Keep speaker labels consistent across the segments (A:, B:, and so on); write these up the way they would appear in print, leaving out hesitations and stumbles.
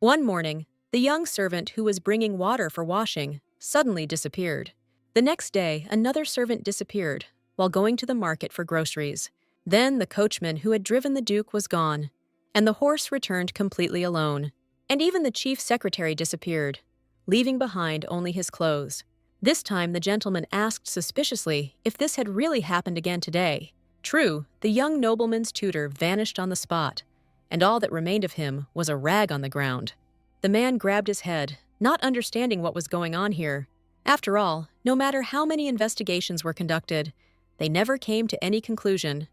A: One morning, the young servant who was bringing water for washing suddenly disappeared. The next day, another servant disappeared while going to the market for groceries. Then the coachman who had driven the Duke was gone, and the horse returned completely alone. And even the chief secretary disappeared, leaving behind only his clothes. This time the gentleman asked suspiciously if this had really happened again today. True, the young nobleman's tutor vanished on the spot, and all that remained of him was a rag on the ground. The man grabbed his head, not understanding what was going on here. After all, no matter how many investigations were conducted, they never came to any conclusion.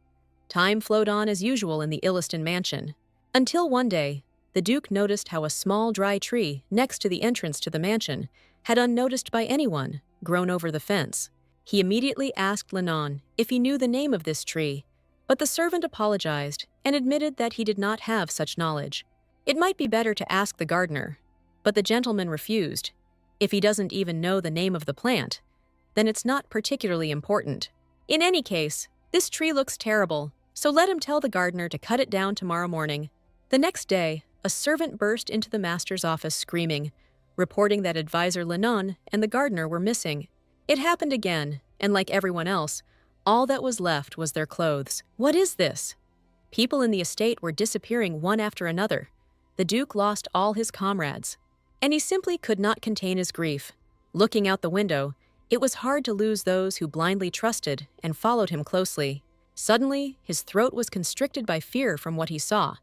A: Time flowed on as usual in the Illiston mansion, until one day, the Duke noticed how a small dry tree next to the entrance to the mansion had, unnoticed by anyone, grown over the fence. He immediately asked Lennon if he knew the name of this tree, but the servant apologized and admitted that he did not have such knowledge. It might be better to ask the gardener, but the gentleman refused. If he doesn't even know the name of the plant, then it's not particularly important. In any case, this tree looks terrible, so let him tell the gardener to cut it down tomorrow morning. The next day, a servant burst into the master's office screaming, reporting that advisor Lennon and the gardener were missing. It happened again, and like everyone else, all that was left was their clothes. What is this? People in the estate were disappearing one after another. The Duke lost all his comrades, and he simply could not contain his grief. Looking out the window, it was hard to lose those who blindly trusted and followed him closely. Suddenly, his throat was constricted by fear from what he saw,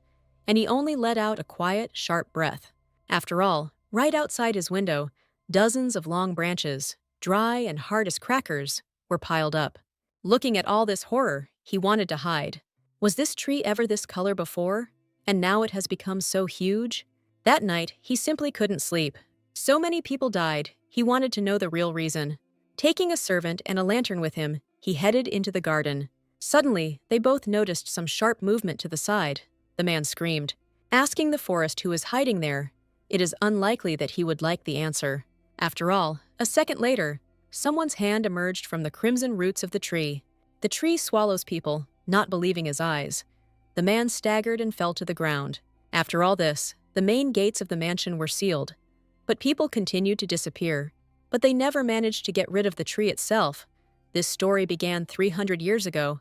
A: and he only let out a quiet, sharp breath. After all, right outside his window, dozens of long branches, dry and hard as crackers, were piled up. Looking at all this horror, he wanted to hide. Was this tree ever this color before? And now it has become so huge? That night, he simply couldn't sleep. So many people died, he wanted to know the real reason. Taking a servant and a lantern with him, he headed into the garden. Suddenly, they both noticed some sharp movement to the side. The man screamed, asking the forest who was hiding there. It is unlikely that he would like the answer. After all, a second later, someone's hand emerged from the crimson roots of the tree. The tree swallows people, not believing his eyes. The man staggered and fell to the ground. After all this, the main gates of the mansion were sealed. But people continued to disappear. But they never managed to get rid of the tree itself. This story began 300 years ago,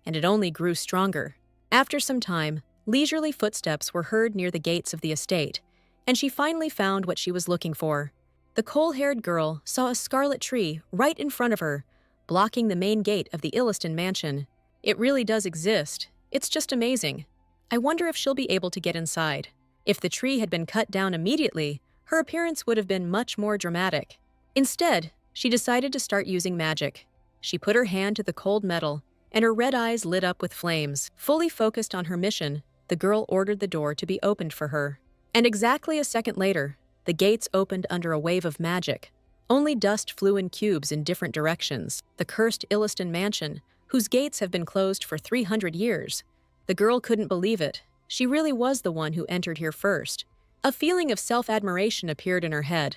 A: and it only grew stronger. After some time, leisurely footsteps were heard near the gates of the estate, and she finally found what she was looking for. The coal-haired girl saw a scarlet tree right in front of her, blocking the main gate of the Illiston mansion. It really does exist. It's just amazing. I wonder if she'll be able to get inside. If the tree had been cut down immediately, her appearance would have been much more dramatic. Instead, she decided to start using magic. She put her hand to the cold metal, and her red eyes lit up with flames. Fully focused on her mission, the girl ordered the door to be opened for her. And exactly a second later, the gates opened under a wave of magic. Only dust flew in cubes in different directions. The cursed Illiston mansion, whose gates have been closed for 300 years. The girl couldn't believe it. She really was the one who entered here first. A feeling of self-admiration appeared in her head.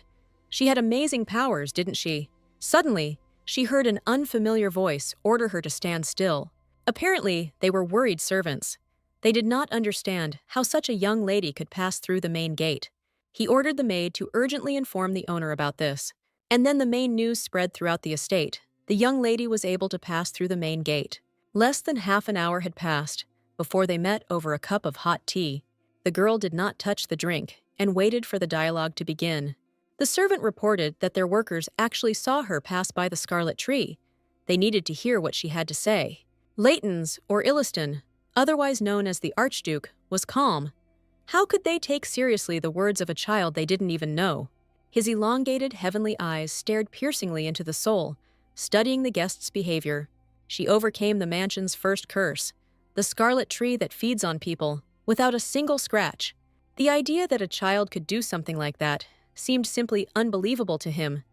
A: She had amazing powers, didn't she? Suddenly, she heard an unfamiliar voice order her to stand still. Apparently, they were worried servants. They did not understand how such a young lady could pass through the main gate. He ordered the maid to urgently inform the owner about this. And then the main news spread throughout the estate. The young lady was able to pass through the main gate. Less than half an hour had passed before they met over a cup of hot tea. The girl did not touch the drink and waited for the dialogue to begin. The servant reported that their workers actually saw her pass by the scarlet tree. They needed to hear what she had to say. Leighton's, or Illiston, otherwise known as the Archduke, was calm. How could they take seriously the words of a child they didn't even know? His elongated, heavenly eyes stared piercingly into the soul, studying the guest's behavior. She overcame the mansion's first curse, the scarlet tree that feeds on people, without a single scratch. The idea that a child could do something like that seemed simply unbelievable to him.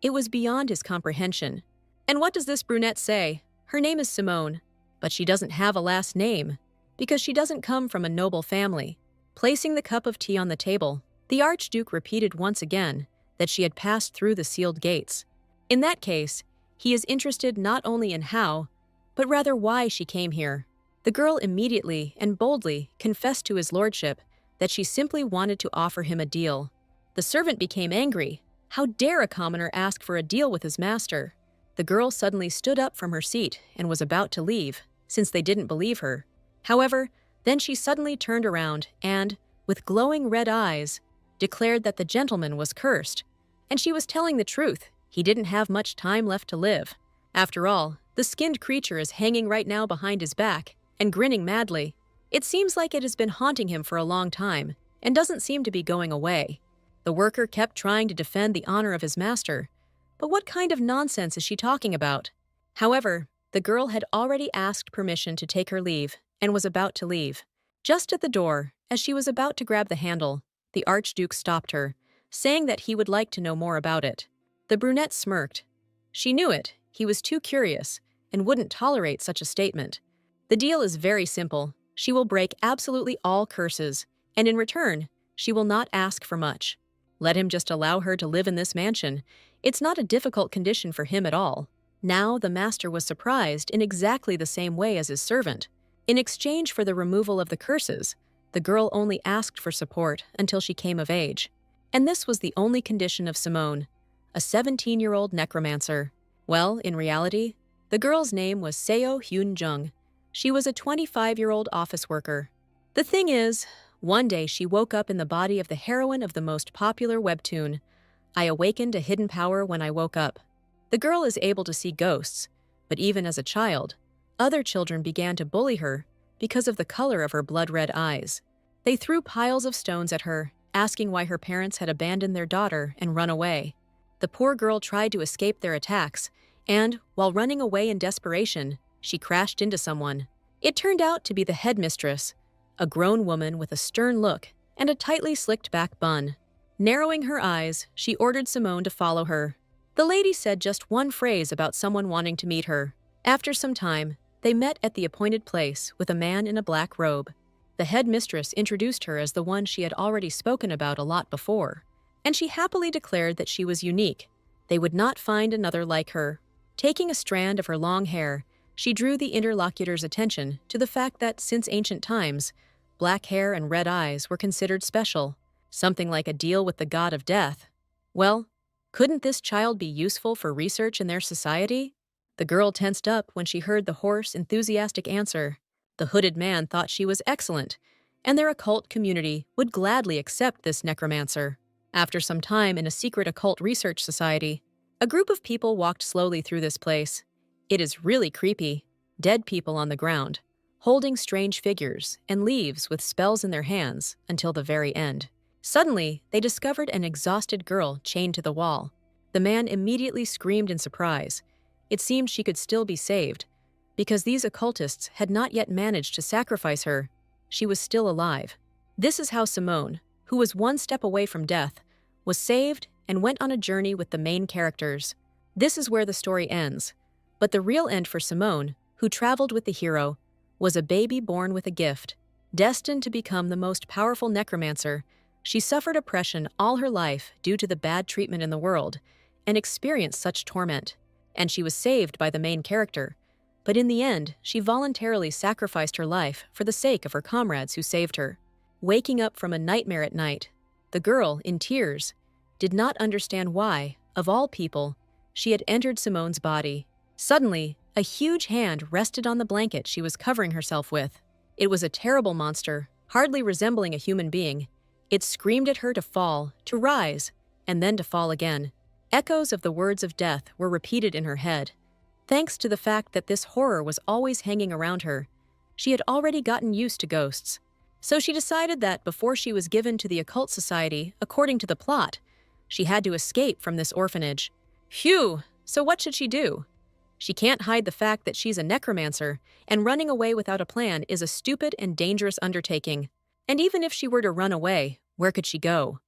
A: It was beyond his comprehension. And what does this brunette say? Her name is Simone, but she doesn't have a last name, because she doesn't come from a noble family. Placing the cup of tea on the table, the Archduke repeated once again that she had passed through the sealed gates. In that case, he is interested not only in how, but rather why she came here. The girl immediately and boldly confessed to his lordship that she simply wanted to offer him a deal. The servant became angry. How dare a commoner ask for a deal with his master? The girl suddenly stood up from her seat and was about to leave, since they didn't believe her. However, then she suddenly turned around and, with glowing red eyes, declared that the gentleman was cursed. And she was telling the truth. He didn't have much time left to live. After all, the skinned creature is hanging right now behind his back and grinning madly. It seems like it has been haunting him for a long time and doesn't seem to be going away. The worker kept trying to defend the honor of his master. But what kind of nonsense is she talking about? However, the girl had already asked permission to take her leave and was about to leave. Just at the door, as she was about to grab the handle, the Archduke stopped her, saying that he would like to know more about it. The brunette smirked. She knew it. He was too curious and wouldn't tolerate such a statement. The deal is very simple. She will break absolutely all curses, and in return, she will not ask for much. Let him just allow her to live in this mansion. It's not a difficult condition for him at all. Now the master was surprised in exactly the same way as his servant. In exchange for the removal of the curses, the girl only asked for support until she came of age. And this was the only condition of Simone, a 17-year-old necromancer. Well, in reality, the girl's name was Seo Hyun-jung. She was a 25-year-old office worker. The thing is, one day she woke up in the body of the heroine of the most popular webtoon. I awakened a hidden power when I woke up. The girl is able to see ghosts, but even as a child, other children began to bully her because of the color of her blood-red eyes. They threw piles of stones at her, asking why her parents had abandoned their daughter and run away. The poor girl tried to escape their attacks, and, while running away in desperation, she crashed into someone. It turned out to be the headmistress, a grown woman with a stern look and a tightly slicked-back bun. Narrowing her eyes, she ordered Simone to follow her. The lady said just one phrase about someone wanting to meet her. After some time, they met at the appointed place with a man in a black robe. The headmistress introduced her as the one she had already spoken about a lot before, and she happily declared that she was unique. They would not find another like her. Taking a strand of her long hair, she drew the interlocutor's attention to the fact that since ancient times, black hair and red eyes were considered special, something like a deal with the god of death. Well, couldn't this child be useful for research in their society? The girl tensed up when she heard the hoarse, enthusiastic answer. The hooded man thought she was excellent, and their occult community would gladly accept this necromancer. After some time in a secret occult research society, a group of people walked slowly through this place. It is really creepy. Dead people on the ground, holding strange figures and leaves with spells in their hands until the very end. Suddenly, they discovered an exhausted girl chained to the wall. The man immediately screamed in surprise. It seemed she could still be saved, because these occultists had not yet managed to sacrifice her. She was still alive. This is how Simone, who was one step away from death, was saved and went on a journey with the main characters. This is where the story ends. But the real end for Simone, who traveled with the hero, was a baby born with a gift. Destined to become the most powerful necromancer, she suffered oppression all her life due to the bad treatment in the world, and experienced such torment. And she was saved by the main character. But in the end, she voluntarily sacrificed her life for the sake of her comrades who saved her. Waking up from a nightmare at night, the girl, in tears, did not understand why, of all people, she had entered Simone's body. Suddenly, a huge hand rested on the blanket she was covering herself with. It was a terrible monster, hardly resembling a human being. It screamed at her to fall, to rise, and then to fall again. Echoes of the words of death were repeated in her head. Thanks to the fact that this horror was always hanging around her, she had already gotten used to ghosts. So she decided that before she was given to the occult society, according to the plot, she had to escape from this orphanage. Phew! So what should she do? She can't hide the fact that she's a necromancer, and running away without a plan is a stupid and dangerous undertaking. And even if she were to run away, where could she go?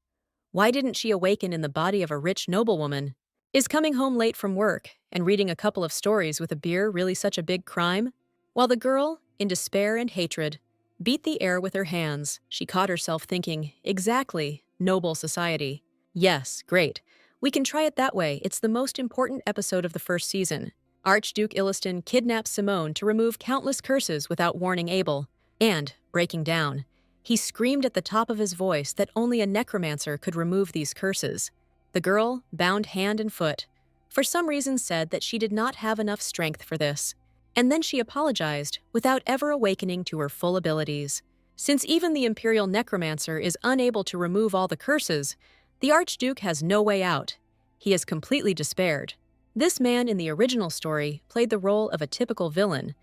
A: Why didn't she awaken in the body of a rich noblewoman? Is coming home late from work and reading a couple of stories with a beer really such a big crime? While the girl, in despair and hatred, beat the air with her hands, she caught herself thinking, exactly, noble society. Yes, great. We can try it that way. It's the most important episode of the first season. Archduke Illiston kidnaps Simone to remove countless curses without warning Abel. And, breaking down, He screamed at the top of his voice that only a necromancer could remove these curses. The girl, bound hand and foot, for some reason said that she did not have enough strength for this. And then she apologized, without ever awakening to her full abilities. Since even the imperial necromancer is unable to remove all the curses, the Archduke has no way out. He has completely despaired. This man in the original story played the role of a typical villain,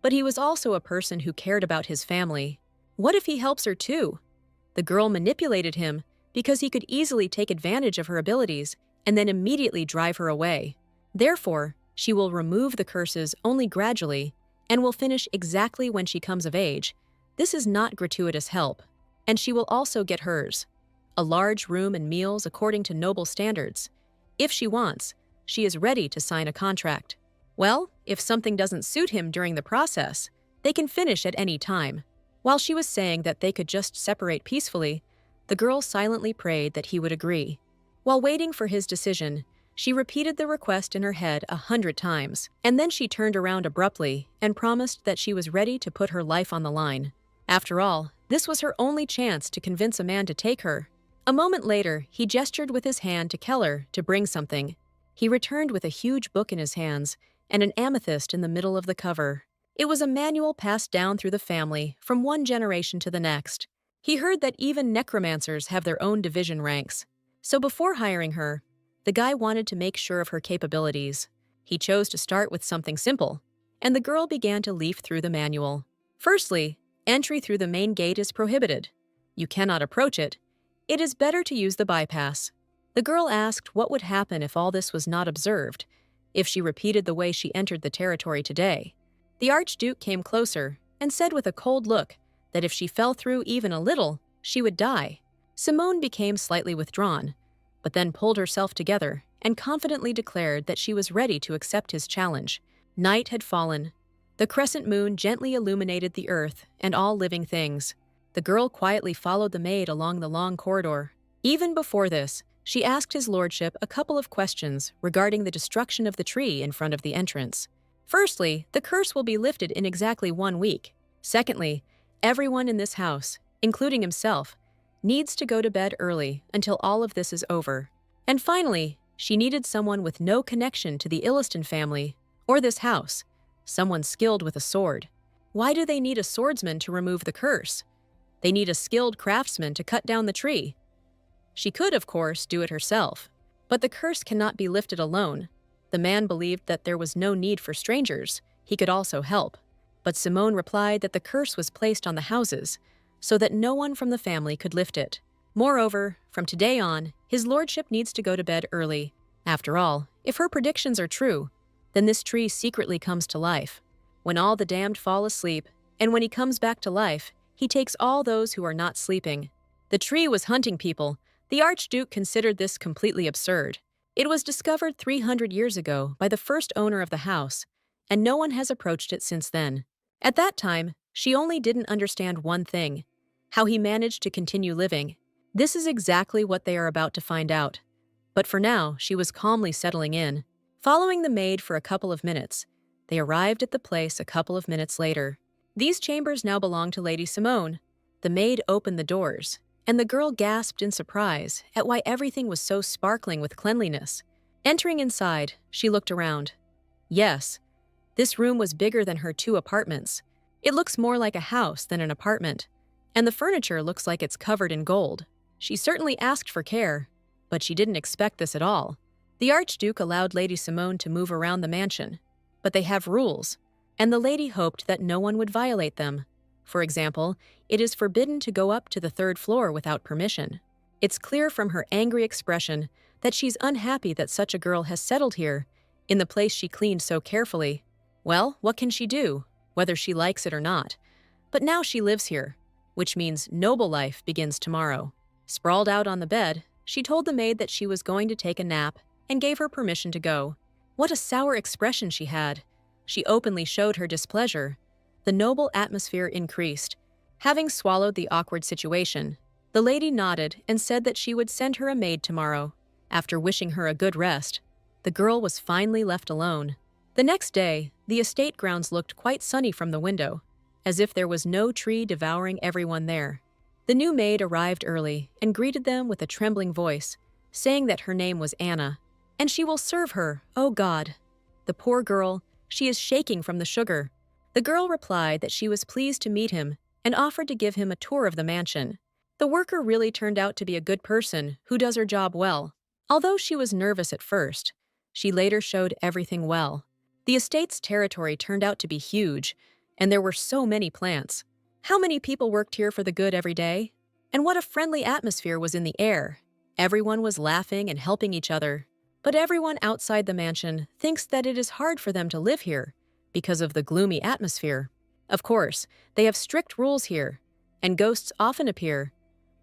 A: but he was also a person who cared about his family. What if he helps her too? The girl manipulated him because he could easily take advantage of her abilities and then immediately drive her away. Therefore, she will remove the curses only gradually and will finish exactly when she comes of age. This is not gratuitous help, and she will also get hers. A large room and meals according to noble standards. If she wants, she is ready to sign a contract. Well, if something doesn't suit him during the process, they can finish at any time. While she was saying that they could just separate peacefully, the girl silently prayed that he would agree. While waiting for his decision, she repeated the request in her head 100 times, and then she turned around abruptly and promised that she was ready to put her life on the line. After all, this was her only chance to convince a man to take her. A moment later, he gestured with his hand to Keller to bring something. He returned with a huge book in his hands and an amethyst in the middle of the cover. It was a manual passed down through the family from one generation to the next. He heard that even necromancers have their own division ranks. So before hiring her, the guy wanted to make sure of her capabilities. He chose to start with something simple, and the girl began to leaf through the manual. Firstly, entry through the main gate is prohibited. You cannot approach it. It is better to use the bypass. The girl asked what would happen if all this was not observed, if she repeated the way she entered the territory today. The Archduke came closer and said with a cold look that if she fell through even a little, she would die. Simone became slightly withdrawn, but then pulled herself together and confidently declared that she was ready to accept his challenge. Night had fallen. The crescent moon gently illuminated the earth and all living things. The girl quietly followed the maid along the long corridor. Even before this, she asked his lordship a couple of questions regarding the destruction of the tree in front of the entrance. Firstly, the curse will be lifted in exactly 1 week. Secondly, everyone in this house, including himself, needs to go to bed early until all of this is over. And finally, she needed someone with no connection to the Illiston family or this house, someone skilled with a sword. Why do they need a swordsman to remove the curse? They need a skilled craftsman to cut down the tree. She could, of course, do it herself, but the curse cannot be lifted alone. The man believed that there was no need for strangers. He could also help. But Simone replied that the curse was placed on the houses, so that no one from the family could lift it. Moreover, from today on, his lordship needs to go to bed early. After all, if her predictions are true, then this tree secretly comes to life. When all the damned fall asleep, and when he comes back to life, he takes all those who are not sleeping. The tree was hunting people. The Archduke considered this completely absurd. It was discovered 300 years ago by the first owner of the house, and no one has approached it since then. At that time, she only didn't understand one thing: how he managed to continue living. This is exactly what they are about to find out. But for now, she was calmly settling in. Following the maid for a couple of minutes, they arrived at the place a couple of minutes later. These chambers now belong to Lady Simone. The maid opened the doors, and the girl gasped in surprise at why everything was so sparkling with cleanliness. Entering inside, she looked around. Yes, this room was bigger than her 2 apartments. It looks more like a house than an apartment, and the furniture looks like it's covered in gold. She certainly asked for care, but she didn't expect this at all. The Archduke allowed Lady Simone to move around the mansion, but they have rules, and the lady hoped that no one would violate them. For example, it is forbidden to go up to the 3rd floor without permission. It's clear from her angry expression that she's unhappy that such a girl has settled here, in the place she cleaned so carefully. Well, what can she do, whether she likes it or not? But now she lives here, which means noble life begins tomorrow. Sprawled out on the bed, she told the maid that she was going to take a nap and gave her permission to go. What a sour expression she had. She openly showed her displeasure. The noble atmosphere increased. Having swallowed the awkward situation, the lady nodded and said that she would send her a maid tomorrow. After wishing her a good rest, the girl was finally left alone. The next day, the estate grounds looked quite sunny from the window, as if there was no tree devouring everyone there. The new maid arrived early and greeted them with a trembling voice, saying that her name was Anna, and she will serve her, oh God. The poor girl, she is shaking from the sugar. The girl replied that she was pleased to meet him and offered to give him a tour of the mansion. The worker really turned out to be a good person who does her job well. Although she was nervous at first, she later showed everything well. The estate's territory turned out to be huge, and there were so many plants. How many people worked here for the good every day? And what a friendly atmosphere was in the air. Everyone was laughing and helping each other. But everyone outside the mansion thinks that it is hard for them to live here because of the gloomy atmosphere. Of course, they have strict rules here, and ghosts often appear.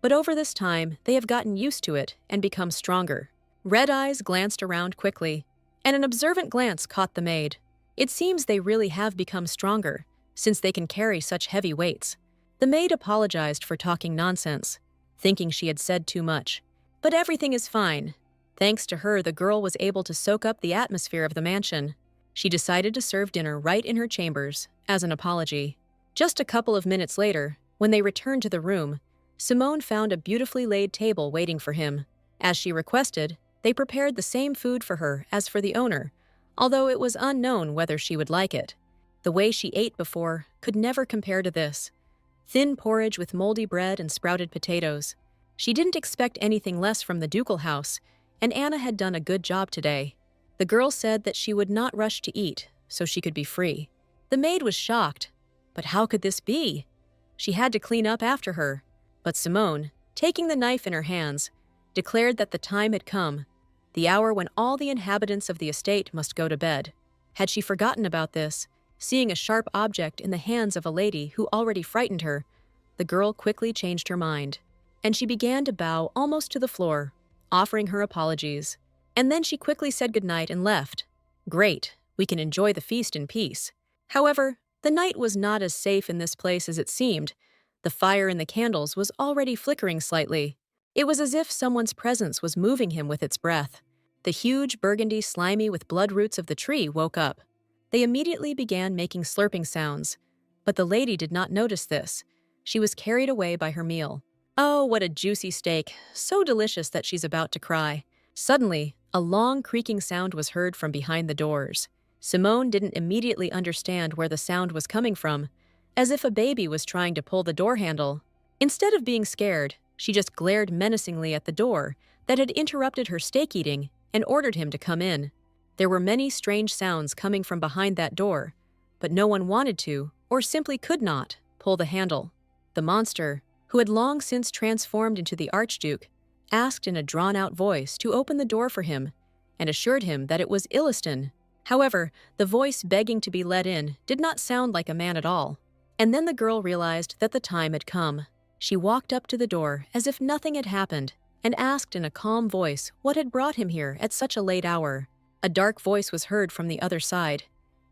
A: But over this time, they have gotten used to it and become stronger. Red Eyes glanced around quickly, and an observant glance caught the maid. It seems they really have become stronger, since they can carry such heavy weights. The maid apologized for talking nonsense, thinking she had said too much. But everything is fine. Thanks to her, the girl was able to soak up the atmosphere of the mansion. She decided to serve dinner right in her chambers, as an apology. Just a couple of minutes later, when they returned to the room, Simone found a beautifully laid table waiting for him. As she requested, they prepared the same food for her as for the owner, although it was unknown whether she would like it. The way she ate before could never compare to this. Thin porridge with moldy bread and sprouted potatoes. She didn't expect anything less from the ducal house, and Anna had done a good job today. The girl said that she would not rush to eat, so she could be free. The maid was shocked. But how could this be? She had to clean up after her. But Simone, taking the knife in her hands, declared that the time had come, the hour when all the inhabitants of the estate must go to bed. Had she forgotten about this, seeing a sharp object in the hands of a lady who already frightened her, the girl quickly changed her mind, and she began to bow almost to the floor, offering her apologies. And then she quickly said goodnight and left. Great, we can enjoy the feast in peace. However, the night was not as safe in this place as it seemed. The fire in the candles was already flickering slightly. It was as if someone's presence was moving him with its breath. The huge burgundy slimy with blood roots of the tree woke up. They immediately began making slurping sounds, but the lady did not notice this. She was carried away by her meal. Oh, what a juicy steak, so delicious that she's about to cry. Suddenly, a long creaking sound was heard from behind the doors. Simone didn't immediately understand where the sound was coming from, as if a baby was trying to pull the door handle. Instead of being scared, she just glared menacingly at the door that had interrupted her steak eating and ordered him to come in. There were many strange sounds coming from behind that door, but no one wanted to, or simply could not, pull the handle. The monster, who had long since transformed into the Archduke, asked in a drawn-out voice to open the door for him and assured him that it was Illiston. However, the voice begging to be let in did not sound like a man at all. And then the girl realized that the time had come. She walked up to the door as if nothing had happened and asked in a calm voice what had brought him here at such a late hour. A dark voice was heard from the other side.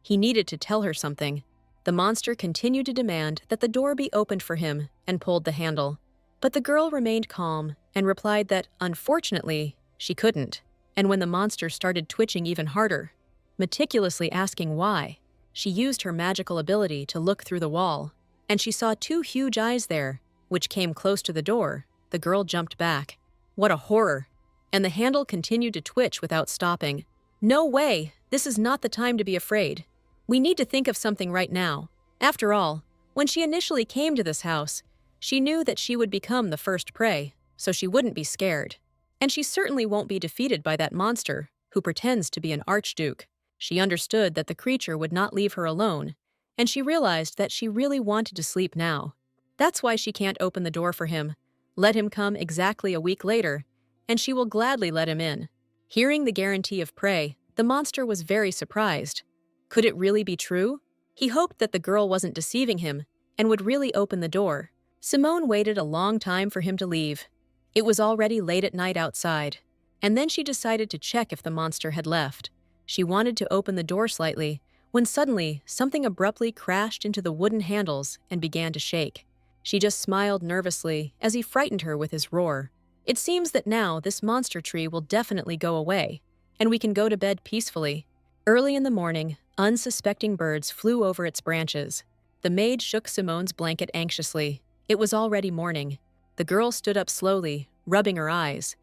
A: He needed to tell her something. The monster continued to demand that the door be opened for him and pulled the handle. But the girl remained calm and replied that, unfortunately, she couldn't. And when the monster started twitching even harder, meticulously asking why, she used her magical ability to look through the wall, and she saw two huge eyes there, which came close to the door. The girl jumped back. What a horror! And the handle continued to twitch without stopping. No way! This is not the time to be afraid. We need to think of something right now. After all, when she initially came to this house, she knew that she would become the first prey, so she wouldn't be scared. And she certainly won't be defeated by that monster who pretends to be an archduke. She understood that the creature would not leave her alone, and she realized that she really wanted to sleep now. That's why she can't open the door for him. Let him come exactly a week later, and she will gladly let him in. Hearing the guarantee of prey, the monster was very surprised. Could it really be true? He hoped that the girl wasn't deceiving him and would really open the door. Simone waited a long time for him to leave. It was already late at night outside, and then she decided to check if the monster had left. She wanted to open the door slightly, when suddenly something abruptly crashed into the wooden handles and began to shake. She just smiled nervously as he frightened her with his roar. It seems that now this monster tree will definitely go away, and we can go to bed peacefully. Early in the morning, unsuspecting birds flew over its branches. The maid shook Simone's blanket anxiously. It was already morning. The girl stood up slowly, rubbing her eyes.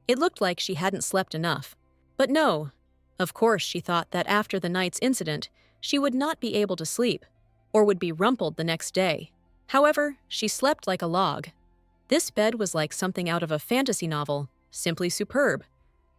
A: It looked like she hadn't slept enough. But no. Of course, she thought that after the night's incident, she would not be able to sleep, or would be rumpled the next day. However, she slept like a log. This bed was like something out of a fantasy novel, simply superb.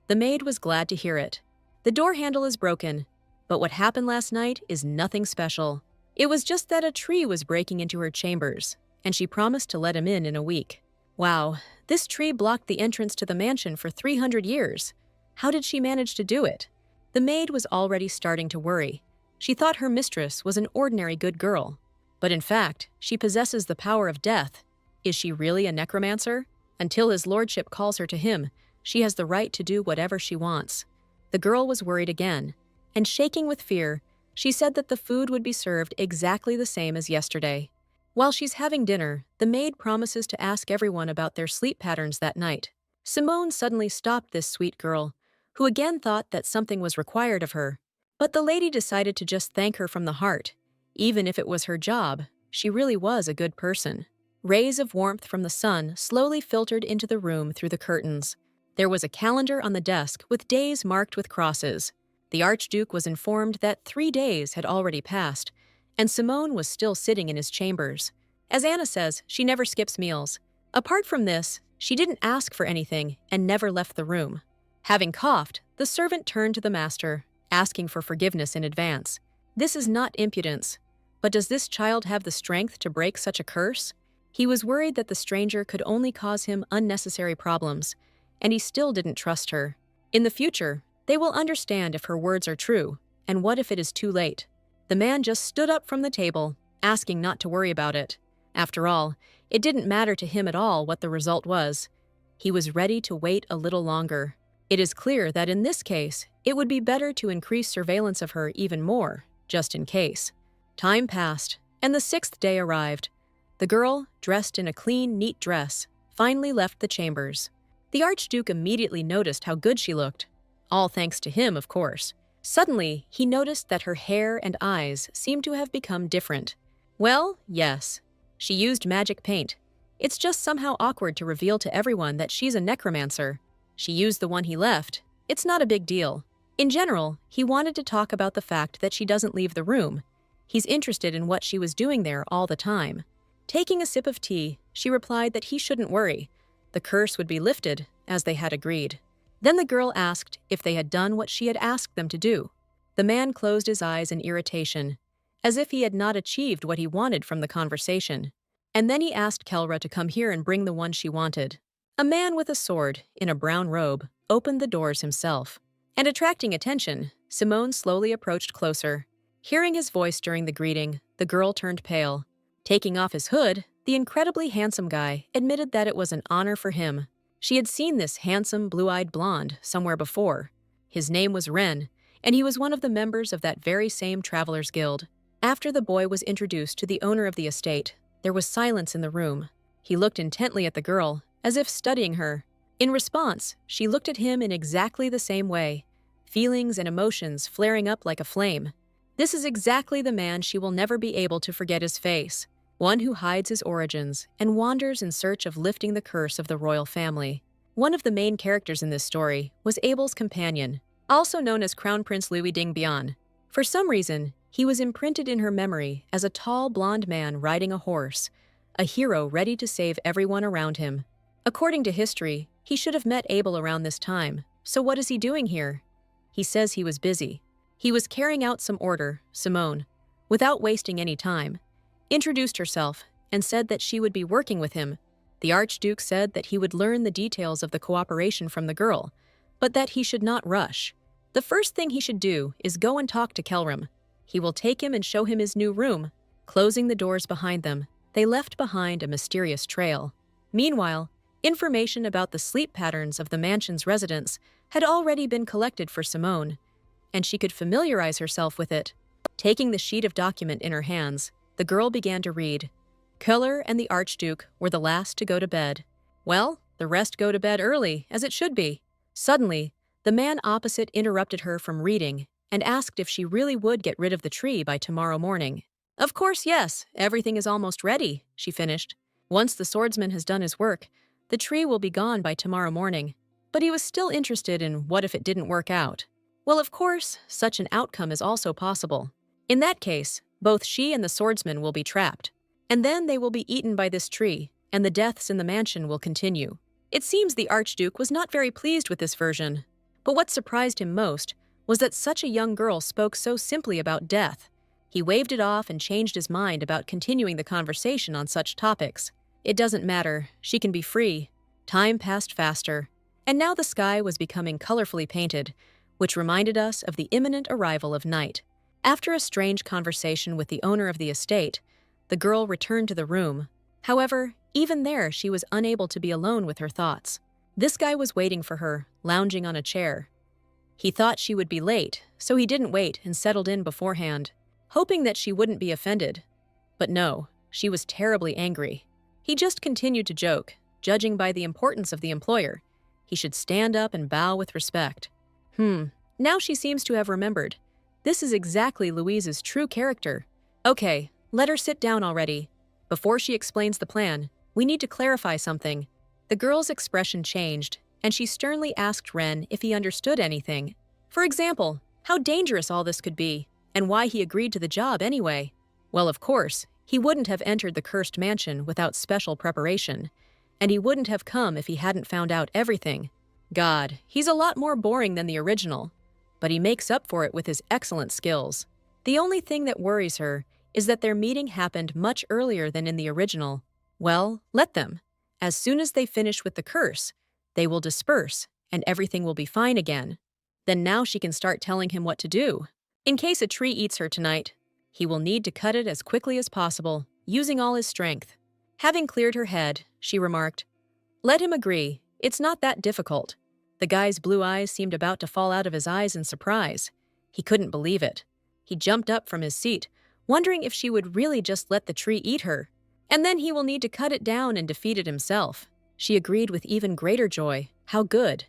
A: The maid was glad to hear it. The door handle is broken, but what happened last night is nothing special. It was just that a tree was breaking into her chambers, and she promised to let him in a week. Wow, this tree blocked the entrance to the mansion for 300 years. How did she manage to do it? The maid was already starting to worry. She thought her mistress was an ordinary good girl. But in fact, she possesses the power of death. Is she really a necromancer? Until his lordship calls her to him, she has the right to do whatever she wants. The girl was worried again, and shaking with fear, she said that the food would be served exactly the same as yesterday. While she's having dinner, the maid promises to ask everyone about their sleep patterns that night. Simone suddenly stopped this sweet girl, who again thought that something was required of her. But the lady decided to just thank her from the heart. Even if it was her job, she really was a good person. Rays of warmth from the sun slowly filtered into the room through the curtains. There was a calendar on the desk with days marked with crosses. The Archduke was informed that 3 days had already passed, and Simone was still sitting in his chambers. As Anna says, she never skips meals. Apart from this, she didn't ask for anything and never left the room. Having coughed, the servant turned to the master, asking for forgiveness in advance. This is not impudence, but does this child have the strength to break such a curse? He was worried that the stranger could only cause him unnecessary problems, and he still didn't trust her. In the future, they will understand if her words are true, and what if it is too late? The man just stood up from the table, asking not to worry about it. After all, it didn't matter to him at all what the result was. He was ready to wait a little longer. It is clear that in this case, it would be better to increase surveillance of her even more, just in case. Time passed, and the 6th day arrived. The girl, dressed in a clean, neat dress, finally left the chambers. The Archduke immediately noticed how good she looked. All thanks to him, of course. Suddenly, he noticed that her hair and eyes seemed to have become different. Well, yes. She used magic paint. It's just somehow awkward to reveal to everyone that she's a necromancer. She used the one he left. It's not a big deal. In general, he wanted to talk about the fact that she doesn't leave the room. He's interested in what she was doing there all the time. Taking a sip of tea, she replied that he shouldn't worry. The curse would be lifted, as they had agreed. Then the girl asked if they had done what she had asked them to do. The man closed his eyes in irritation, as if he had not achieved what he wanted from the conversation. And then he asked Kelra to come here and bring the one she wanted. A man with a sword, in a brown robe, opened the doors himself. And attracting attention, Simone slowly approached closer. Hearing his voice during the greeting, the girl turned pale. Taking off his hood, the incredibly handsome guy admitted that it was an honor for him. She had seen this handsome, blue-eyed blonde somewhere before. His name was Ren, and he was one of the members of that very same Travelers Guild. After the boy was introduced to the owner of the estate, there was silence in the room. He looked intently at the girl, as if studying her. In response, she looked at him in exactly the same way, feelings and emotions flaring up like a flame. This is exactly the man she will never be able to forget his face, one who hides his origins and wanders in search of lifting the curse of the royal family. One of the main characters in this story was Abel's companion, also known as Crown Prince Louis Dingbian. For some reason, he was imprinted in her memory as a tall blonde man riding a horse, a hero ready to save everyone around him. According to history, he should have met Abel around this time, so what is he doing here? He says he was busy. He was carrying out some order, Simone, without wasting any time, introduced herself and said that she would be working with him. The Archduke said that he would learn the details of the cooperation from the girl, but that he should not rush. The first thing he should do is go and talk to Kelram. He will take him and show him his new room. Closing the doors behind them, they left behind a mysterious trail. Meanwhile, information about the sleep patterns of the mansion's residents had already been collected for Simone, and she could familiarize herself with it. Taking the sheet of document in her hands, the girl began to read. Köhler and the Archduke were the last to go to bed. Well, the rest go to bed early, as it should be. Suddenly, the man opposite interrupted her from reading and asked if she really would get rid of the tree by tomorrow morning. Of course, yes, everything is almost ready, she finished. Once the swordsman has done his work, the tree will be gone by tomorrow morning. But he was still interested in what if it didn't work out. Well, of course, such an outcome is also possible. In that case, both she and the swordsman will be trapped. And then they will be eaten by this tree, and the deaths in the mansion will continue. It seems the Archduke was not very pleased with this version. But what surprised him most was that such a young girl spoke so simply about death. He waved it off and changed his mind about continuing the conversation on such topics. It doesn't matter, she can be free. Time passed faster, and now the sky was becoming colorfully painted, which reminded us of the imminent arrival of night. After a strange conversation with the owner of the estate, the girl returned to the room. However, even there she was unable to be alone with her thoughts. This guy was waiting for her, lounging on a chair. He thought she would be late, so he didn't wait and settled in beforehand, hoping that she wouldn't be offended. But no, she was terribly angry. He just continued to joke, judging by the importance of the employer. He should stand up and bow with respect. Now she seems to have remembered. This is exactly Louise's true character. Okay, let her sit down already. Before she explains the plan, we need to clarify something. The girl's expression changed, and she sternly asked Ren if he understood anything. For example, how dangerous all this could be, and why he agreed to the job anyway. Well, of course, he wouldn't have entered the cursed mansion without special preparation, and he wouldn't have come if he hadn't found out everything. God, he's a lot more boring than the original, but he makes up for it with his excellent skills. The only thing that worries her is that their meeting happened much earlier than in the original. Well, let them. As soon as they finish with the curse, they will disperse, and everything will be fine again. Then now she can start telling him what to do. In case a tree eats her tonight, he will need to cut it as quickly as possible, using all his strength. Having cleared her head, she remarked, "Let him agree. It's not that difficult." The guy's blue eyes seemed about to fall out of his eyes in surprise. He couldn't believe it. He jumped up from his seat, wondering if she would really just let the tree eat her. And then he will need to cut it down and defeat it himself. She agreed with even greater joy. How good.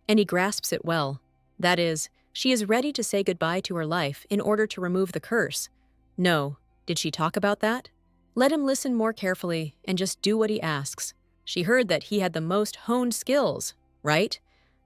A: And he grasps it well. That is, she is ready to say goodbye to her life in order to remove the curse. No, did she talk about that? Let him listen more carefully and just do what he asks. She heard that he had the most honed skills, right?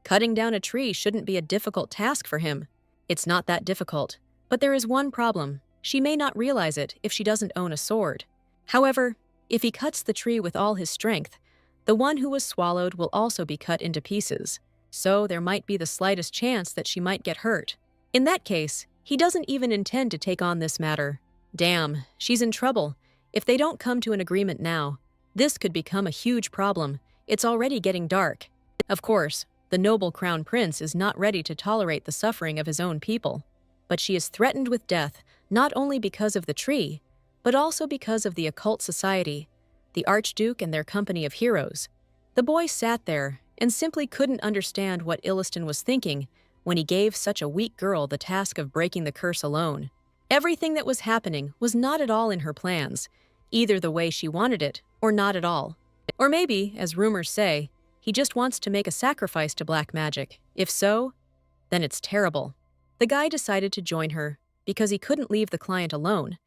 A: Cutting down a tree shouldn't be a difficult task for him. It's not that difficult. But there is one problem. She may not realize it if she doesn't own a sword. However, if he cuts the tree with all his strength, the one who was swallowed will also be cut into pieces. So there might be the slightest chance that she might get hurt. In that case, he doesn't even intend to take on this matter. Damn, she's in trouble. If they don't come to an agreement now, this could become a huge problem. It's already getting dark. Of course, the noble crown prince is not ready to tolerate the suffering of his own people. But she is threatened with death not only because of the tree, but also because of the occult society, the Archduke and their company of heroes. The boy sat there and simply couldn't understand what Illiston was thinking when he gave such a weak girl the task of breaking the curse alone. Everything that was happening was not at all in her plans, either the way she wanted it or not at all. Or maybe, as rumors say, he just wants to make a sacrifice to black magic. If so, then it's terrible. The guy decided to join her because he couldn't leave the client alone,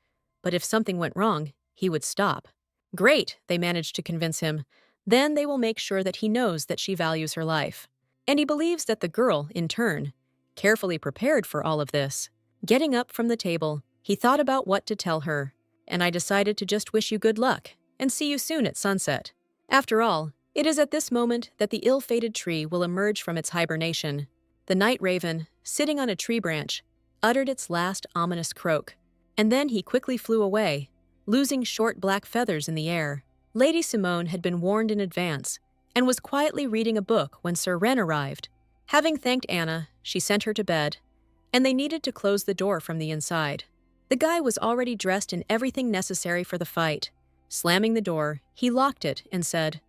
A: but if something went wrong, he would stop. Great, they managed to convince him. Then they will make sure that he knows that she values her life. And he believes that the girl, in turn, carefully prepared for all of this. Getting up from the table, he thought about what to tell her. "And I decided to just wish you good luck and see you soon at sunset." After all, it is at this moment that the ill-fated tree will emerge from its hibernation. The night raven, sitting on a tree branch, uttered its last ominous croak, and then he quickly flew away, losing short black feathers in the air. Lady Simone had been warned in advance and was quietly reading a book when Sir Ren arrived. Having thanked Anna, she sent her to bed, and they needed to close the door from the inside. The guy was already dressed in everything necessary for the fight. Slamming the door, he locked it and said,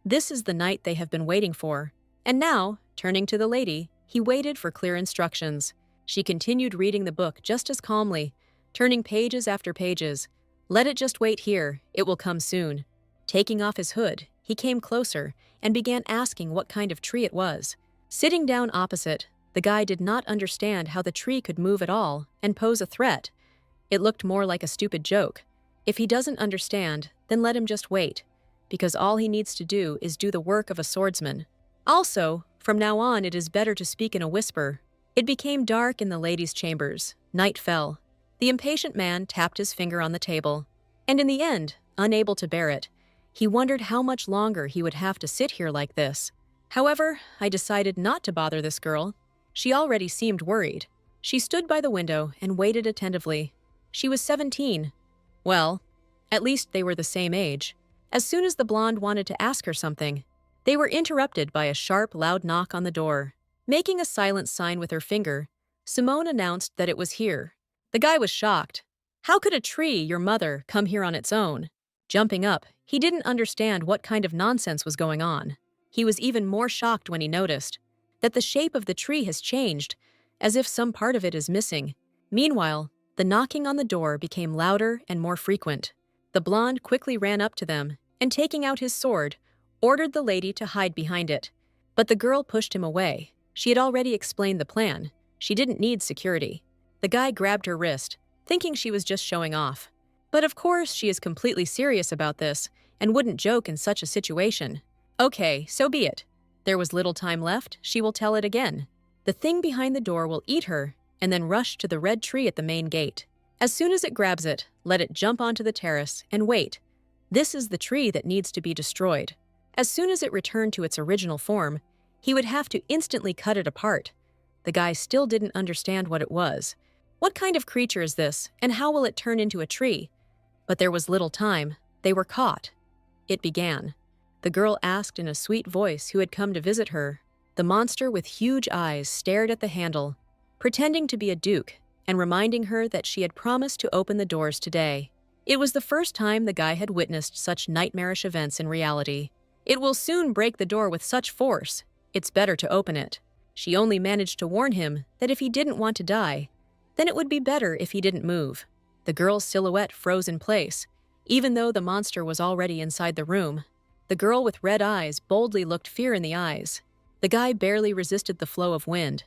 A: "This is the night they have been waiting for." And now, turning to the lady, he waited for clear instructions. She continued reading the book just as calmly, turning pages after pages. "Let it just wait here, it will come soon." Taking off his hood, he came closer and began asking what kind of tree it was. Sitting down opposite, the guy did not understand how the tree could move at all and pose a threat. It looked more like a stupid joke. If he doesn't understand, then let him just wait, because all he needs to do is do the work of a swordsman. Also, from now on it is better to speak in a whisper. It became dark in the ladies' chambers. Night fell. The impatient man tapped his finger on the table. And in the end, unable to bear it, he wondered how much longer he would have to sit here like this. However, I decided not to bother this girl. She already seemed worried. She stood by the window and waited attentively. She was 17. Well, at least they were the same age. As soon as the blonde wanted to ask her something, they were interrupted by a sharp, loud knock on the door. Making a silent sign with her finger, Simone announced that it was here. The guy was shocked. How could a tree, your mother, come here on its own? Jumping up, he didn't understand what kind of nonsense was going on. He was even more shocked when he noticed that the shape of the tree has changed, as if some part of it is missing. Meanwhile, the knocking on the door became louder and more frequent. The blonde quickly ran up to them and, taking out his sword, ordered the lady to hide behind it. But the girl pushed him away. She had already explained the plan. She didn't need security. The guy grabbed her wrist, thinking she was just showing off. But of course, she is completely serious about this and wouldn't joke in such a situation. Okay, so be it. There was little time left, she will tell it again. The thing behind the door will eat her and then rush to the red tree at the main gate. As soon as it grabs it, let it jump onto the terrace and wait. This is the tree that needs to be destroyed. As soon as it returned to its original form, he would have to instantly cut it apart. The guy still didn't understand what it was. What kind of creature is this, and how will it turn into a tree? But there was little time. They were caught. It began. The girl asked in a sweet voice who had come to visit her. The monster with huge eyes stared at the handle, pretending to be a duke and reminding her that she had promised to open the doors today. It was the first time the guy had witnessed such nightmarish events in reality. It will soon break the door with such force. It's better to open it. She only managed to warn him that if he didn't want to die, then it would be better if he didn't move. The girl's silhouette froze in place, even though the monster was already inside the room. The girl with red eyes boldly looked fear in the eyes. The guy barely resisted the flow of wind,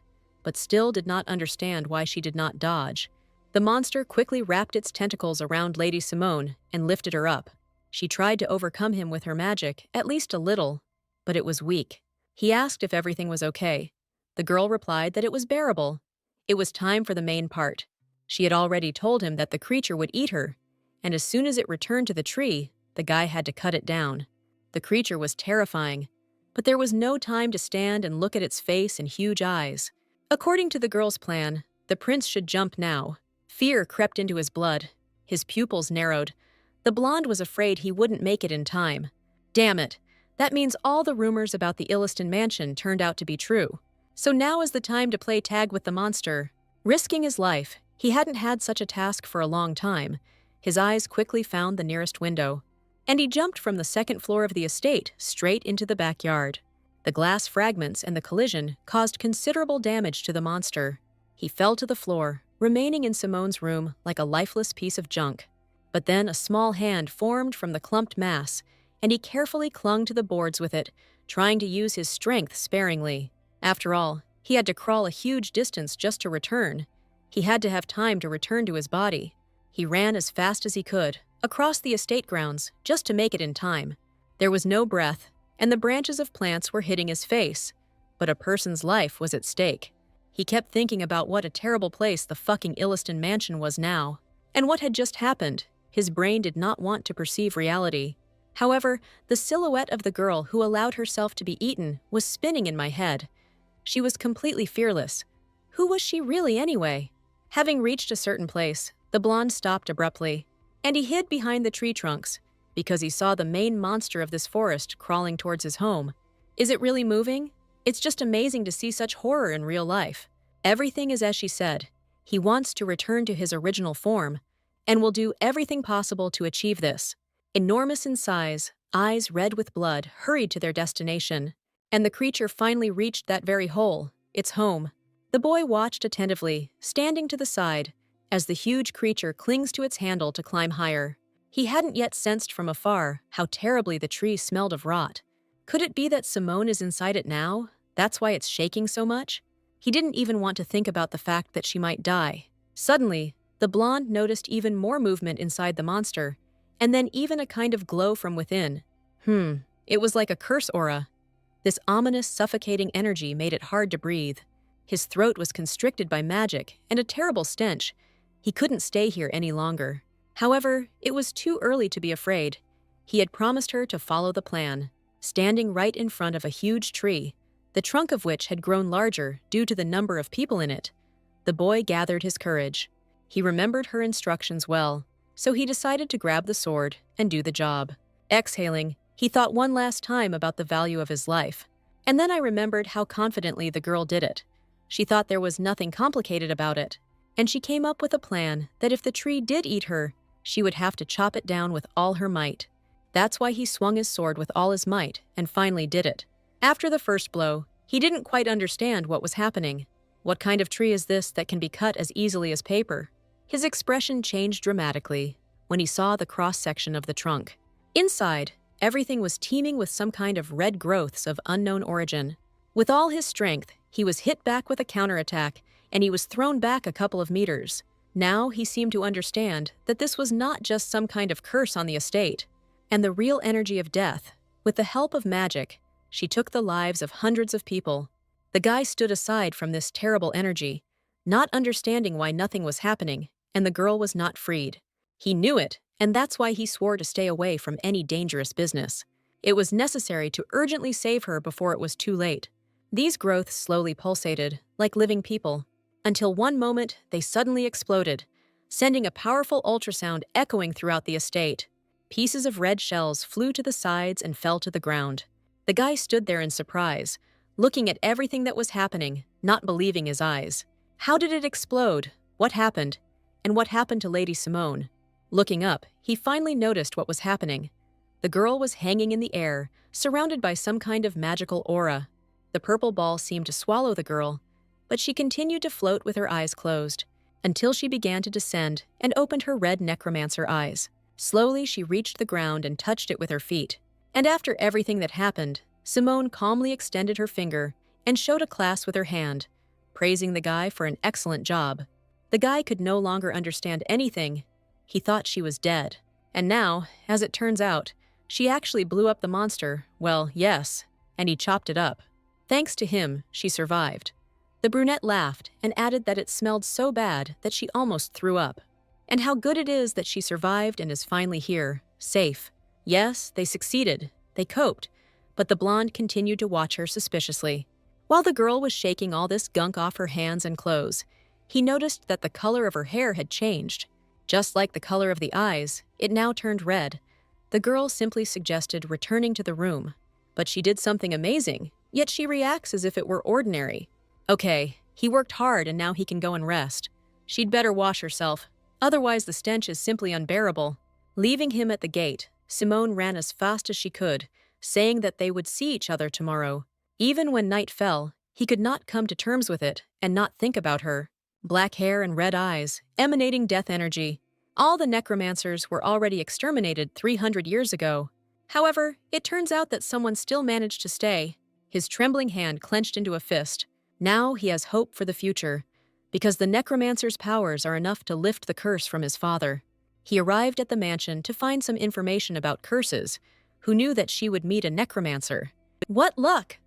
A: but still did not understand why she did not dodge. The monster quickly wrapped its tentacles around Lady Simone and lifted her up. She tried to overcome him with her magic, at least a little, but it was weak. He asked if everything was okay. The girl replied that it was bearable. It was time for the main part. She had already told him that the creature would eat her, and as soon as it returned to the tree, the guy had to cut it down. The creature was terrifying, but there was no time to stand and look at its face and huge eyes. According to the girl's plan, the prince should jump now. Fear crept into his blood. His pupils narrowed. The blonde was afraid he wouldn't make it in time. Damn it, that means all the rumors about the Illiston mansion turned out to be true. So now is the time to play tag with the monster. Risking his life, he hadn't had such a task for a long time. His eyes quickly found the nearest window, and he jumped from the second floor of the estate straight into the backyard. The glass fragments and the collision caused considerable damage to the monster. He fell to the floor, remaining in Simone's room like a lifeless piece of junk. But then a small hand formed from the clumped mass, and he carefully clung to the boards with it, trying to use his strength sparingly. After all, he had to crawl a huge distance just to return. He had to have time to return to his body. He ran as fast as he could, across the estate grounds, just to make it in time. There was no breath, and the branches of plants were hitting his face, but a person's life was at stake. He kept thinking about what a terrible place the fucking Illiston mansion was now, and what had just happened. His brain did not want to perceive reality. However, the silhouette of the girl who allowed herself to be eaten was spinning in my head. She was completely fearless. Who was she really anyway? Having reached a certain place, the blonde stopped abruptly, and he hid behind the tree trunks, because he saw the main monster of this forest crawling towards his home. Is it really moving? It's just amazing to see such horror in real life. Everything is as she said. He wants to return to his original form, and will do everything possible to achieve this. Enormous in size, eyes red with blood, hurried to their destination, and the creature finally reached that very hole, its home. The boy watched attentively, standing to the side, as the huge creature clings to its handle to climb higher. He hadn't yet sensed from afar how terribly the tree smelled of rot. Could it be that Simone is inside it now? That's why it's shaking so much? He didn't even want to think about the fact that she might die. Suddenly, the blonde noticed even more movement inside the monster, and then even a kind of glow from within. It was like a curse aura. This ominous, suffocating energy made it hard to breathe. His throat was constricted by magic and a terrible stench. He couldn't stay here any longer. However, it was too early to be afraid. He had promised her to follow the plan, standing right in front of a huge tree, the trunk of which had grown larger due to the number of people in it. The boy gathered his courage. He remembered her instructions well, so he decided to grab the sword and do the job. Exhaling, he thought one last time about the value of his life. And then I remembered how confidently the girl did it. She thought there was nothing complicated about it, and she came up with a plan that if the tree did eat her, she would have to chop it down with all her might. That's why he swung his sword with all his might and finally did it. After the first blow, he didn't quite understand what was happening. What kind of tree is this that can be cut as easily as paper? His expression changed dramatically when he saw the cross-section of the trunk. Inside, everything was teeming with some kind of red growths of unknown origin. With all his strength, he was hit back with a counterattack, and he was thrown back a couple of meters. Now he seemed to understand that this was not just some kind of curse on the estate, and the real energy of death. With the help of magic, she took the lives of hundreds of people. The guy stood aside from this terrible energy, not understanding why nothing was happening, and the girl was not freed. He knew it, and that's why he swore to stay away from any dangerous business. It was necessary to urgently save her before it was too late. These growths slowly pulsated, like living people, until one moment they suddenly exploded, sending a powerful ultrasound echoing throughout the estate. Pieces of red shells flew to the sides and fell to the ground. The guy stood there in surprise, looking at everything that was happening, not believing his eyes. How did it explode? What happened? And what happened to Lady Simone? Looking up, he finally noticed what was happening. The girl was hanging in the air, surrounded by some kind of magical aura. The purple ball seemed to swallow the girl, but she continued to float with her eyes closed, until she began to descend and opened her red necromancer eyes. Slowly, she reached the ground and touched it with her feet. And after everything that happened, Simone calmly extended her finger and showed a class with her hand, praising the guy for an excellent job. The guy could no longer understand anything. He thought she was dead. And now, as it turns out, she actually blew up the monster. Well, yes, and he chopped it up. Thanks to him, she survived. The brunette laughed and added that it smelled so bad that she almost threw up. And how good it is that she survived and is finally here, safe. Yes, they succeeded. They coped. But the blonde continued to watch her suspiciously. While the girl was shaking all this gunk off her hands and clothes, he noticed that the color of her hair had changed. Just like the color of the eyes, it now turned red. The girl simply suggested returning to the room. But she did something amazing, yet she reacts as if it were ordinary. Okay, he worked hard and now he can go and rest. She'd better wash herself, otherwise the stench is simply unbearable. Leaving him at the gate, Simone ran as fast as she could, saying that they would see each other tomorrow. Even when night fell, he could not come to terms with it and not think about her. Black hair and red eyes, emanating death energy. All the necromancers were already exterminated 300 years ago. However, it turns out that someone still managed to stay. His trembling hand clenched into a fist. Now he has hope for the future, because the necromancer's powers are enough to lift the curse from his father. He arrived at the mansion to find some information about curses, who knew that she would meet a necromancer. What luck!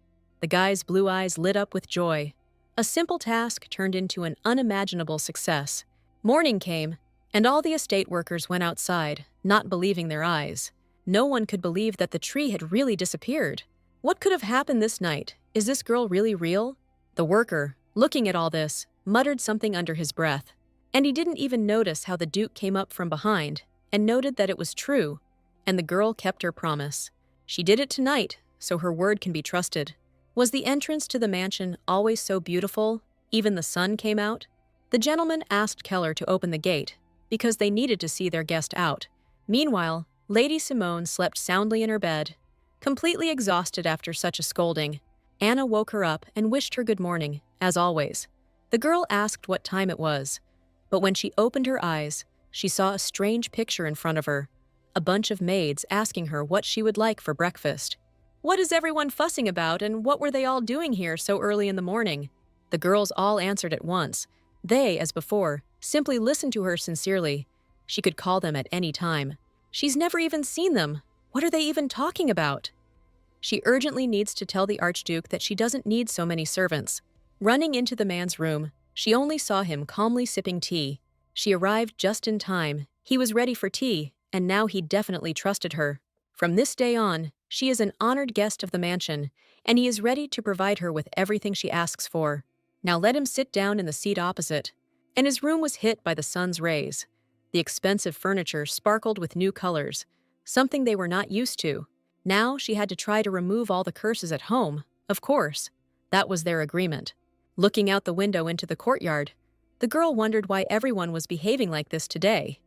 A: The guy's blue eyes lit up with joy. A simple task turned into an unimaginable success. Morning came, and all the estate workers went outside, not believing their eyes. No one could believe that the tree had really disappeared. What could have happened this night? Is this girl really real? The worker, looking at all this, muttered something under his breath. And he didn't even notice how the Duke came up from behind and noted that it was true, and the girl kept her promise. She did it tonight, so her word can be trusted. Was the entrance to the mansion always so beautiful? Even the sun came out? The gentleman asked Keller to open the gate, because they needed to see their guest out. Meanwhile, Lady Simone slept soundly in her bed, completely exhausted after such a scolding. Anna woke her up and wished her good morning, as always. The girl asked what time it was, but when she opened her eyes, she saw a strange picture in front of her, a bunch of maids asking her what she would like for breakfast. What is everyone fussing about, and what were they all doing here so early in the morning? The girls all answered at once. They, as before, simply listened to her sincerely. She could call them at any time. She's never even seen them. What are they even talking about? She urgently needs to tell the Archduke that she doesn't need so many servants. Running into the man's room, she only saw him calmly sipping tea. She arrived just in time. He was ready for tea, and now he definitely trusted her. From this day on, she is an honored guest of the mansion, and he is ready to provide her with everything she asks for. Now let him sit down in the seat opposite. And his room was hit by the sun's rays. The expensive furniture sparkled with new colors, something they were not used to. Now she had to try to remove all the curses at home, of course. That was their agreement. Looking out the window into the courtyard, the girl wondered why everyone was behaving like this today.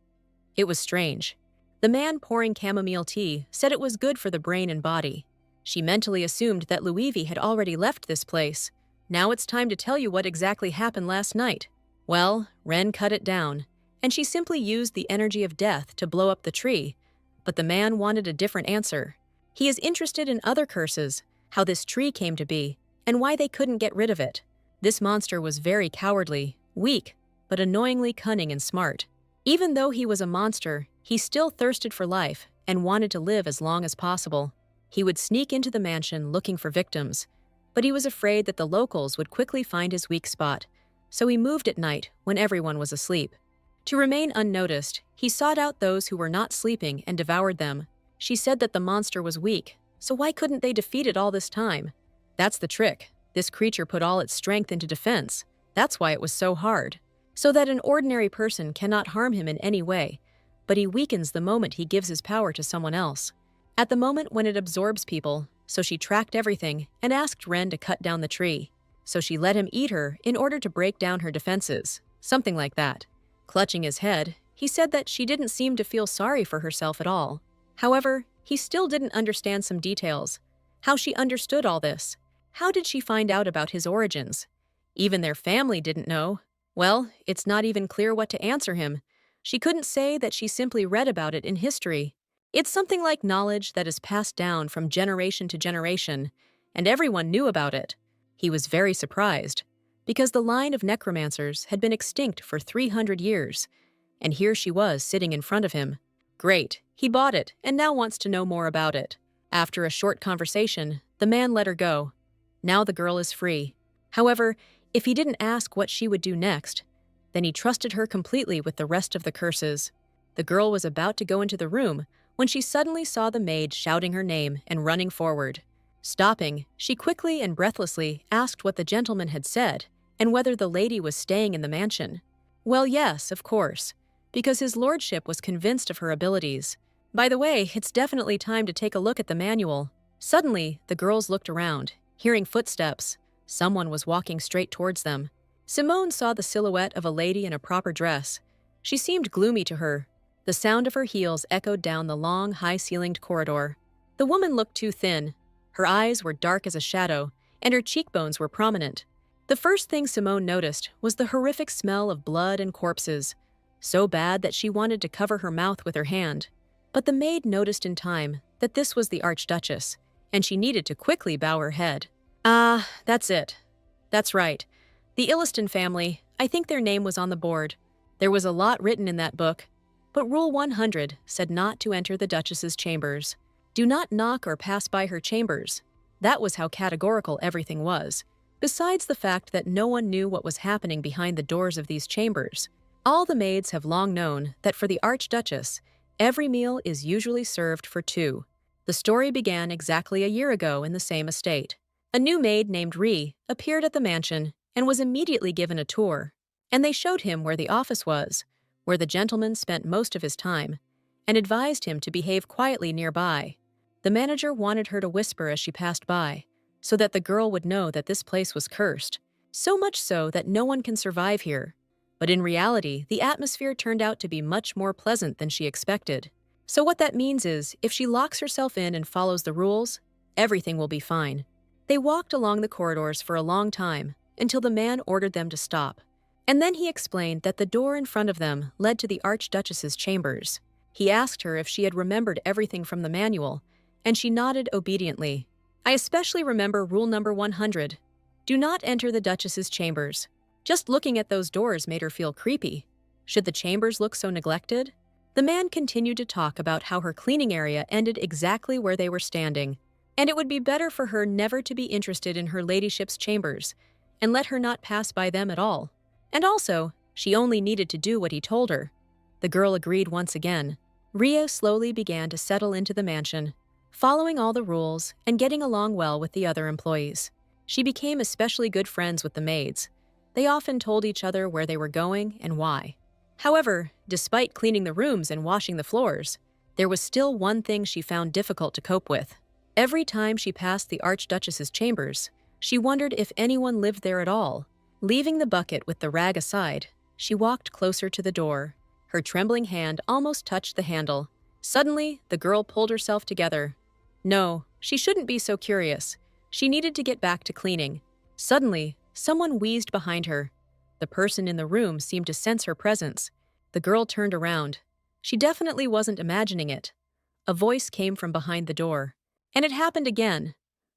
A: It was strange. The man pouring chamomile tea said it was good for the brain and body. She mentally assumed that Louis had already left this place. Now it's time to tell you what exactly happened last night. Well, Ren cut it down, and she simply used the energy of death to blow up the tree. But the man wanted a different answer. He is interested in other curses, how this tree came to be, and why they couldn't get rid of it. This monster was very cowardly, weak, but annoyingly cunning and smart. Even though he was a monster, he still thirsted for life and wanted to live as long as possible. He would sneak into the mansion looking for victims, but he was afraid that the locals would quickly find his weak spot, so he moved at night when everyone was asleep. To remain unnoticed, he sought out those who were not sleeping and devoured them. She said that the monster was weak, so why couldn't they defeat it all this time? That's the trick. This creature put all its strength into defense. That's why it was so hard. So that an ordinary person cannot harm him in any way, but he weakens the moment he gives his power to someone else. At the moment when it absorbs people, so she tracked everything and asked Ren to cut down the tree. So she let him eat her in order to break down her defenses, something like that. Clutching his head, he said that she didn't seem to feel sorry for herself at all. However, he still didn't understand some details. How she understood all this. How did she find out about his origins? Even their family didn't know. Well, it's not even clear what to answer him. She couldn't say that she simply read about it in history. It's something like knowledge that is passed down from generation to generation, and everyone knew about it. He was very surprised, because the line of necromancers had been extinct for 300 years, and here she was sitting in front of him. Great, he bought it and now wants to know more about it. After a short conversation, the man let her go. Now the girl is free. However, if he didn't ask what she would do next, then he trusted her completely with the rest of the curses. The girl was about to go into the room when she suddenly saw the maid shouting her name and running forward. Stopping, she quickly and breathlessly asked what the gentleman had said and whether the lady was staying in the mansion. Well, yes, of course, because his lordship was convinced of her abilities. By the way, it's definitely time to take a look at the manual. Suddenly, the girls looked around, hearing footsteps. Someone was walking straight towards them. Simone saw the silhouette of a lady in a proper dress. She seemed gloomy to her. The sound of her heels echoed down the long, high-ceilinged corridor. The woman looked too thin. Her eyes were dark as a shadow, and her cheekbones were prominent. The first thing Simone noticed was the horrific smell of blood and corpses, so bad that she wanted to cover her mouth with her hand. But the maid noticed in time that this was the Archduchess, and she needed to quickly bow her head. Ah, that's it. That's right. The Illiston family, I think their name was on the board. There was a lot written in that book, but Rule 100 said not to enter the Duchess's chambers. Do not knock or pass by her chambers. That was how categorical everything was. Besides the fact that no one knew what was happening behind the doors of these chambers, all the maids have long known that for the Archduchess, every meal is usually served for two. The story began exactly a year ago in the same estate. A new maid named Ree appeared at the mansion and was immediately given a tour, and they showed him where the office was, where the gentleman spent most of his time, and advised him to behave quietly nearby. The manager wanted her to whisper as she passed by, so that the girl would know that this place was cursed, so much so that no one can survive here. But in reality, the atmosphere turned out to be much more pleasant than she expected. So what that means is, if she locks herself in and follows the rules, everything will be fine. They walked along the corridors for a long time, until the man ordered them to stop. And then he explained that the door in front of them led to the Archduchess's chambers. He asked her if she had remembered everything from the manual, and she nodded obediently. I especially remember rule number 100. Do not enter the Duchess's chambers. Just looking at those doors made her feel creepy. Should the chambers look so neglected? The man continued to talk about how her cleaning area ended exactly where they were standing, and it would be better for her never to be interested in her ladyship's chambers, and let her not pass by them at all. And also, she only needed to do what he told her. The girl agreed once again. Rio slowly began to settle into the mansion, following all the rules and getting along well with the other employees. She became especially good friends with the maids. They often told each other where they were going and why. However, despite cleaning the rooms and washing the floors, there was still one thing she found difficult to cope with. Every time she passed the Archduchess's chambers, she wondered if anyone lived there at all. Leaving the bucket with the rag aside, she walked closer to the door. Her trembling hand almost touched the handle. Suddenly, the girl pulled herself together. No, she shouldn't be so curious. She needed to get back to cleaning. Suddenly, someone wheezed behind her. The person in the room seemed to sense her presence. The girl turned around. She definitely wasn't imagining it. A voice came from behind the door. And it happened again.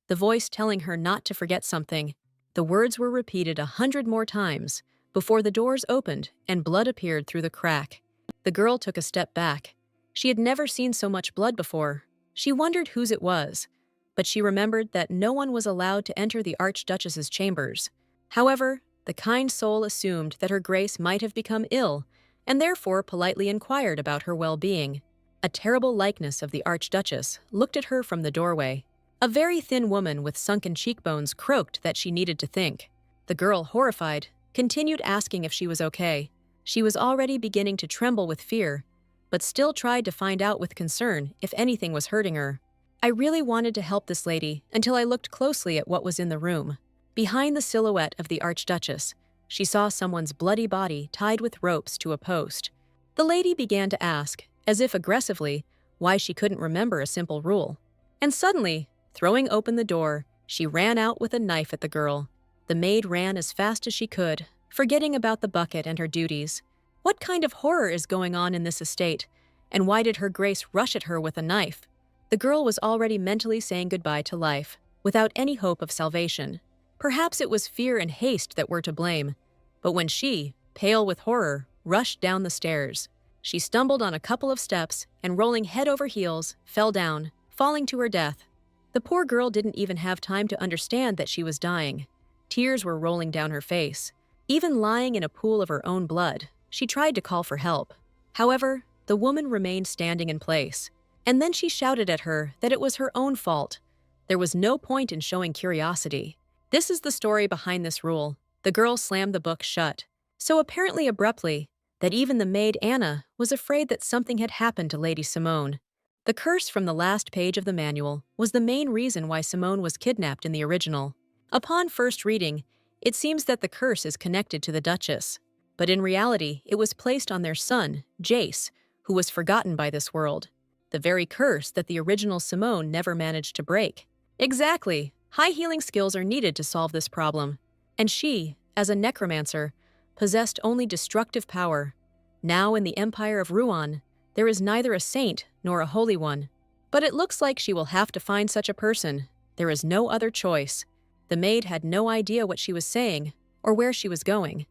A: The voice telling her not to forget something. The words were repeated 100 more times before the doors opened and blood appeared through the crack. The girl took a step back. She had never seen so much blood before. She wondered whose it was, but she remembered that no one was allowed to enter the Archduchess's chambers. However, the kind soul assumed that her grace might have become ill and therefore politely inquired about her well-being. A terrible likeness of the Archduchess looked at her from the doorway. A very thin woman with sunken cheekbones croaked that she needed to think. The girl, horrified, continued asking if she was okay. She was already beginning to tremble with fear, but still tried to find out with concern if anything was hurting her. I really wanted to help this lady until I looked closely at what was in the room. Behind the silhouette of the Archduchess, she saw someone's bloody body tied with ropes to a post. The lady began to ask, as if aggressively, why she couldn't remember a simple rule. And suddenly, throwing open the door, she ran out with a knife at the girl. The maid ran as fast as she could, forgetting about the bucket and her duties. What kind of horror is going on in this estate? And why did her grace rush at her with a knife? The girl was already mentally saying goodbye to life, without any hope of salvation. Perhaps it was fear and haste that were to blame. But when she, pale with horror, rushed down the stairs, she stumbled on a couple of steps and, rolling head over heels, fell down, falling to her death. The poor girl didn't even have time to understand that she was dying. Tears were rolling down her face. Even lying in a pool of her own blood, she tried to call for help. However, the woman remained standing in place. And then she shouted at her that it was her own fault. There was no point in showing curiosity. This is the story behind this rule. The girl slammed the book shut, so apparently abruptly, that even the maid Anna was afraid that something had happened to Lady Simone. The curse from the last page of the manual was the main reason why Simone was kidnapped in the original. Upon first reading, it seems that the curse is connected to the Duchess, but in reality, it was placed on their son, Jace, who was forgotten by this world. The very curse that the original Simone never managed to break. Exactly. High healing skills are needed to solve this problem. And she, as a necromancer, possessed only destructive power. Now in the Empire of Ruan, there is neither a saint nor a holy one. But it looks like she will have to find such a person. There is no other choice. The maid had no idea what she was saying or where she was going.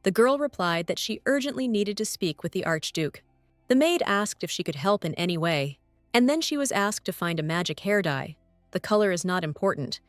A: The girl replied that she urgently needed to speak with the Archduke. The maid asked if she could help in any way, and then she was asked to find a magic hair dye. The color is not important.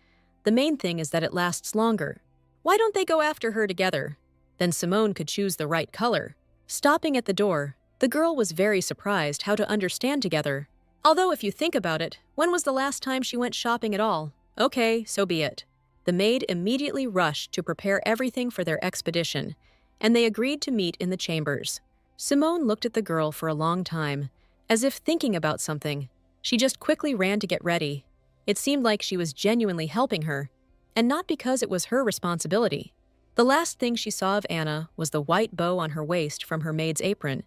A: The main thing is that it lasts longer. Why don't they go after her together? Then Simone could choose the right color. Stopping at the door, the girl was very surprised how to understand together. Although if you think about it, when was the last time she went shopping at all? Okay, so be it. The maid immediately rushed to prepare everything for their expedition, and they agreed to meet in the chambers. Simone looked at the girl for a long time, as if thinking about something. She just quickly ran to get ready. It seemed like she was genuinely helping her, and not because it was her responsibility. The last thing she saw of Anna was the white bow on her waist from her maid's apron.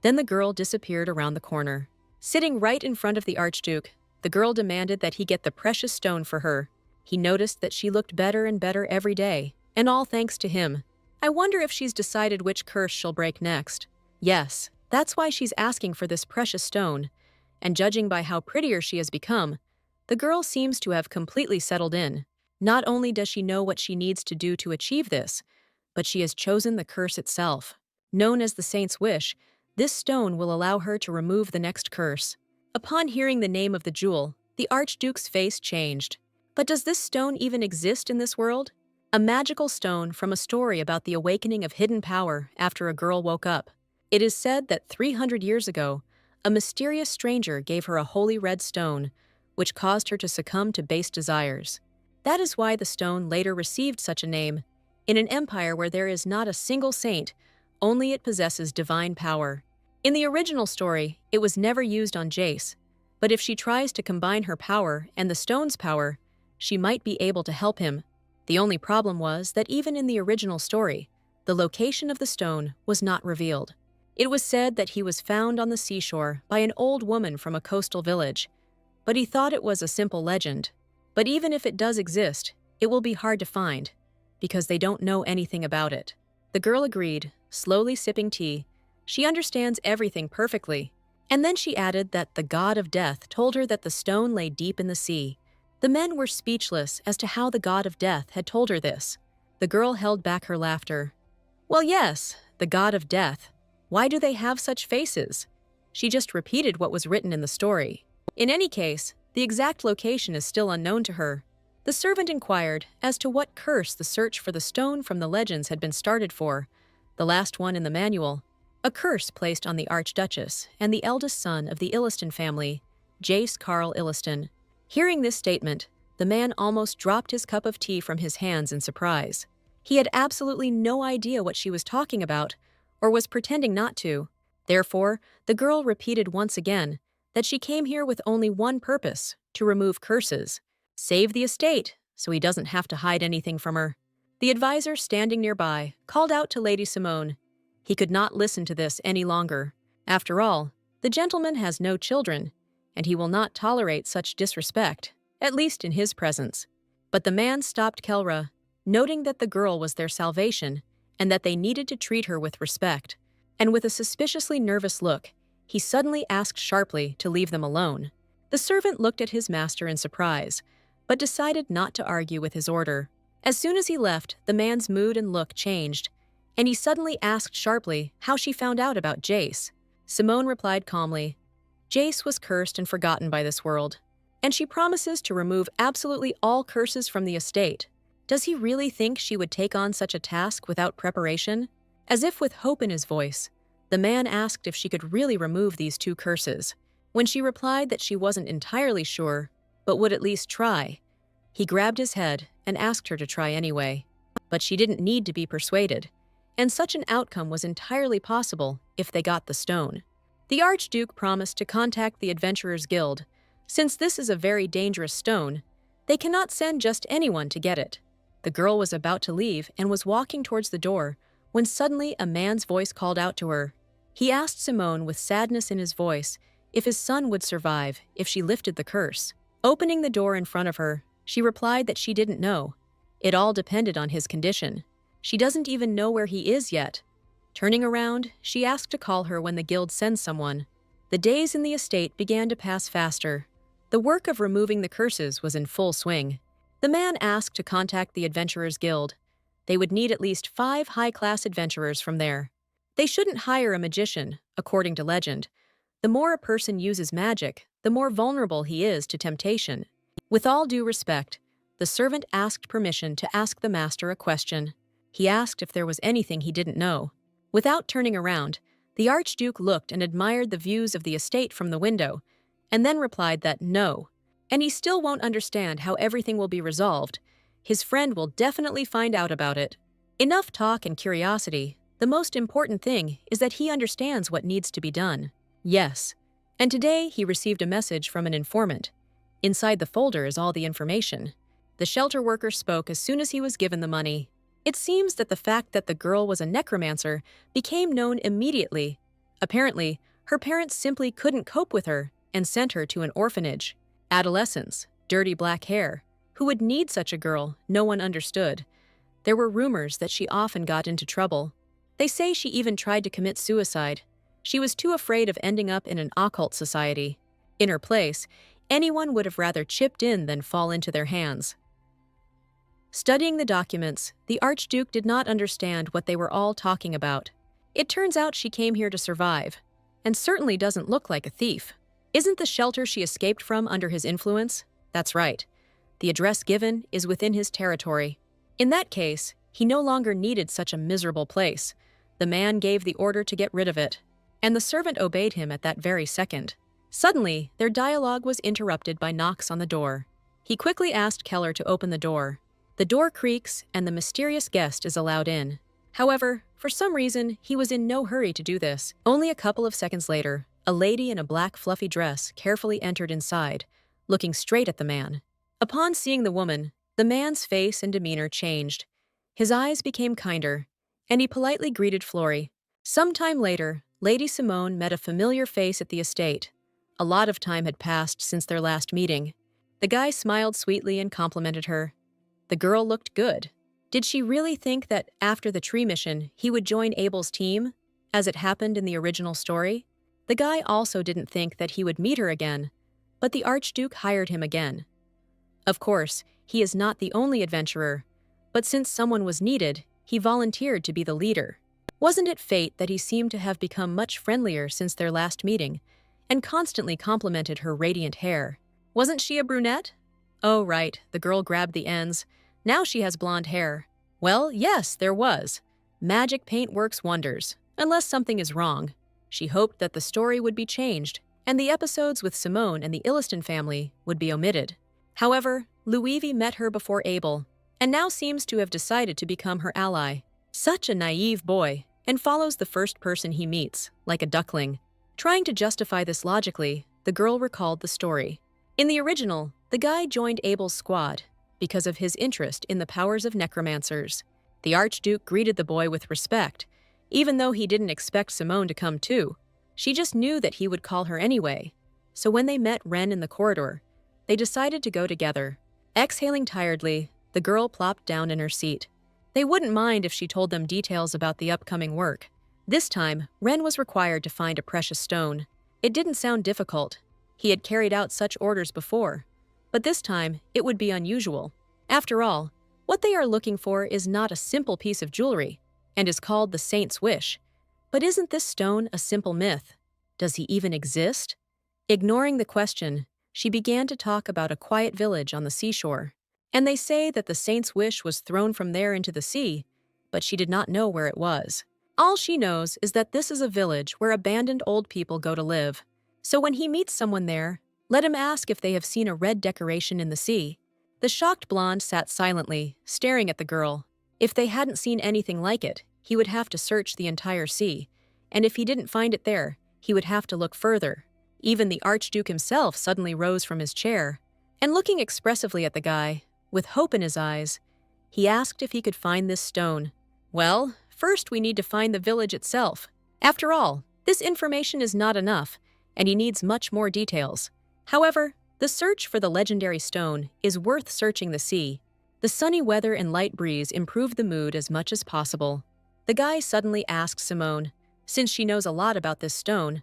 A: Then the girl disappeared around the corner. Sitting right in front of the Archduke, the girl demanded that he get the precious stone for her. He noticed that she looked better and better every day, and all thanks to him. I wonder if she's decided which curse she'll break next. Yes, that's why she's asking for this precious stone, and judging by how prettier she has become, the girl seems to have completely settled in. Not only does she know what she needs to do to achieve this, but she has chosen the curse itself. Known as the Saint's Wish, This stone will allow her to remove the next curse. Upon hearing the name of the jewel, the Archduke's face changed. But does this stone even exist in this world? A magical stone from a story about the awakening of hidden power after a girl woke up. It is said that 300 years ago, a mysterious stranger gave her a holy red stone, which caused her to succumb to base desires. That is why the stone later received such a name. In an empire where there is not a single saint, only it possesses divine power. In the original story, it was never used on Jace, but if she tries to combine her power and the stone's power, she might be able to help him. The only problem was that even in the original story, the location of the stone was not revealed. It was said that he was found on the seashore by an old woman from a coastal village, but he thought it was a simple legend. But even if it does exist, it will be hard to find, because they don't know anything about it. The girl agreed, slowly sipping tea. She understands everything perfectly. And then she added that the god of death told her that the stone lay deep in the sea. The men were speechless as to how the god of death had told her this. The girl held back her laughter. Well, yes, the god of death. Why do they have such faces? She just repeated what was written in the story. In any case, the exact location is still unknown to her. The servant inquired as to what curse the search for the stone from the legends had been started for, the last one in the manual, a curse placed on the Archduchess and the eldest son of the Illiston family, Jace Carl Illiston. Hearing this statement, the man almost dropped his cup of tea from his hands in surprise. He had absolutely no idea what she was talking about, or was pretending not to. Therefore, the girl repeated once again that she came here with only one purpose, to remove curses. Save the estate, so he doesn't have to hide anything from her. The advisor standing nearby called out to Lady Simone. He could not listen to this any longer. After all, the gentleman has no children, and he will not tolerate such disrespect, at least in his presence. But the man stopped Kelra, noting that the girl was their salvation and that they needed to treat her with respect. And with a suspiciously nervous look, he suddenly asked sharply to leave them alone. The servant looked at his master in surprise, but decided not to argue with his order. As soon as he left, the man's mood and look changed, and he suddenly asked sharply how she found out about Jace. Simone replied calmly, Jace was cursed and forgotten by this world, and she promises to remove absolutely all curses from the estate. Does he really think she would take on such a task without preparation? As if with hope in his voice, the man asked if she could really remove these two curses. When she replied that she wasn't entirely sure, but would at least try, he grabbed his head and asked her to try anyway. But she didn't need to be persuaded, and such an outcome was entirely possible if they got the stone. The Archduke promised to contact the Adventurers Guild. Since this is a very dangerous stone, they cannot send just anyone to get it. The girl was about to leave and was walking towards the door when suddenly a man's voice called out to her. He asked Simone with sadness in his voice if his son would survive if she lifted the curse. Opening the door in front of her, she replied that she didn't know. It all depended on his condition. She doesn't even know where he is yet. Turning around, she asked to call her when the guild sends someone. The days in the estate began to pass faster. The work of removing the curses was in full swing. The man asked to contact the Adventurers Guild. They would need at least 5 high-class adventurers from there. They shouldn't hire a magician, according to legend. The more a person uses magic, the more vulnerable he is to temptation. With all due respect, the servant asked permission to ask the master a question. He asked if there was anything he didn't know. Without turning around, the Archduke looked and admired the views of the estate from the window, and then replied that no, and he still won't understand how everything will be resolved. His friend will definitely find out about it. Enough talk and curiosity. The most important thing is that he understands what needs to be done. Yes. And today he received a message from an informant. Inside the folder is all the information. The shelter worker spoke as soon as he was given the money. It seems that the fact that the girl was a necromancer became known immediately. Apparently, her parents simply couldn't cope with her and sent her to an orphanage. Adolescence, dirty black hair. Who would need such a girl? No one understood. There were rumors that she often got into trouble. They say she even tried to commit suicide. She was too afraid of ending up in an occult society. In her place, anyone would have rather chipped in than fall into their hands. Studying the documents, the Archduke did not understand what they were all talking about. It turns out she came here to survive, and certainly doesn't look like a thief. Isn't the shelter she escaped from under his influence? That's right. The address given is within his territory. In that case, he no longer needed such a miserable place. The man gave the order to get rid of it, and the servant obeyed him at that very second. Suddenly, their dialogue was interrupted by knocks on the door. He quickly asked Keller to open the door. The door creaks, and the mysterious guest is allowed in. However, for some reason, he was in no hurry to do this. Only a couple of seconds later, a lady in a black fluffy dress carefully entered inside, looking straight at the man. Upon seeing the woman, the man's face and demeanor changed. His eyes became kinder, and he politely greeted Flory. Sometime later, Lady Simone met a familiar face at the estate. A lot of time had passed since their last meeting. The guy smiled sweetly and complimented her. The girl looked good. Did she really think that after the tree mission, he would join Abel's team, as it happened in the original story? The guy also didn't think that he would meet her again, but the Archduke hired him again. Of course, he is not the only adventurer, but since someone was needed, he volunteered to be the leader. Wasn't it fate that he seemed to have become much friendlier since their last meeting, and constantly complimented her radiant hair? Wasn't she a brunette? Oh, right, the girl grabbed the ends. Now she has blonde hair. Well, yes, there was. Magic paint works wonders, unless something is wrong. She hoped that the story would be changed, and the episodes with Simone and the Illiston family would be omitted. However, Luivy met her before Abel, and now seems to have decided to become her ally. Such a naive boy, and follows the first person he meets, like a duckling. Trying to justify this logically, the girl recalled the story. In the original, the guy joined Abel's squad because of his interest in the powers of necromancers. The Archduke greeted the boy with respect, even though he didn't expect Simone to come too. She just knew that he would call her anyway. So when they met Ren in the corridor, they decided to go together. Exhaling tiredly, the girl plopped down in her seat. They wouldn't mind if she told them details about the upcoming work. This time, Ren was required to find a precious stone. It didn't sound difficult. He had carried out such orders before. But this time, it would be unusual. After all, what they are looking for is not a simple piece of jewelry, and is called the Saint's Wish. But isn't this stone a simple myth? Does he even exist? Ignoring the question, she began to talk about a quiet village on the seashore. And they say that the Saint's Wish was thrown from there into the sea, but she did not know where it was. All she knows is that this is a village where abandoned old people go to live. So when he meets someone there, let him ask if they have seen a red decoration in the sea. The shocked blonde sat silently, staring at the girl. If they hadn't seen anything like it, he would have to search the entire sea, and if he didn't find it there, he would have to look further. Even the Archduke himself suddenly rose from his chair, and looking expressively at the guy, with hope in his eyes, he asked if he could find this stone. Well, first we need to find the village itself. After all, this information is not enough, and he needs much more details. However, the search for the legendary stone is worth searching the sea. The sunny weather and light breeze improve the mood as much as possible. The guy suddenly asks Simone, since she knows a lot about this stone,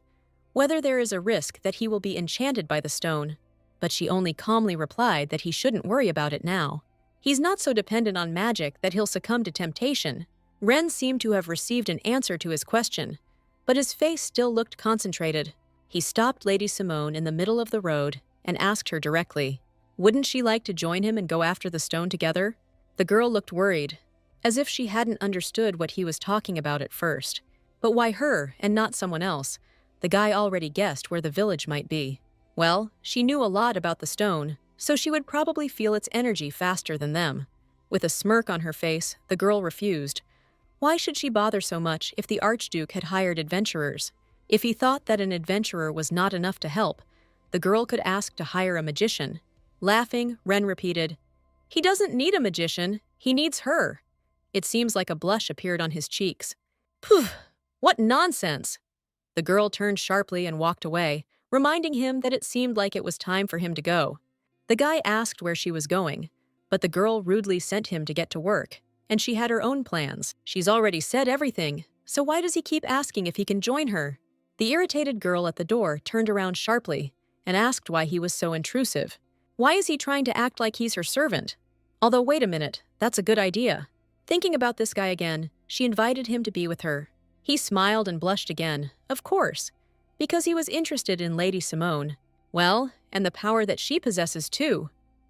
A: whether there is a risk that he will be enchanted by the stone, but she only calmly replied that he shouldn't worry about it now. He's not so dependent on magic that he'll succumb to temptation. Ren seemed to have received an answer to his question, but his face still looked concentrated. He stopped Lady Simone in the middle of the road and asked her directly, wouldn't she like to join him and go after the stone together? The girl looked worried, as if she hadn't understood what he was talking about at first. But why her and not someone else? The guy already guessed where the village might be. Well, she knew a lot about the stone, so she would probably feel its energy faster than them. With a smirk on her face, the girl refused. Why should she bother so much if the Archduke had hired adventurers? If he thought that an adventurer was not enough to help, the girl could ask to hire a magician. Laughing, Ren repeated, he doesn't need a magician, he needs her. It seems like a blush appeared on his cheeks. Phew, what nonsense! The girl turned sharply and walked away, reminding him that it seemed like it was time for him to go. The guy asked where she was going, but the girl rudely sent him to get to work, and she had her own plans. She's already said everything, so why does he keep asking if he can join her? The irritated girl at the door turned around sharply and asked why he was so intrusive. Why is he trying to act like he's her servant? Although, wait a minute, that's a good idea. Thinking about this guy again, she invited him to be with her. He smiled and blushed again, of course, because he was interested in Lady Simone. Well, and the power that she possesses too.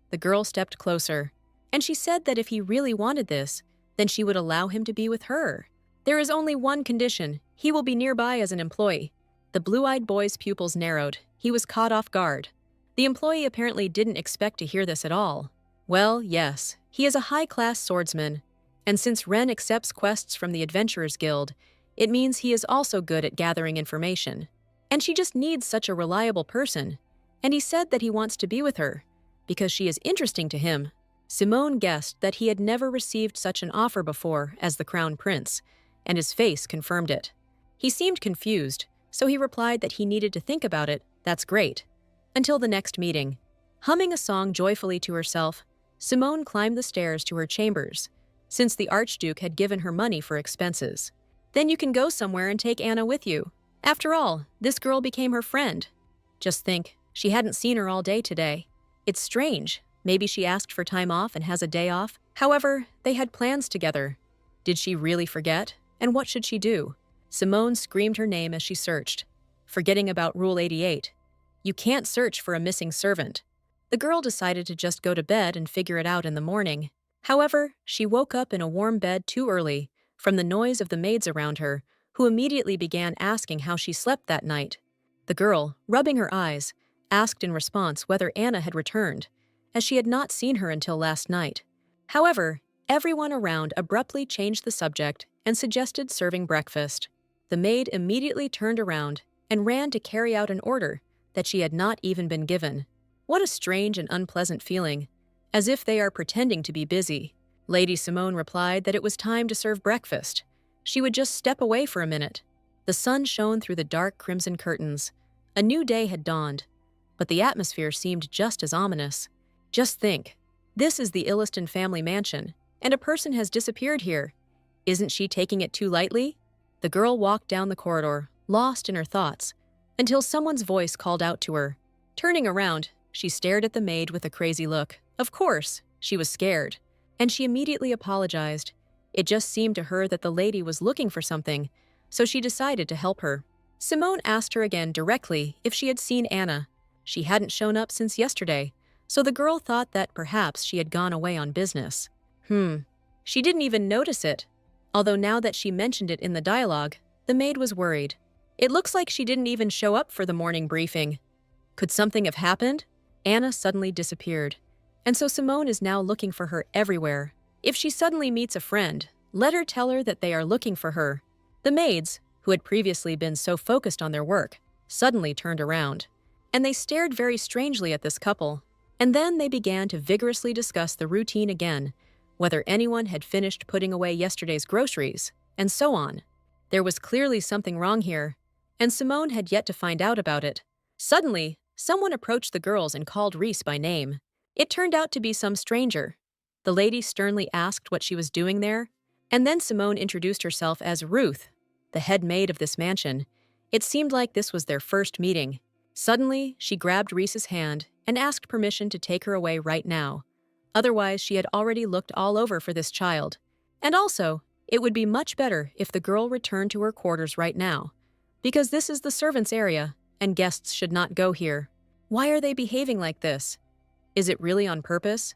A: The girl stepped closer, and she said that if he really wanted this, then she would allow him to be with her. There is only one condition: he will be nearby as an employee. The blue-eyed boy's pupils narrowed. He was caught off guard. The employee apparently didn't expect to hear this at all. Well, yes, he is a high-class swordsman, and since Ren accepts quests from the Adventurers Guild, it means he is also good at gathering information. And she just needs such a reliable person, and he said that he wants to be with her, because she is interesting to him. Simone guessed that he had never received such an offer before as the Crown Prince, and his face confirmed it. He seemed confused, so he replied that he needed to think about it. That's great. Until the next meeting. Humming a song joyfully to herself, Simone climbed the stairs to her chambers, since the Archduke had given her money for expenses. Then you can go somewhere and take Anna with you. After all, this girl became her friend. Just think, she hadn't seen her all day today. It's strange. Maybe she asked for time off and has a day off. However, they had plans together. Did she really forget? And what should she do? Simone screamed her name as she searched, forgetting about Rule 88. You can't search for a missing servant. The girl decided to just go to bed and figure it out in the morning. However, she woke up in a warm bed too early from the noise of the maids around her, who immediately began asking how she slept that night. The girl, rubbing her eyes, asked in response whether Anna had returned, as she had not seen her until last night. However, everyone around abruptly changed the subject and suggested serving breakfast. The maid immediately turned around and ran to carry out an order that she had not even been given. What a strange and unpleasant feeling, as if they are pretending to be busy. Lady Simone replied that it was time to serve breakfast. She would just step away for a minute. The sun shone through the dark crimson curtains. A new day had dawned, but the atmosphere seemed just as ominous. Just think, this is the Illiston family mansion, and a person has disappeared here. Isn't she taking it too lightly? The girl walked down the corridor, lost in her thoughts, until someone's voice called out to her. Turning around, she stared at the maid with a crazy look. Of course, she was scared, and she immediately apologized. It just seemed to her that the lady was looking for something, so she decided to help her. Simone asked her again directly if she had seen Anna. She hadn't shown up since yesterday, so the girl thought that perhaps she had gone away on business. She didn't even notice it, although now that she mentioned it in the dialogue, the maid was worried. It looks like she didn't even show up for the morning briefing. Could something have happened? Anna suddenly disappeared, and so Simone is now looking for her everywhere. If she suddenly meets a friend, let her tell her that they are looking for her. The maids, who had previously been so focused on their work, suddenly turned around, and they stared very strangely at this couple. And then they began to vigorously discuss the routine again, whether anyone had finished putting away yesterday's groceries, and so on. There was clearly something wrong here, and Simone had yet to find out about it. Suddenly, someone approached the girls and called Reese by name. It turned out to be some stranger. The lady sternly asked what she was doing there, and then Simone introduced herself as Ruth, the head maid of this mansion. It seemed like this was their first meeting. Suddenly, she grabbed Reese's hand and asked permission to take her away right now. Otherwise, she had already looked all over for this child. And also, it would be much better if the girl returned to her quarters right now, because this is the servants' area, and guests should not go here. Why are they behaving like this? Is it really on purpose?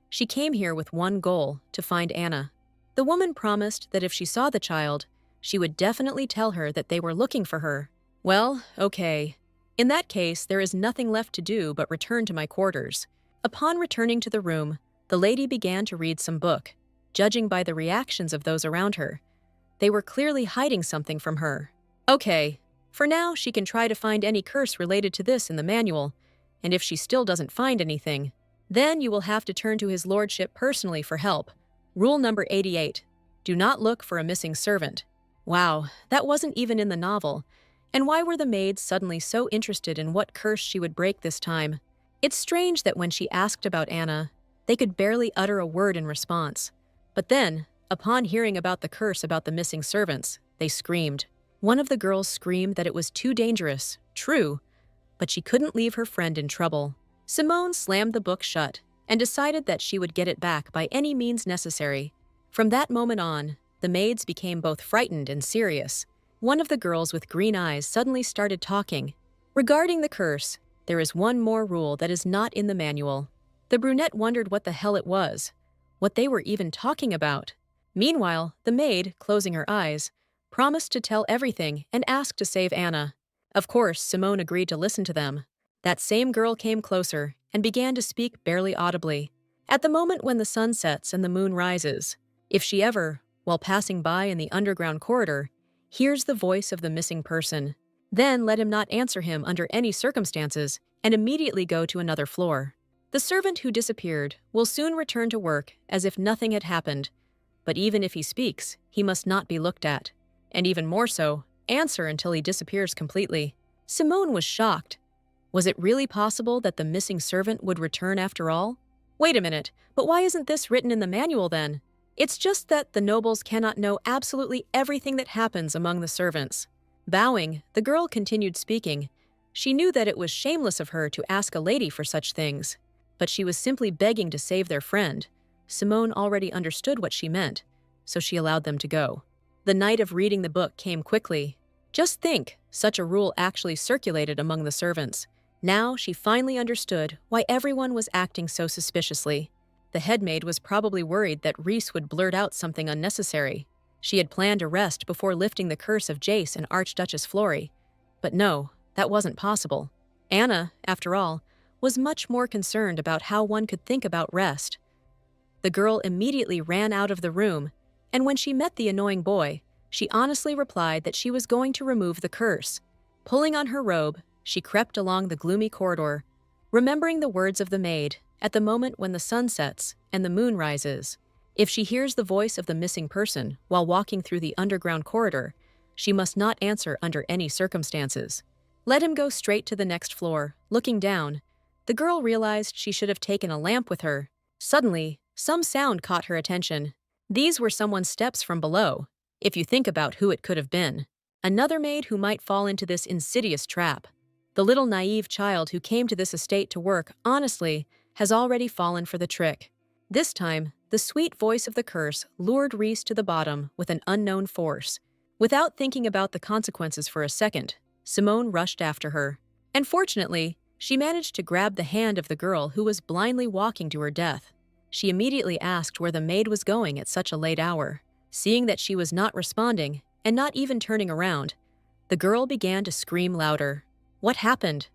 A: She came here with one goal, to find Anna. The woman promised that if she saw the child, she would definitely tell her that they were looking for her. Well, okay. In that case, there is nothing left to do but return to my quarters. Upon returning to the room, the lady began to read some book. Judging by the reactions of those around her, they were clearly hiding something from her. Okay, for now she can try to find any curse related to this in the manual, and if she still doesn't find anything, then you will have to turn to his lordship personally for help. Rule number 88. Do not look for a missing servant. Wow, that wasn't even in the novel. And why were the maids suddenly so interested in what curse she would break this time? It's strange that when she asked about Anna, they could barely utter a word in response. But then, upon hearing about the curse about the missing servants, they screamed. One of the girls screamed that it was too dangerous, true, but she couldn't leave her friend in trouble. Simone slammed the book shut and decided that she would get it back by any means necessary. From that moment on, the maids became both frightened and serious, one of the girls with green eyes suddenly started talking. Regarding the curse, there is one more rule that is not in the manual. The brunette wondered what the hell it was, what they were even talking about. Meanwhile, the maid, closing her eyes, promised to tell everything and asked to save Anna. Of course, Simone agreed to listen to them. That same girl came closer and began to speak barely audibly. At the moment when the sun sets and the moon rises, if she ever, while passing by in the underground corridor, hears the voice of the missing person, then let him not answer him under any circumstances and immediately go to another floor. The servant who disappeared will soon return to work as if nothing had happened, but even if he speaks, he must not be looked at. And even more so, answer until he disappears completely. Simone was shocked. Was it really possible that the missing servant would return after all? Wait a minute, but why isn't this written in the manual then? It's just that the nobles cannot know absolutely everything that happens among the servants. Bowing, the girl continued speaking. She knew that it was shameless of her to ask a lady for such things, but she was simply begging to save their friend. Simone already understood what she meant, so she allowed them to go. The night of reading the book came quickly. Just think, such a rule actually circulated among the servants. Now she finally understood why everyone was acting so suspiciously. The headmaid was probably worried that Reese would blurt out something unnecessary. She had planned a rest before lifting the curse of Jace and Archduchess Florrie. But no, that wasn't possible. Anna, after all, was much more concerned about how one could think about rest. The girl immediately ran out of the room, and when she met the annoying boy, she honestly replied that she was going to remove the curse. Pulling on her robe, she crept along the gloomy corridor, remembering the words of the maid, at the moment when the sun sets and the moon rises. If she hears the voice of the missing person while walking through the underground corridor, she must not answer under any circumstances. Let him go straight to the next floor. Looking down, the girl realized she should have taken a lamp with her. Suddenly, some sound caught her attention. These were someone's steps from below, if you think about who it could have been. Another maid who might fall into this insidious trap. The little naive child who came to this estate to work, honestly, has already fallen for the trick. This time, the sweet voice of the curse lured Reese to the bottom with an unknown force. Without thinking about the consequences for a second, Simone rushed after her. And fortunately, she managed to grab the hand of the girl who was blindly walking to her death. She immediately asked where the maid was going at such a late hour. Seeing that she was not responding, and not even turning around, the girl began to scream louder. What happened?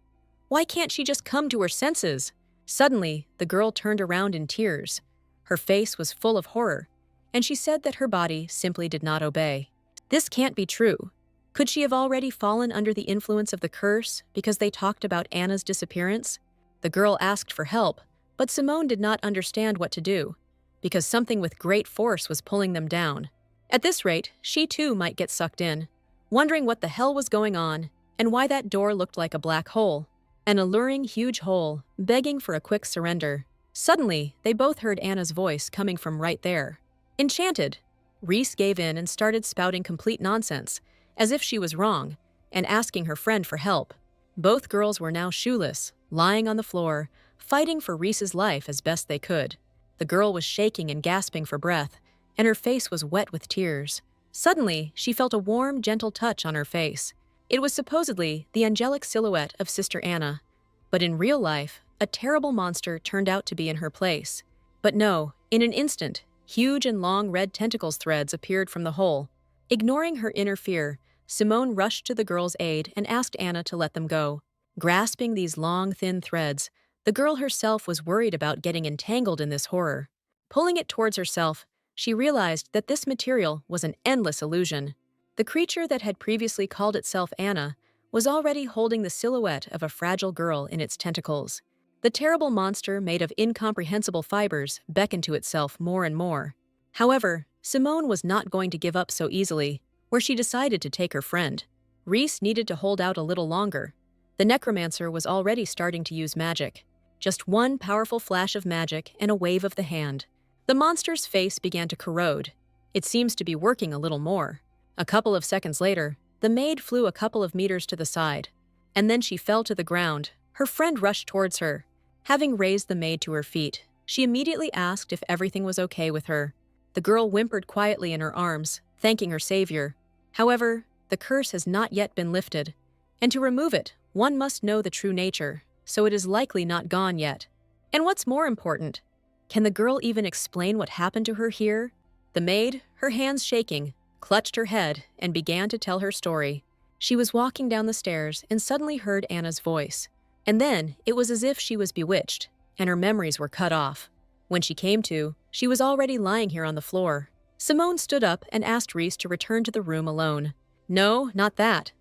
A: Why can't she just come to her senses? Suddenly, the girl turned around in tears. Her face was full of horror, and she said that her body simply did not obey. This can't be true. Could she have already fallen under the influence of the curse because they talked about Anna's disappearance? The girl asked for help, but Simone did not understand what to do, because something with great force was pulling them down. At this rate, she too might get sucked in, wondering what the hell was going on and why that door looked like a black hole. An alluring, huge hole, begging for a quick surrender. Suddenly, they both heard Anna's voice coming from right there. Enchanted, Reese gave in and started spouting complete nonsense, as if she was wrong, and asking her friend for help. Both girls were now shoeless, lying on the floor, fighting for Reese's life as best they could. The girl was shaking and gasping for breath, and her face was wet with tears. Suddenly, she felt a warm, gentle touch on her face. It was supposedly the angelic silhouette of Sister Anna, but in real life, a terrible monster turned out to be in her place. But no, in an instant, huge and long red tentacles threads appeared from the hole. Ignoring her inner fear, Simone rushed to the girl's aid and asked Anna to let them go. Grasping these long, thin threads, the girl herself was worried about getting entangled in this horror. Pulling it towards herself, she realized that this material was an endless illusion. The creature that had previously called itself Anna was already holding the silhouette of a fragile girl in its tentacles. The terrible monster made of incomprehensible fibers beckoned to itself more and more. However, Simone was not going to give up so easily, where she decided to take her friend. Reese needed to hold out a little longer. The necromancer was already starting to use magic. Just one powerful flash of magic and a wave of the hand. The monster's face began to corrode. It seems to be working a little more. A couple of seconds later, the maid flew a couple of meters to the side, and then she fell to the ground. Her friend rushed towards her. Having raised the maid to her feet, she immediately asked if everything was okay with her. The girl whimpered quietly in her arms, thanking her savior. However, the curse has not yet been lifted. And to remove it, one must know the true nature, so it is likely not gone yet. And what's more important, can the girl even explain what happened to her here? The maid, her hands shaking, clutched her head and began to tell her story. She was walking down the stairs and suddenly heard Anna's voice. And then it was as if she was bewitched, and her memories were cut off. When she came to, she was already lying here on the floor. Simone stood up and asked Reese to return to the room alone. No, not that.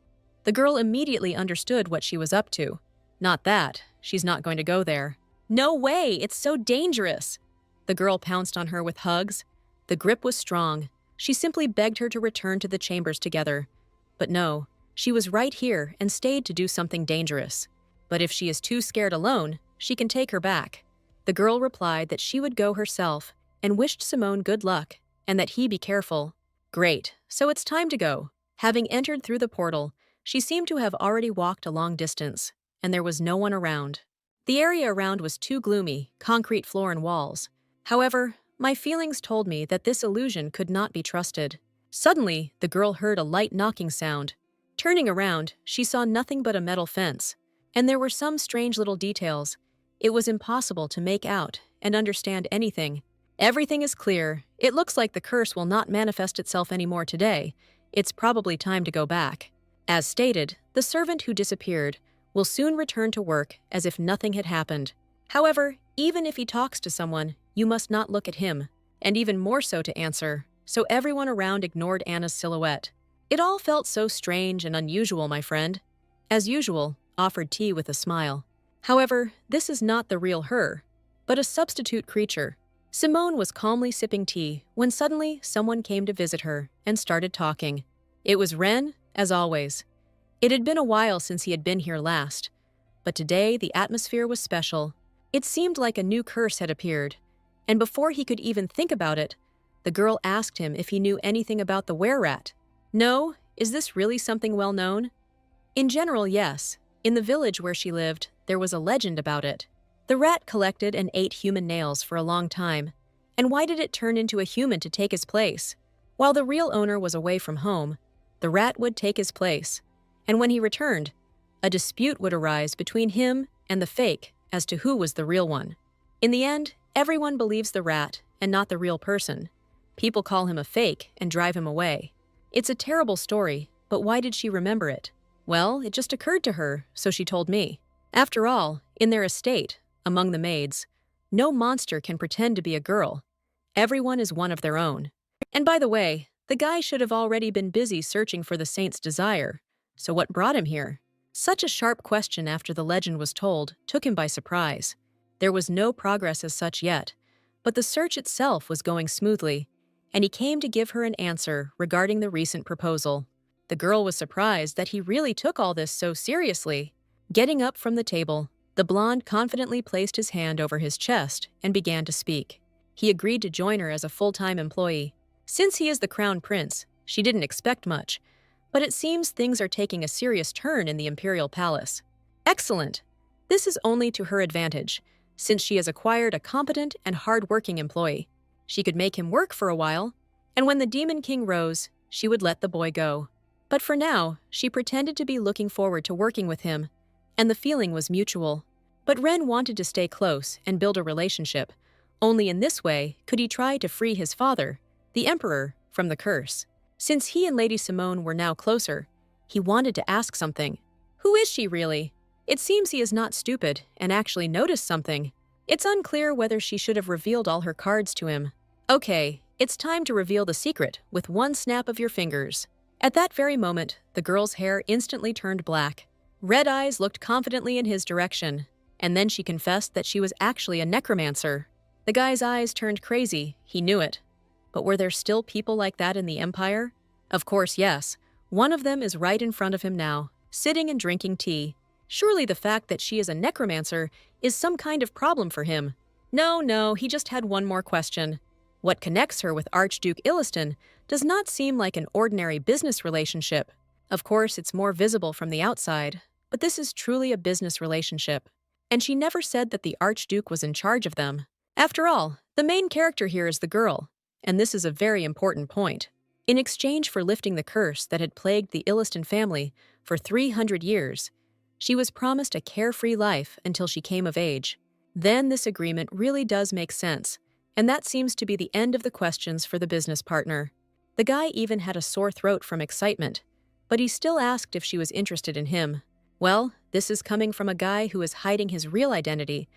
A: The girl immediately understood what she was up to. Not that. She's not going to go there. No way, it's so dangerous. The girl pounced on her with hugs. The grip was strong. She simply begged her to return to the chambers together. But no, she was right here and stayed to do something dangerous. But if she is too scared alone, she can take her back. The girl replied that she would go herself and wished Simone good luck and that he be careful. Great, so it's time to go. Having entered through the portal, she seemed to have already walked a long distance, and there was no one around. The area around was too gloomy, concrete floor and walls. However, my feelings told me that this illusion could not be trusted. Suddenly, the girl heard a light knocking sound. Turning around, she saw nothing but a metal fence. And there were some strange little details. It was impossible to make out and understand anything. Everything is clear. It looks like the curse will not manifest itself anymore today. It's probably time to go back. As stated, the servant who disappeared will soon return to work as if nothing had happened. However, even if he talks to someone, you must not look at him, and even more so to answer, so everyone around ignored Anna's silhouette. It all felt so strange and unusual, my friend. As usual, offered tea with a smile. However, this is not the real her, but a substitute creature. Simone was calmly sipping tea when suddenly someone came to visit her and started talking. It was Ren, as always. It had been a while since he had been here last, but today the atmosphere was special. It seemed like a new curse had appeared, and before he could even think about it, the girl asked him if he knew anything about the were-rat. No, is this really something well known? In general, yes. In the village where she lived, there was a legend about it. The rat collected and ate human nails for a long time. And why did it turn into a human to take his place? While the real owner was away from home, the rat would take his place. And when he returned, a dispute would arise between him and the fake as to who was the real one. In the end, everyone believes the rat and not the real person. People call him a fake and drive him away. It's a terrible story, but why did she remember it? Well, it just occurred to her, so she told me. After all, in their estate, among the maids, no monster can pretend to be a girl. Everyone is one of their own. And by the way, the guy should have already been busy searching for the saint's desire. So what brought him here? Such a sharp question after the legend was told took him by surprise. There was no progress as such yet, but the search itself was going smoothly, and he came to give her an answer regarding the recent proposal. The girl was surprised that he really took all this so seriously. Getting up from the table, the blonde confidently placed his hand over his chest and began to speak. He agreed to join her as a full-time employee. Since he is the crown prince, she didn't expect much, but it seems things are taking a serious turn in the imperial palace. Excellent! This is only to her advantage, since she has acquired a competent and hard-working employee. She could make him work for a while, and when the Demon King rose, she would let the boy go. But for now, she pretended to be looking forward to working with him, and the feeling was mutual. But Ren wanted to stay close and build a relationship. Only in this way could he try to free his father, the Emperor, from the curse. Since he and Lady Simone were now closer, he wanted to ask something. Who is she really? It seems he is not stupid and actually noticed something. It's unclear whether she should have revealed all her cards to him. Okay, it's time to reveal the secret with one snap of your fingers. At that very moment, the girl's hair instantly turned black. Red eyes looked confidently in his direction, and then she confessed that she was actually a necromancer. The guy's eyes turned crazy, he knew it. But were there still people like that in the Empire? Of course, yes. One of them is right in front of him now, sitting and drinking tea. Surely the fact that she is a necromancer is some kind of problem for him. No, he just had one more question. What connects her with Archduke Illiston does not seem like an ordinary business relationship. Of course, it's more visible from the outside, but this is truly a business relationship. And she never said that the Archduke was in charge of them. After all, the main character here is the girl, and this is a very important point. In exchange for lifting the curse that had plagued the Illiston family for 300 years, she was promised a carefree life until she came of age. Then this agreement really does make sense, and that seems to be the end of the questions for the business partner. The guy even had a sore throat from excitement, but he still asked if she was interested in him. Well, this is coming from a guy who is hiding his real identity,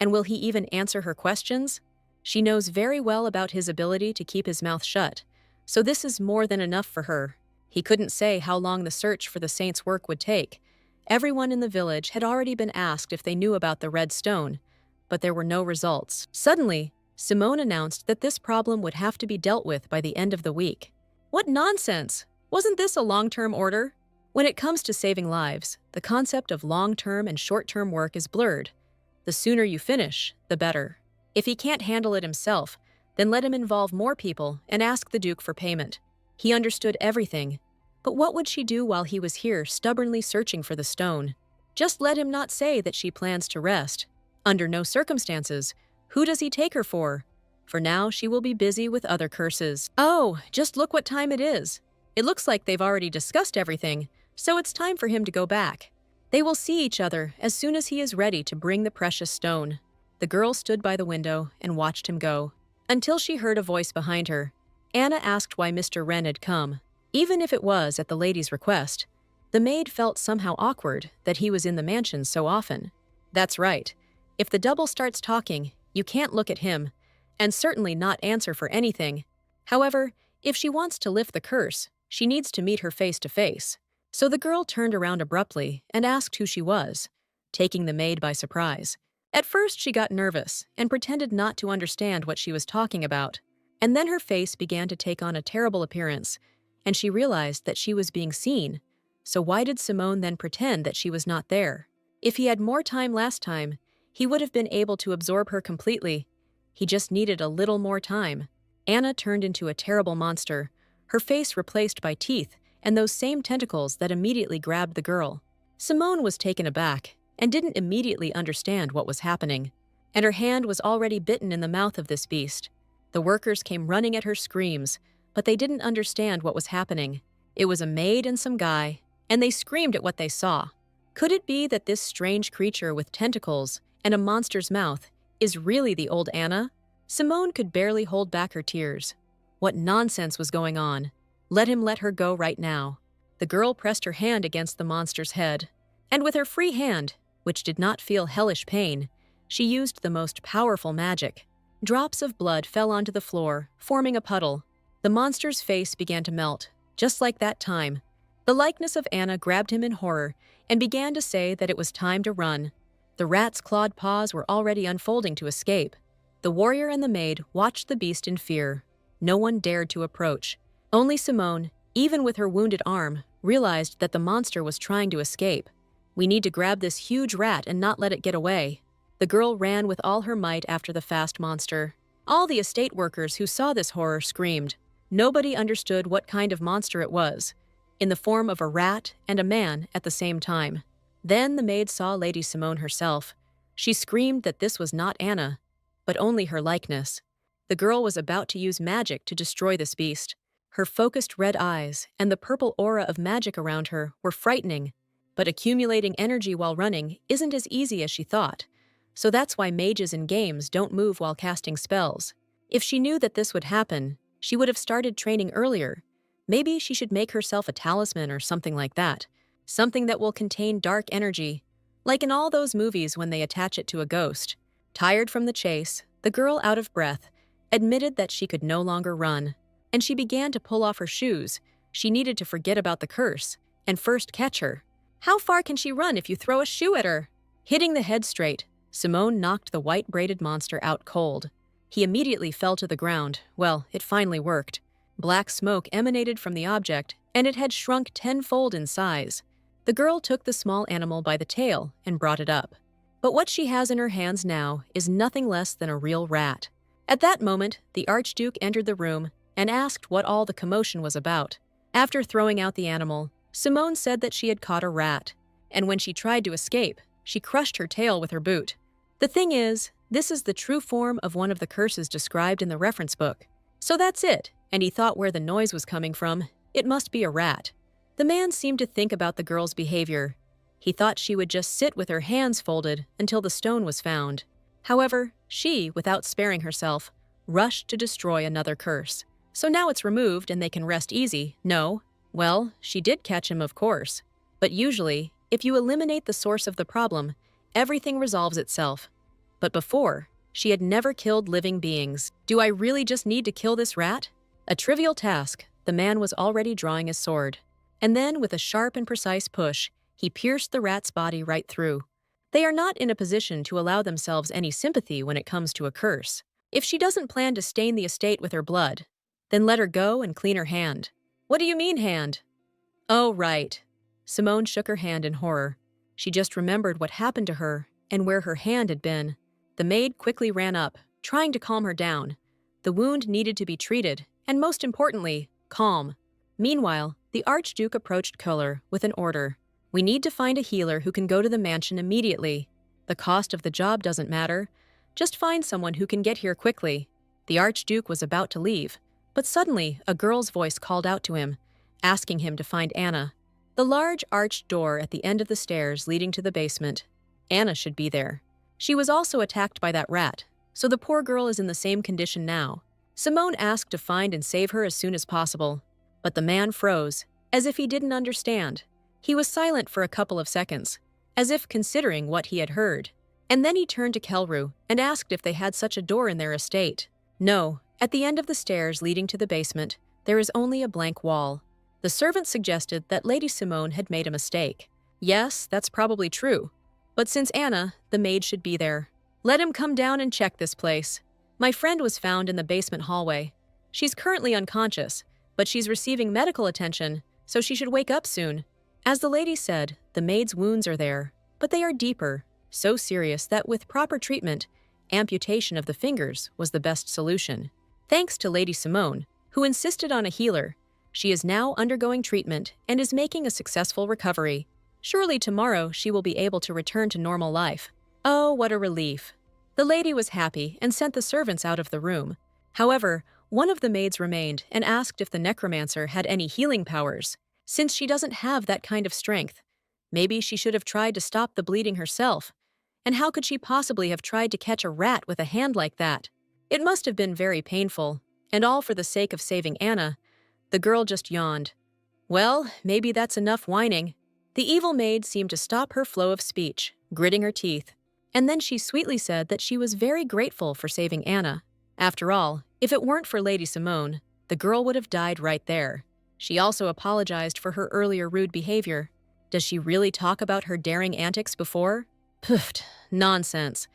A: and will he even answer her questions? She knows very well about his ability to keep his mouth shut, so this is more than enough for her. He couldn't say how long the search for the saint's work would take. Everyone in the village had already been asked if they knew about the red stone, but there were no results. Suddenly, Simone announced that this problem would have to be dealt with by the end of the week. What nonsense! Wasn't this a long-term order? When it comes to saving lives, the concept of long-term and short-term work is blurred. The sooner you finish, the better. If he can't handle it himself, then let him involve more people and ask the Duke for payment. He understood everything. But what would she do while he was here stubbornly searching for the stone? Just let him not say that she plans to rest. Under no circumstances. Who does he take her for? For now, she will be busy with other curses. Oh, just look what time it is. It looks like they've already discussed everything, so it's time for him to go back. They will see each other as soon as he is ready to bring the precious stone. The girl stood by the window and watched him go, until she heard a voice behind her. Anna asked why Mr. Wren had come. Even if it was at the lady's request, the maid felt somehow awkward that he was in the mansion so often. That's right. If the double starts talking, you can't look at him, and certainly not answer for anything. However, if she wants to lift the curse, she needs to meet her face to face. So the girl turned around abruptly and asked who she was, taking the maid by surprise. At first she got nervous and pretended not to understand what she was talking about, and then her face began to take on a terrible appearance, and she realized that she was being seen. So why did Simone then pretend that she was not there? If he had more time last time, he would have been able to absorb her completely. He just needed a little more time. Anna turned into a terrible monster, her face replaced by teeth and those same tentacles that immediately grabbed the girl. Simone was taken aback and didn't immediately understand what was happening, and her hand was already bitten in the mouth of this beast. The workers came running at her screams, but they didn't understand what was happening. It was a maid and some guy, and they screamed at what they saw. Could it be that this strange creature with tentacles and a monster's mouth is really the old Anna? Simone could barely hold back her tears. What nonsense was going on? Let him let her go right now. The girl pressed her hand against the monster's head, and with her free hand, which did not feel hellish pain, she used the most powerful magic. Drops of blood fell onto the floor, forming a puddle. The monster's face began to melt, just like that time. The likeness of Anna grabbed him in horror and began to say that it was time to run. The rat's clawed paws were already unfolding to escape. The warrior and the maid watched the beast in fear. No one dared to approach. Only Simone, even with her wounded arm, realized that the monster was trying to escape. We need to grab this huge rat and not let it get away. The girl ran with all her might after the fast monster. All the estate workers who saw this horror screamed. Nobody understood what kind of monster it was, in the form of a rat and a man at the same time. Then the maid saw Lady Simone herself. She screamed that this was not Anna, but only her likeness. The girl was about to use magic to destroy this beast. Her focused red eyes and the purple aura of magic around her were frightening, but accumulating energy while running isn't as easy as she thought. So that's why mages in games don't move while casting spells. If she knew that this would happen, she would have started training earlier. Maybe she should make herself a talisman or something like that. Something that will contain dark energy, like in all those movies when they attach it to a ghost. Tired from the chase, the girl, out of breath, admitted that she could no longer run, and she began to pull off her shoes. She needed to forget about the curse and first catch her. How far can she run if you throw a shoe at her? Hitting the head straight, Simone knocked the white-braided monster out cold. He immediately fell to the ground. Well, it finally worked. Black smoke emanated from the object, and it had shrunk tenfold in size. The girl took the small animal by the tail and brought it up. But what she has in her hands now is nothing less than a real rat. At that moment, the Archduke entered the room and asked what all the commotion was about. After throwing out the animal, Simone said that she had caught a rat, and when she tried to escape, she crushed her tail with her boot. The thing is, this is the true form of one of the curses described in the reference book. So that's it. and he thought where the noise was coming from, it must be a rat. The man seemed to think about the girl's behavior. He thought she would just sit with her hands folded until the stone was found. However, she, without sparing herself, rushed to destroy another curse. So now it's removed and they can rest easy. No. Well, she did catch him, of course. But usually, if you eliminate the source of the problem, everything resolves itself. But before, she had never killed living beings. Do I really just need to kill this rat? A trivial task. The man was already drawing his sword. And then, with a sharp and precise push, he pierced the rat's body right through. They are not in a position to allow themselves any sympathy when it comes to a curse. If she doesn't plan to stain the estate with her blood, then let her go and clean her hand. What do you mean, hand? Oh, right. Simone shook her hand in horror. She just remembered what happened to her and where her hand had been. The maid quickly ran up, trying to calm her down. The wound needed to be treated, and most importantly, calm. Meanwhile, the Archduke approached Köhler with an order. We need to find a healer who can go to the mansion immediately. The cost of the job doesn't matter. Just find someone who can get here quickly. The Archduke was about to leave, but suddenly a girl's voice called out to him, asking him to find Anna. The large arched door at the end of the stairs leading to the basement. Anna should be there. She was also attacked by that rat, so the poor girl is in the same condition now. Simone asked to find and save her as soon as possible. But the man froze, as if he didn't understand. He was silent for a couple of seconds, as if considering what he had heard. And then he turned to Kelru and asked if they had such a door in their estate. No, at the end of the stairs leading to the basement, there is only a blank wall. The servant suggested that Lady Simone had made a mistake. Yes, that's probably true. But since Anna, the maid, should be there, let him come down and check this place. My friend was found in the basement hallway. She's currently unconscious, but she's receiving medical attention, so she should wake up soon. As the lady said, the maid's wounds are there, but they are deeper, so serious that with proper treatment, amputation of the fingers was the best solution. Thanks to Lady Simone, who insisted on a healer, she is now undergoing treatment and is making a successful recovery. Surely tomorrow she will be able to return to normal life. Oh, what a relief. The lady was happy and sent the servants out of the room. However, one of the maids remained and asked if the necromancer had any healing powers. Since she doesn't have that kind of strength, maybe she should have tried to stop the bleeding herself. And how could she possibly have tried to catch a rat with a hand like that? It must have been very painful, and all for the sake of saving Anna. The girl just yawned. Well, maybe that's enough whining. The evil maid seemed to stop her flow of speech, gritting her teeth. And then she sweetly said that she was very grateful for saving Anna. After all, if it weren't for Lady Simone, the girl would have died right there. She also apologized for her earlier rude behavior. Does she really talk about her daring antics before? Pfft, nonsense.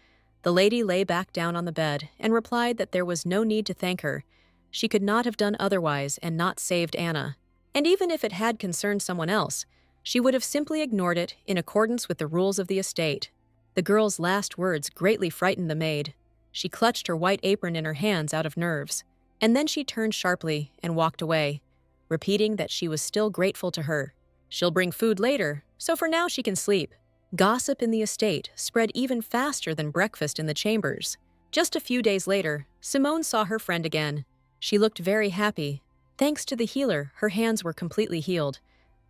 A: The lady lay back down on the bed and replied that there was no need to thank her. She could not have done otherwise and not saved Anna. And even if it had concerned someone else, she would have simply ignored it in accordance with the rules of the estate. The girl's last words greatly frightened the maid. She clutched her white apron in her hands out of nerves, and then she turned sharply and walked away, repeating that she was still grateful to her. She'll bring food later, so for now she can sleep. Gossip in the estate spread even faster than breakfast in the chambers. Just a few days later, Simone saw her friend again. She looked very happy. Thanks to the healer, her hands were completely healed.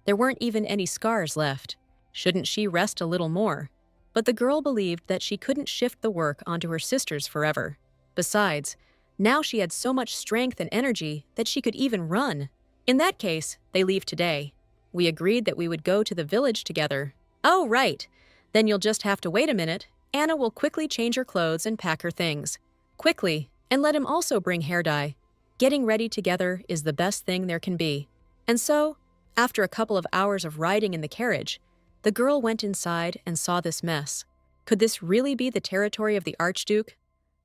A: There weren't even any scars left. Shouldn't she rest a little more? But the girl believed that she couldn't shift the work onto her sisters forever. Besides, now she had so much strength and energy that she could even run. In that case, they leave today. We agreed that we would go to the village together. Oh, right. Then you'll just have to wait a minute. Anna will quickly change her clothes and pack her things. Quickly, and let him also bring hair dye. Getting ready together is the best thing there can be. And so, after a couple of hours of riding in the carriage, the girl went inside and saw this mess. Could this really be the territory of the Archduke?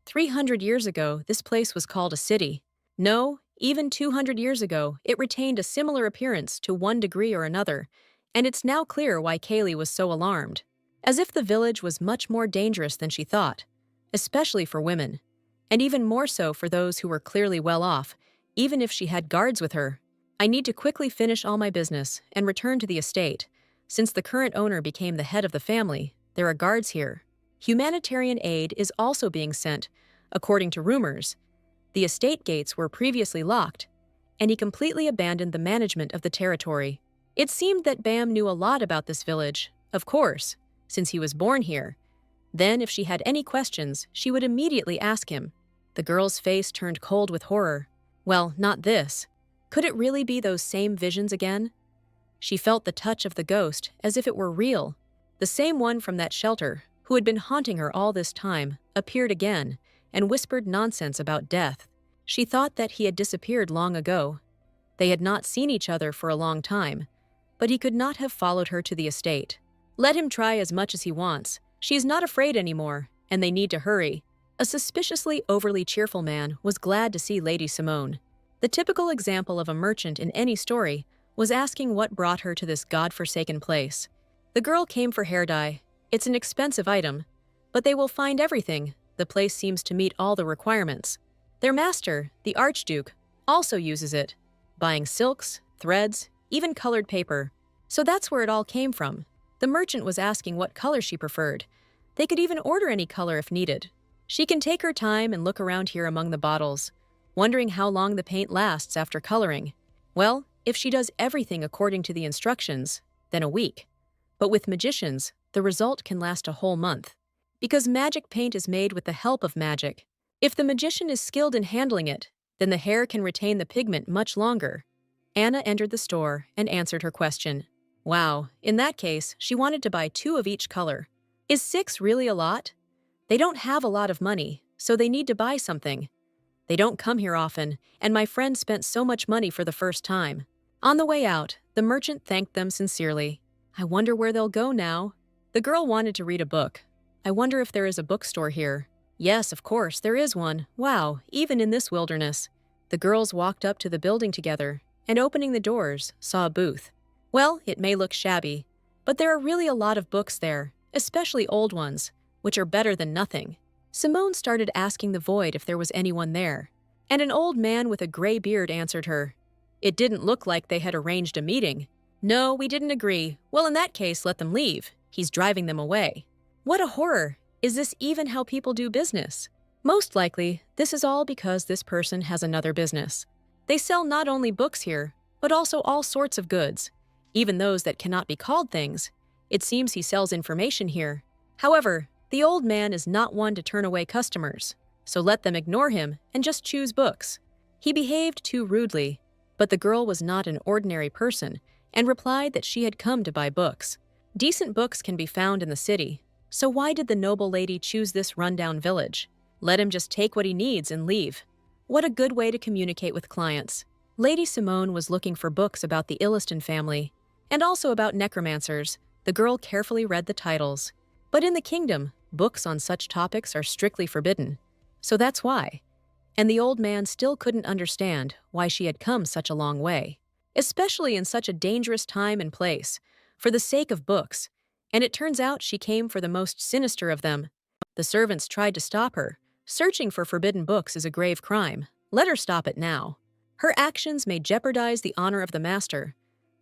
A: 300 years ago, this place was called a city. No, even 200 years ago, it retained a similar appearance to one degree or another, and it's now clear why Kaylee was so alarmed. As if the village was much more dangerous than she thought, especially for women, and even more so for those who were clearly well off, even if she had guards with her. I need to quickly finish all my business and return to the estate. Since the current owner became the head of the family, there are guards here. Humanitarian aid is also being sent, according to rumors. The estate gates were previously locked, and he completely abandoned the management of the territory. It seemed that Bam knew a lot about this village, of course, since he was born here. Then, if she had any questions, she would immediately ask him. The girl's face turned cold with horror. Well, not this. Could it really be those same visions again? She felt the touch of the ghost as if it were real. The same one from that shelter, who had been haunting her all this time, appeared again and whispered nonsense about death. She thought that he had disappeared long ago. They had not seen each other for a long time, but he could not have followed her to the estate. Let him try as much as he wants. She is not afraid anymore, and they need to hurry. A suspiciously overly cheerful man was glad to see Lady Simone. The typical example of a merchant in any story was asking what brought her to this god-forsaken place. The girl came for hair dye. It's an expensive item, but they will find everything. The place seems to meet all the requirements. Their master, the Archduke, also uses it, buying silks, threads, even colored paper. So that's where it all came from. The merchant was asking what color she preferred. They could even order any color if needed. She can take her time and look around here among the bottles, wondering how long the paint lasts after coloring. Well, if she does everything according to the instructions, then a week. But with magicians, the result can last a whole month. Because magic paint is made with the help of magic. If the magician is skilled in handling it, then the hair can retain the pigment much longer. Anna entered the store and answered her question. Wow, in that case, she wanted to buy 2 of each color. Is 6 really a lot? They don't have a lot of money, so they need to buy something. They don't come here often, and my friend spent so much money for the first time. On the way out, the merchant thanked them sincerely. I wonder where they'll go now. The girl wanted to read a book. I wonder if there is a bookstore here. Yes, of course, there is one. Wow, even in this wilderness. The girls walked up to the building together, and opening the doors, saw a booth. Well, it may look shabby, but there are really a lot of books there, especially old ones, which are better than nothing. Simone started asking the void if there was anyone there, and an old man with a gray beard answered her. It didn't look like they had arranged a meeting. No, we didn't agree. Well, in that case, let them leave. He's driving them away. What a horror! Is this even how people do business? Most likely, this is all because this person has another business. They sell not only books here, but also all sorts of goods, even those that cannot be called things. It seems he sells information here. However, the old man is not one to turn away customers, so let them ignore him and just choose books. He behaved too rudely, but the girl was not an ordinary person and replied that she had come to buy books. Decent books can be found in the city, so why did the noble lady choose this rundown village? Let him just take what he needs and leave. What a good way to communicate with clients. Lady Simone was looking for books about the Illiston family, and also about necromancers. The girl carefully read the titles. But in the kingdom, books on such topics are strictly forbidden. So that's why. And the old man still couldn't understand why she had come such a long way, especially in such a dangerous time and place, for the sake of books. And it turns out she came for the most sinister of them. The servants tried to stop her. Searching for forbidden books is a grave crime. Let her stop it now. Her actions may jeopardize the honor of the master.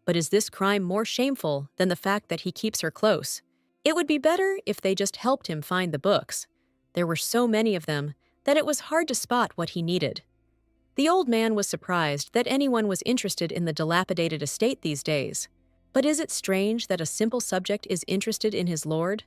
A: But is this crime more shameful than the fact that he keeps her close? It would be better if they just helped him find the books. There were so many of them that it was hard to spot what he needed. The old man was surprised that anyone was interested in the dilapidated estate these days. But is it strange that a simple subject is interested in his lord?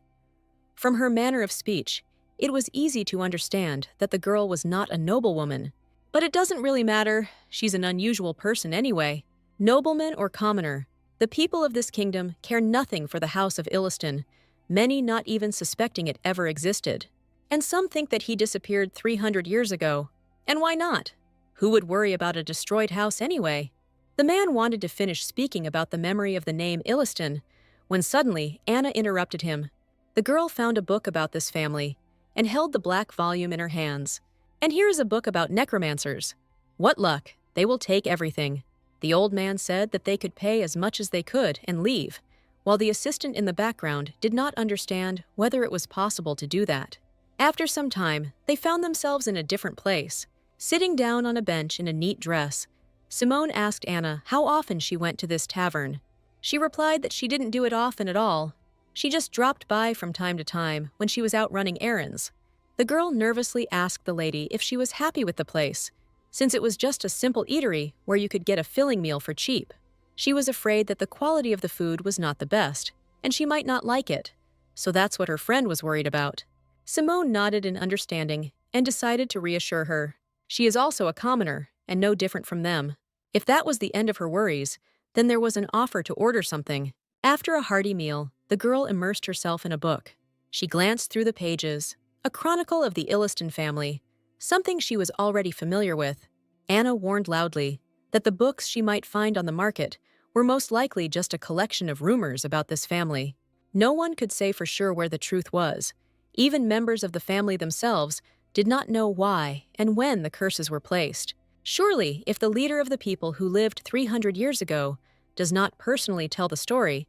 A: From her manner of speech, it was easy to understand that the girl was not a noblewoman. But it doesn't really matter. She's an unusual person anyway. Nobleman or commoner, the people of this kingdom care nothing for the house of Illiston, many not even suspecting it ever existed. And some think that he disappeared 300 years ago. And why not? Who would worry about a destroyed house anyway? The man wanted to finish speaking about the memory of the name Illiston, when suddenly Anna interrupted him. The girl found a book about this family and held the black volume in her hands. And here is a book about necromancers. What luck, they will take everything. The old man said that they could pay as much as they could and leave, while the assistant in the background did not understand whether it was possible to do that. After some time, they found themselves in a different place, sitting down on a bench in a neat dress. Simone asked Anna how often she went to this tavern. She replied that she didn't do it often at all. She just dropped by from time to time when she was out running errands. The girl nervously asked the lady if she was happy with the place. since it was just a simple eatery where you could get a filling meal for cheap. She was afraid that the quality of the food was not the best, and she might not like it. So that's what her friend was worried about. Simone nodded in understanding and decided to reassure her. She is also a commoner, and no different from them. If that was the end of her worries, then there was an offer to order something. After a hearty meal, the girl immersed herself in a book. She glanced through the pages. A chronicle of the Illiston family, something she was already familiar with. Anna warned loudly that the books she might find on the market were most likely just a collection of rumors about this family. No one could say for sure where the truth was. Even members of the family themselves did not know why and when the curses were placed. Surely, if the leader of the people who lived 300 years ago does not personally tell the story,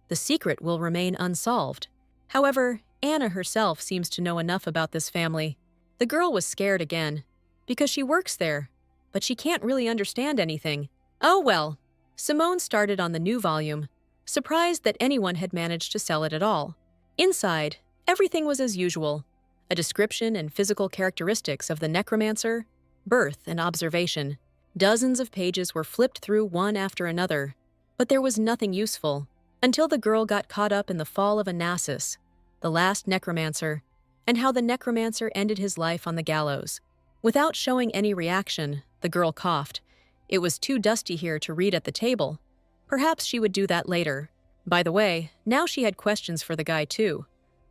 A: the secret will remain unsolved. However, Anna herself seems to know enough about this family. The girl was scared again, because she works there, but she can't really understand anything. Oh well. Simone started on the new volume, surprised that anyone had managed to sell it at all. Inside, everything was as usual. A description and physical characteristics of the necromancer, birth and observation. Dozens of pages were flipped through one after another, but there was nothing useful, until the girl got caught up in the fall of Onassis, the last necromancer, and how the necromancer ended his life on the gallows. Without showing any reaction, the girl coughed. It was too dusty here to read at the table. Perhaps she would do that later. By the way, now she had questions for the guy too.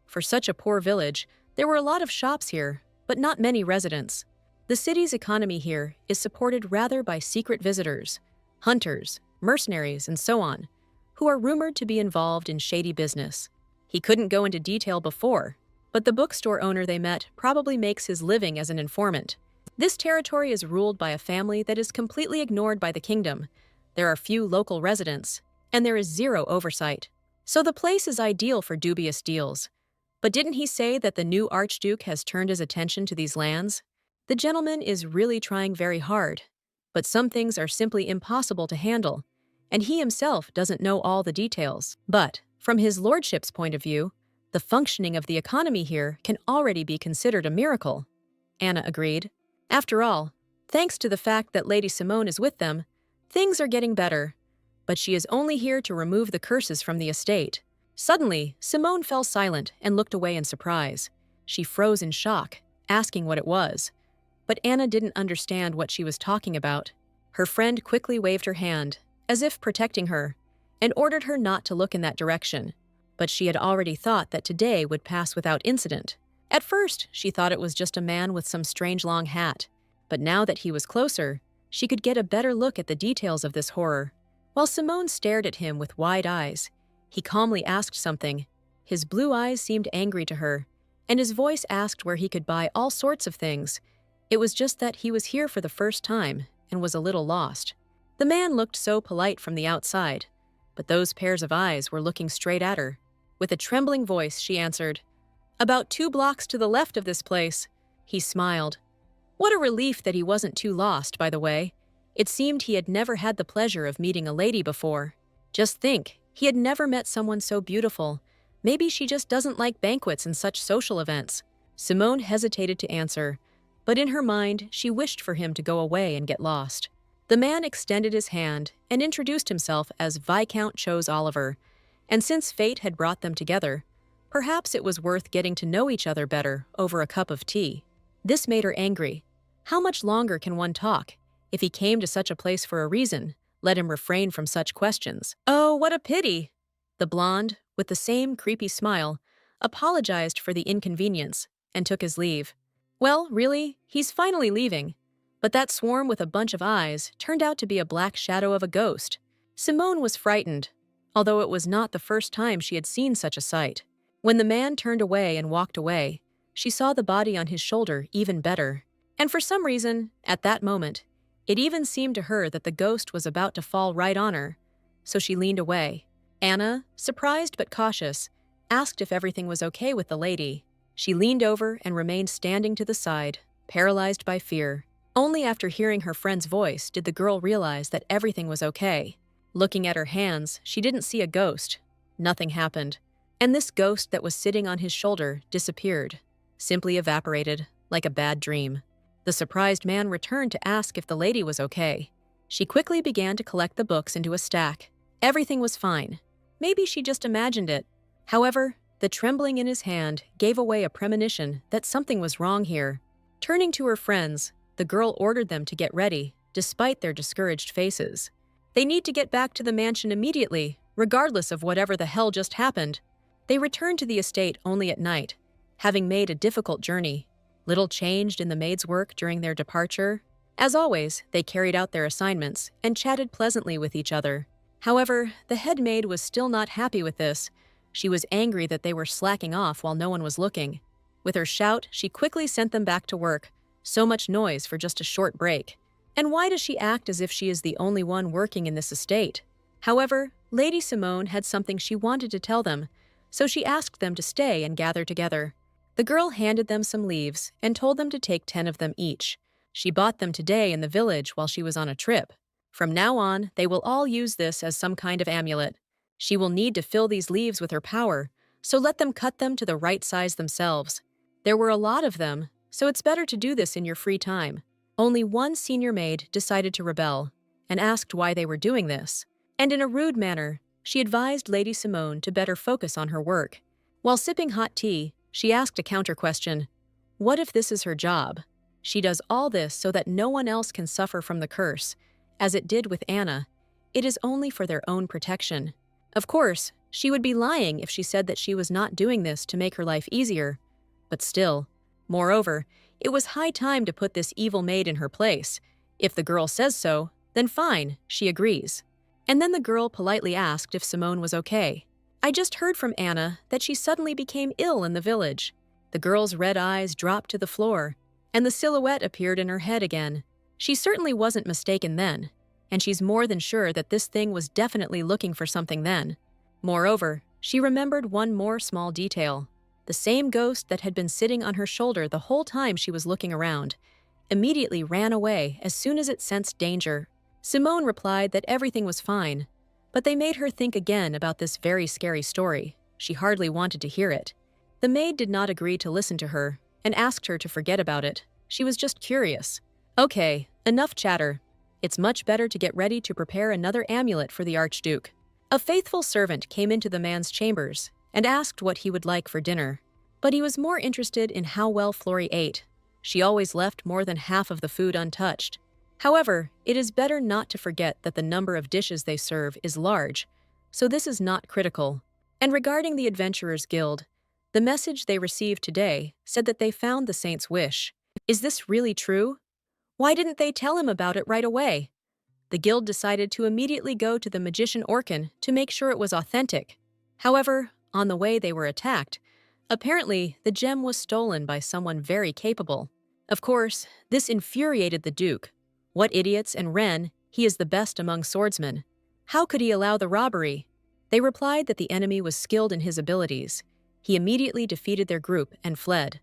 A: For such a poor village, there were a lot of shops here, but not many residents. The city's economy here is supported rather by secret visitors, hunters, mercenaries, and so on, who are rumored to be involved in shady business. He couldn't go into detail before, but the bookstore owner they met probably makes his living as an informant. This territory is ruled by a family that is completely ignored by the kingdom. There are few local residents, and there is zero oversight. So the place is ideal for dubious deals. But didn't he say that the new Archduke has turned his attention to these lands? The gentleman is really trying very hard, but some things are simply impossible to handle, and he himself doesn't know all the details. But, from his lordship's point of view, the functioning of the economy here can already be considered a miracle. Anna agreed. After all, thanks to the fact that Lady Simone is with them, things are getting better. But she is only here to remove the curses from the estate. Suddenly, Simone fell silent and looked away in surprise. She froze in shock, asking what it was. But Anna didn't understand what she was talking about. Her friend quickly waved her hand, as if protecting her, and ordered her not to look in that direction. But she had already thought that today would pass without incident. At first, she thought it was just a man with some strange long hat. But now that he was closer, she could get a better look at the details of this horror. While Simone stared at him with wide eyes, he calmly asked something. His blue eyes seemed angry to her, and his voice asked where he could buy all sorts of things. It was just that he was here for the first time and was a little lost. The man looked so polite from the outside, but those pairs of eyes were looking straight at her. With a trembling voice, she answered, "About 2 blocks to the left of this place." He smiled. What a relief that he wasn't too lost, by the way. It seemed he had never had the pleasure of meeting a lady before. Just think, he had never met someone so beautiful. Maybe she just doesn't like banquets and such social events. Simone hesitated to answer, but in her mind, she wished for him to go away and get lost. The man extended his hand and introduced himself as Viscount Chose Oliver, and since fate had brought them together, perhaps it was worth getting to know each other better over a cup of tea. This made her angry. How much longer can one talk? If he came to such a place for a reason, let him refrain from such questions. Oh, what a pity! The blonde, with the same creepy smile, apologized for the inconvenience and took his leave. Well, really, he's finally leaving. But that swarm with a bunch of eyes turned out to be a black shadow of a ghost. Simone was frightened, although it was not the first time she had seen such a sight. When the man turned away and walked away, she saw the body on his shoulder even better. And for some reason, at that moment, it even seemed to her that the ghost was about to fall right on her, so she leaned away. Anna, surprised but cautious, asked if everything was okay with the lady. She leaned over and remained standing to the side, paralyzed by fear. Only after hearing her friend's voice did the girl realize that everything was okay. Looking at her hands, she didn't see a ghost. Nothing happened. And this ghost that was sitting on his shoulder disappeared, simply evaporated, like a bad dream. The The surprised man returned to ask if the lady was okay. She quickly began to collect the books into a stack. Everything was fine. Maybe she just imagined it. However, the trembling in his hand gave away a premonition that something was wrong here. Turning to her friends, the girl ordered them to get ready, despite their discouraged faces. They need to get back to the mansion immediately, regardless of whatever the hell just happened. They returned to the estate only at night, having made a difficult journey. Little changed in the maid's work during their departure. As always, they carried out their assignments and chatted pleasantly with each other. However, the head maid was still not happy with this. She was angry that they were slacking off while no one was looking. With her shout, she quickly sent them back to work. So much noise for just a short break. And why does she act as if she is the only one working in this estate? However, Lady Simone had something she wanted to tell them, so she asked them to stay and gather together. The girl handed them some leaves and told them to take 10 of them each. She bought them today in the village while she was on a trip. From now on, they will all use this as some kind of amulet. She will need to fill these leaves with her power, so let them cut them to the right size themselves. There were a lot of them, so it's better to do this in your free time. Only one senior maid decided to rebel and asked why they were doing this. And in a rude manner, she advised Lady Simone to better focus on her work. While sipping hot tea, she asked a counter question. What if this is her job? She does all this so that no one else can suffer from the curse. As it did with Anna, it is only for their own protection. Of course, she would be lying if she said that she was not doing this to make her life easier. But still. Moreover, it was high time to put this evil maid in her place. If the girl says so, then fine, she agrees. And then the girl politely asked if Simone was okay. I just heard from Anna that she suddenly became ill in the village. The girl's red eyes dropped to the floor, and the silhouette appeared in her head again. She certainly wasn't mistaken then, and she's more than sure that this thing was definitely looking for something then. Moreover, she remembered one more small detail. The same ghost that had been sitting on her shoulder the whole time she was looking around immediately ran away as soon as it sensed danger. Simone replied that everything was fine, but they made her think again about this very scary story. She hardly wanted to hear it. The maid did not agree to listen to her and asked her to forget about it. She was just curious. Okay, enough chatter. It's much better to get ready to prepare another amulet for the Archduke. A faithful servant came into the man's chambers and asked what he would like for dinner. But he was more interested in how well Flori ate. She always left more than half of the food untouched. However, it is better not to forget that the number of dishes they serve is large, so this is not critical. And regarding the Adventurers Guild, the message they received today said that they found the Saint's wish. Is this really true? Why didn't they tell him about it right away? The guild decided to immediately go to the magician Orkin to make sure it was authentic. However, on the way they were attacked. Apparently, the gem was stolen by someone very capable. Of course, this infuriated the Duke. What idiots, and Ren, he is the best among swordsmen. How could he allow the robbery? They replied that the enemy was skilled in his abilities. He immediately defeated their group and fled.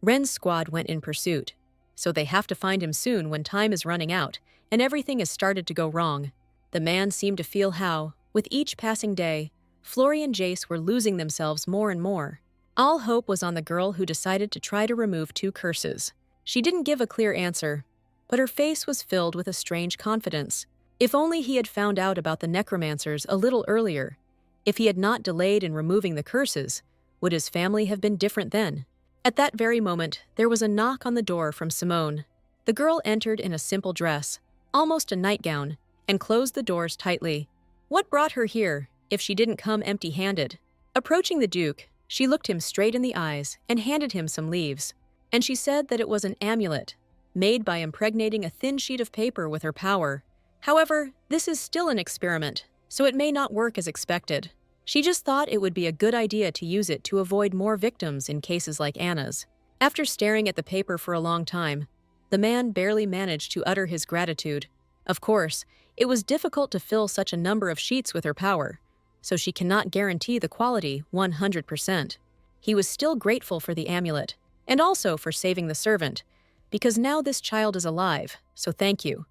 A: Ren's squad went in pursuit. So they have to find him soon when time is running out and everything has started to go wrong. The man seemed to feel how, with each passing day, Flori and Jace were losing themselves more and more. All hope was on the girl who decided to try to remove 2 curses. She didn't give a clear answer, but her face was filled with a strange confidence. If only he had found out about the necromancers a little earlier. If he had not delayed in removing the curses, would his family have been different then? At that very moment, there was a knock on the door from Simone. The girl entered in a simple dress, almost a nightgown, and closed the doors tightly. What brought her here, if she didn't come empty-handed? Approaching the Duke, she looked him straight in the eyes and handed him some leaves. And she said that it was an amulet, made by impregnating a thin sheet of paper with her power. However, this is still an experiment, so it may not work as expected. She just thought it would be a good idea to use it to avoid more victims in cases like Anna's. After staring at the paper for a long time, the man barely managed to utter his gratitude. Of course, it was difficult to fill such a number of sheets with her power, so she cannot guarantee the quality 100%. He was still grateful for the amulet, and also for saving the servant, because now this child is alive, so thank you.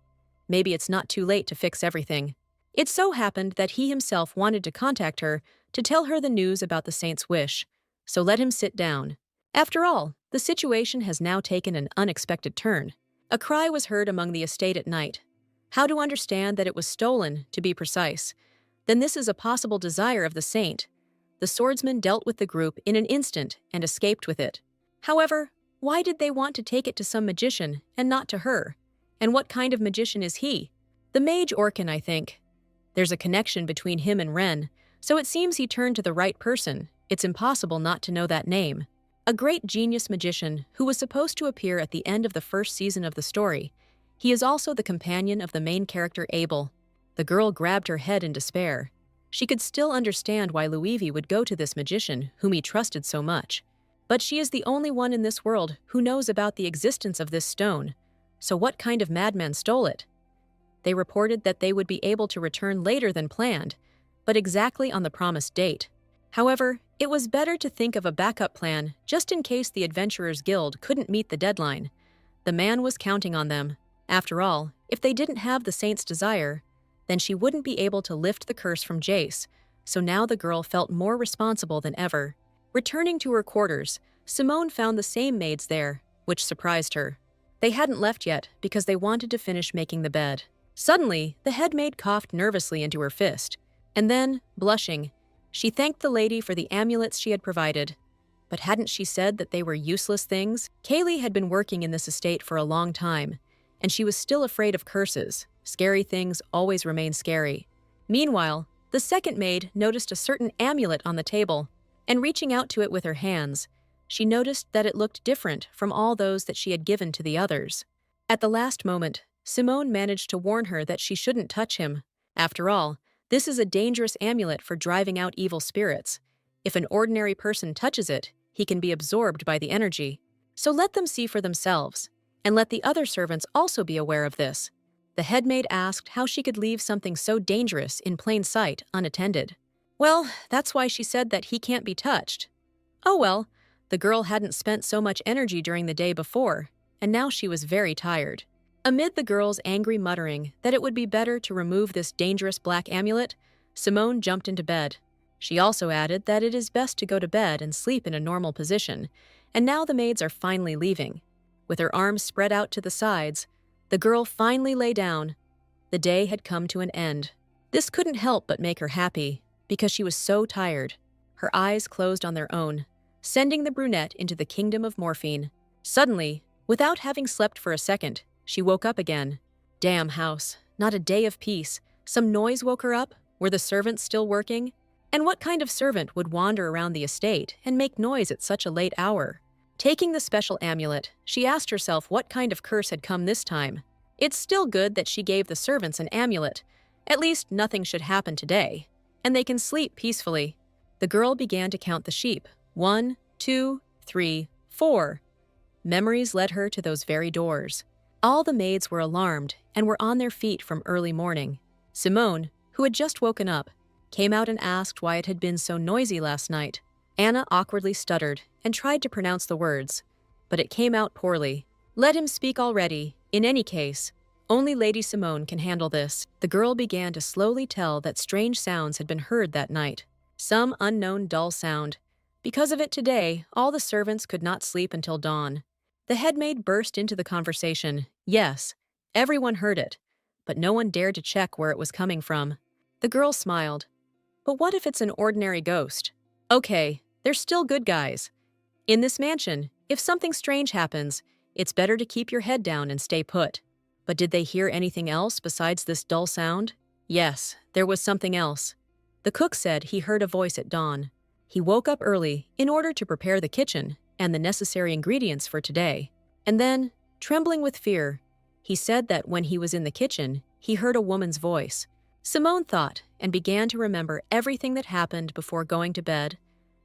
A: Maybe it's not too late to fix everything. It so happened that he himself wanted to contact her to tell her the news about the Saint's wish, so let him sit down. After all, the situation has now taken an unexpected turn. A cry was heard among the estate at night. How to understand that it was stolen, to be precise? Then this is a possible desire of the saint. The swordsman dealt with the group in an instant and escaped with it. However, why did they want to take it to some magician and not to her? And what kind of magician is he? The mage Orkin, I think. There's a connection between him and Ren, so it seems he turned to the right person. It's impossible not to know that name. A great genius magician who was supposed to appear at the end of the first season of the story. He is also the companion of the main character Abel. The girl grabbed her head in despair. She could still understand why Luivi would go to this magician whom he trusted so much. But she is the only one in this world who knows about the existence of this stone. So what kind of madman stole it? They reported that they would be able to return later than planned, but exactly on the promised date. However, it was better to think of a backup plan just in case the Adventurers Guild couldn't meet the deadline. The man was counting on them. After all, if they didn't have the saint's desire, then she wouldn't be able to lift the curse from Jace, so now the girl felt more responsible than ever. Returning to her quarters, Simone found the same maids there, which surprised her. They hadn't left yet because they wanted to finish making the bed. Suddenly, the head maid coughed nervously into her fist, and then, blushing, she thanked the lady for the amulets she had provided. But hadn't she said that they were useless things? Kaylee had been working in this estate for a long time, and she was still afraid of curses. Scary things always remain scary. Meanwhile, the second maid noticed a certain amulet on the table, and reaching out to it with her hands, she noticed that it looked different from all those that she had given to the others. At the last moment, Simone managed to warn her that she shouldn't touch him. After all, this is a dangerous amulet for driving out evil spirits. If an ordinary person touches it, he can be absorbed by the energy. So let them see for themselves, and let the other servants also be aware of this. The head maid asked how she could leave something so dangerous in plain sight unattended. Well, that's why she said that he can't be touched. Oh well, the girl hadn't spent so much energy during the day before, and now she was very tired. Amid the girl's angry muttering that it would be better to remove this dangerous black amulet, Simone jumped into bed. She also added that it is best to go to bed and sleep in a normal position, and now the maids are finally leaving. With her arms spread out to the sides, the girl finally lay down. The day had come to an end. This couldn't help but make her happy, because she was so tired. Her eyes closed on their own, sending the brunette into the kingdom of morphine. Suddenly, without having slept for a second, she woke up again. Damn house, not a day of peace. Some noise woke her up. Were the servants still working? And what kind of servant would wander around the estate and make noise at such a late hour? Taking the special amulet, she asked herself what kind of curse had come this time. It's still good that she gave the servants an amulet. At least nothing should happen today, and they can sleep peacefully. The girl began to count the sheep. 1, 2, 3, 4. Memories led her to those very doors. All the maids were alarmed and were on their feet from early morning. Simone, who had just woken up, came out and asked why it had been so noisy last night. Anna awkwardly stuttered and tried to pronounce the words, but it came out poorly. Let him speak already. In any case, only Lady Simone can handle this. The girl began to slowly tell that strange sounds had been heard that night. Some unknown dull sound. Because of it today, all the servants could not sleep until dawn. The head maid burst into the conversation. Yes, everyone heard it, but no one dared to check where it was coming from. The girl smiled. But what if it's an ordinary ghost? Okay, they're still good guys. In this mansion, if something strange happens, it's better to keep your head down and stay put. But did they hear anything else besides this dull sound? Yes, there was something else. The cook said he heard a voice at dawn. He woke up early in order to prepare the kitchen and the necessary ingredients for today. And then, trembling with fear, he said that when he was in the kitchen, he heard a woman's voice. Simone thought and began to remember everything that happened before going to bed.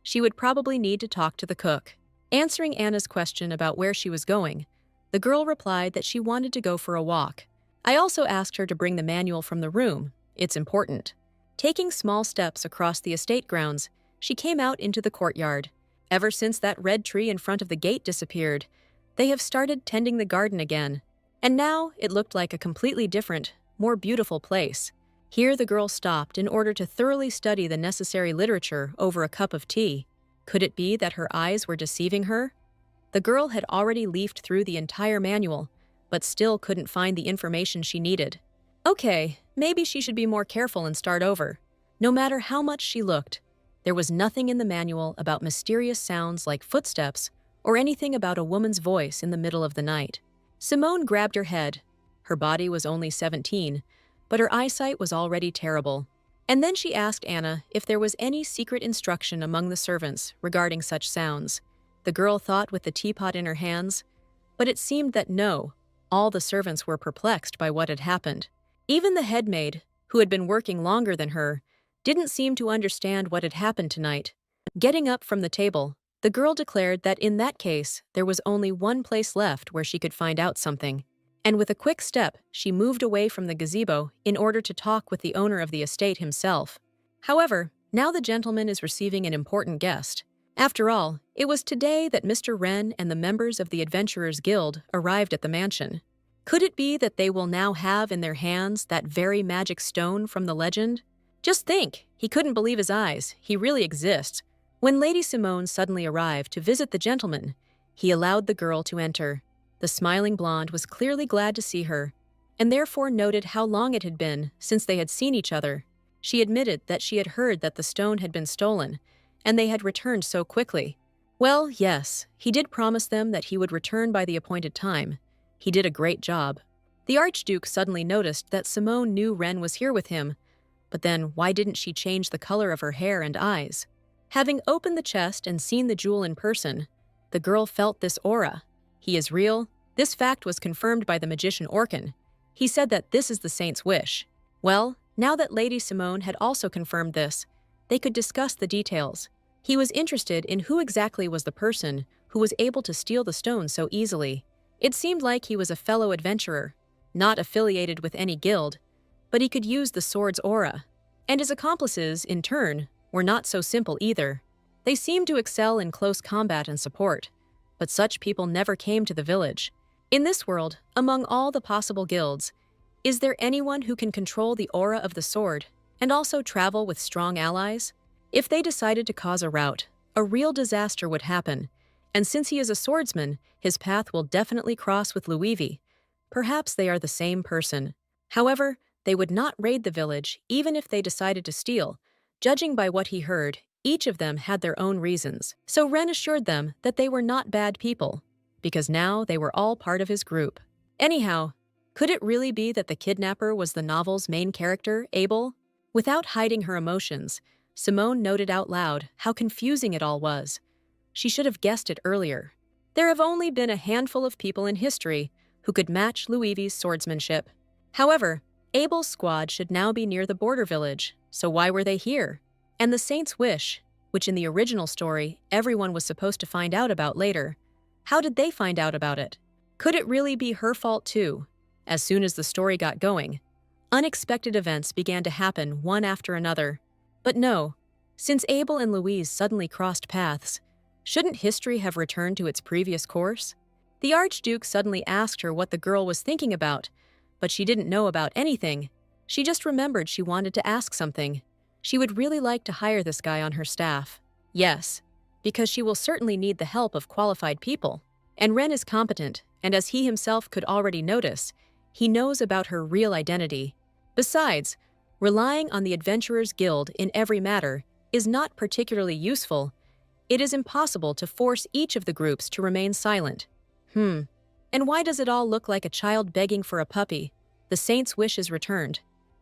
A: She would probably need to talk to the cook. Answering Anna's question about where she was going, the girl replied that she wanted to go for a walk. I also asked her to bring the manual from the room. It's important. Taking small steps across the estate grounds, she came out into the courtyard. Ever since that red tree in front of the gate disappeared, they have started tending the garden again. And now it looked like a completely different, more beautiful place. Here the girl stopped in order to thoroughly study the necessary literature over a cup of tea. Could it be that her eyes were deceiving her? The girl had already leafed through the entire manual, but still couldn't find the information she needed. Okay, maybe she should be more careful and start over. No matter how much she looked, there was nothing in the manual about mysterious sounds like footsteps or anything about a woman's voice in the middle of the night. Simone grabbed her head. Her body was only 17, but her eyesight was already terrible. And then she asked Anna if there was any secret instruction among the servants regarding such sounds. The girl thought with the teapot in her hands, but it seemed that no, all the servants were perplexed by what had happened. Even the head maid, who had been working longer than her, didn't seem to understand what had happened tonight. Getting up from the table, the girl declared that in that case, there was only one place left where she could find out something. And with a quick step, she moved away from the gazebo in order to talk with the owner of the estate himself. However, now the gentleman is receiving an important guest. After all, it was today that Mr. Wren and the members of the Adventurers Guild arrived at the mansion. Could it be that they will now have in their hands that very magic stone from the legend? Just think, he couldn't believe his eyes. He really exists. When Lady Simone suddenly arrived to visit the gentleman, he allowed the girl to enter. The smiling blonde was clearly glad to see her, and therefore noted how long it had been since they had seen each other. She admitted that she had heard that the stone had been stolen, and they had returned so quickly. Well, yes, he did promise them that he would return by the appointed time. He did a great job. The Archduke suddenly noticed that Simone knew Wren was here with him, but then why didn't she change the color of her hair and eyes? Having opened the chest and seen the jewel in person, the girl felt this aura. He is real. This fact was confirmed by the magician Orkin. He said that this is the saint's wish. Well, now that Lady Simone had also confirmed this, they could discuss the details. He was interested in who exactly was the person who was able to steal the stone so easily. It seemed like he was a fellow adventurer, not affiliated with any guild, but he could use the sword's aura. And his accomplices, in turn, were not so simple either. They seemed to excel in close combat and support, but such people never came to the village. In this world, among all the possible guilds, is there anyone who can control the aura of the sword and also travel with strong allies? If they decided to cause a rout, a real disaster would happen, and since he is a swordsman, his path will definitely cross with Luivi. Perhaps they are the same person. However, they would not raid the village even if they decided to steal. Judging by what he heard, each of them had their own reasons. So Wren assured them that they were not bad people, because now they were all part of his group. Anyhow, could it really be that the kidnapper was the novel's main character, Abel? Without hiding her emotions, Simone noted out loud how confusing it all was. She should have guessed it earlier. There have only been a handful of people in history who could match Luivi's swordsmanship. However, Abel's squad should now be near the border village, so why were they here? And the Saint's Wish, which in the original story everyone was supposed to find out about later, how did they find out about it? Could it really be her fault too? As soon as the story got going, unexpected events began to happen one after another. But no, since Abel and Louise suddenly crossed paths, shouldn't history have returned to its previous course? The Archduke suddenly asked her what the girl was thinking about, but she didn't know about anything. She just remembered she wanted to ask something. She would really like to hire this guy on her staff. Yes, because she will certainly need the help of qualified people. And Wren is competent, and as he himself could already notice, he knows about her real identity. Besides, relying on the Adventurers Guild in every matter is not particularly useful. It is impossible to force each of the groups to remain silent. And why does it all look like a child begging for a puppy? The Saint's wish is returned,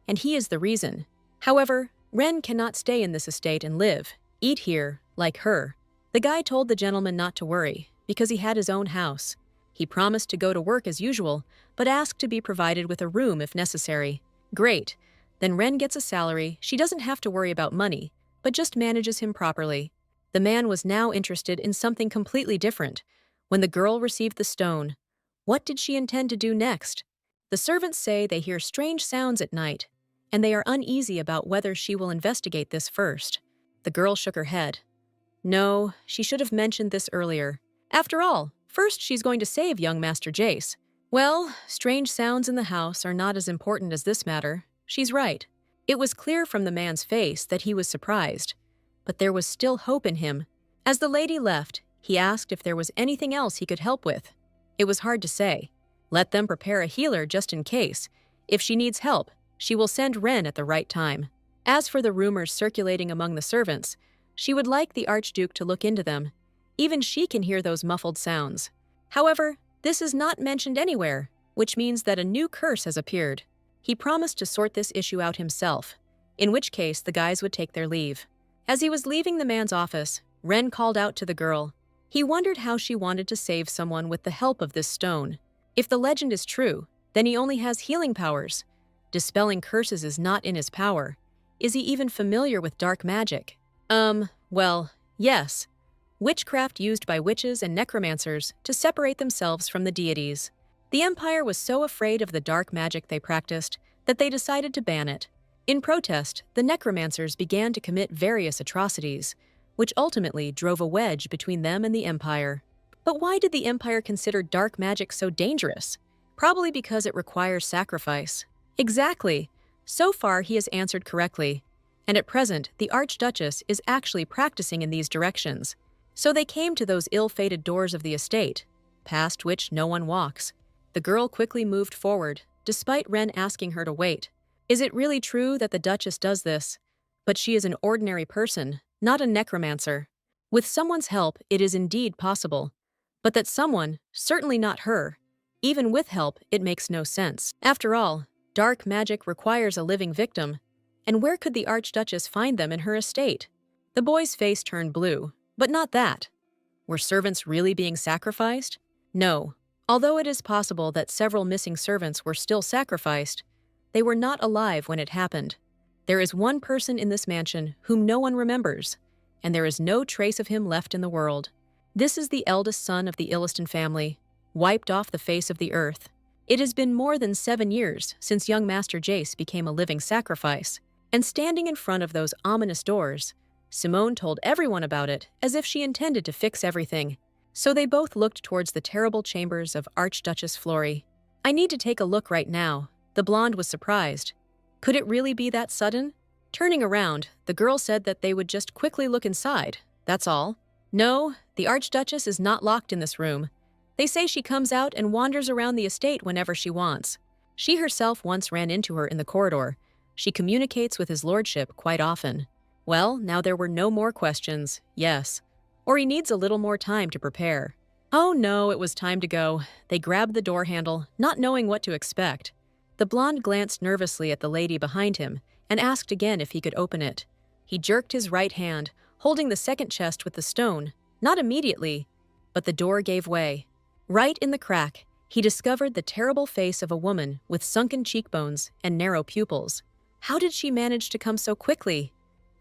A: and he is the reason. However, Wren cannot stay in this estate and live, eat here, like her. The guy told the gentleman not to worry, because he had his own house. He promised to go to work as usual, but asked to be provided with a room if necessary. Great. Then Wren gets a salary. She doesn't have to worry about money, but just manages him properly. The man was now interested in something completely different. When the girl received the stone, what did she intend to do next? The servants say they hear strange sounds at night, and they are uneasy about whether she will investigate this first. The girl shook her head. No, she should have mentioned this earlier. After all, first she's going to save young Master Jace. Well, strange sounds in the house are not as important as this matter. She's right. It was clear from the man's face that he was surprised, but there was still hope in him. As the lady left, he asked if there was anything else he could help with. It was hard to say. Let them prepare a healer just in case. If she needs help, she will send Ren at the right time. As for the rumors circulating among the servants, she would like the Archduke to look into them. Even she can hear those muffled sounds. However, this is not mentioned anywhere, which means that a new curse has appeared. He promised to sort this issue out himself, in which case the guys would take their leave. As he was leaving the man's office, Ren called out to the girl. He wondered how she wanted to save someone with the help of this stone. If the legend is true, then he only has healing powers. Dispelling curses is not in his power. Is he even familiar with dark magic? Well, yes. Witchcraft used by witches and necromancers to separate themselves from the deities. The Empire was so afraid of the dark magic they practiced that they decided to ban it. In protest, the necromancers began to commit various atrocities, which ultimately drove a wedge between them and the Empire. But why did the Empire consider dark magic so dangerous? Probably because it requires sacrifice. Exactly. So far, he has answered correctly. And at present, the Archduchess is actually practicing in these directions. So they came to those ill-fated doors of the estate, past which no one walks. The girl quickly moved forward, despite Ren asking her to wait. Is it really true that the Duchess does this? But she is an ordinary person, not a necromancer. With someone's help, it is indeed possible. But that someone, certainly not her. Even with help, it makes no sense. After all, dark magic requires a living victim. And where could the Archduchess find them in her estate? The boy's face turned blue, but not that. Were servants really being sacrificed? No. Although it is possible that several missing servants were still sacrificed, they were not alive when it happened. There is one person in this mansion whom no one remembers, and there is no trace of him left in the world. This is the eldest son of the Illiston family, wiped off the face of the earth. It has been more than 7 years since young Master Jace became a living sacrifice, and standing in front of those ominous doors, Simone told everyone about it as if she intended to fix everything. So they both looked towards the terrible chambers of Archduchess Flori. I need to take a look right now. The blonde was surprised. Could it really be that sudden? Turning around, the girl said that they would just quickly look inside. That's all. No, the Archduchess is not locked in this room. They say she comes out and wanders around the estate whenever she wants. She herself once ran into her in the corridor. She communicates with his lordship quite often. Well, now there were no more questions. Yes. Or he needs a little more time to prepare. Oh no, it was time to go. They grabbed the door handle, not knowing what to expect. The blonde glanced nervously at the lady behind him and asked again if he could open it. He jerked his right hand, holding the second chest with the stone. Not immediately, but the door gave way. Right in the crack, he discovered the terrible face of a woman with sunken cheekbones and narrow pupils. How did she manage to come so quickly?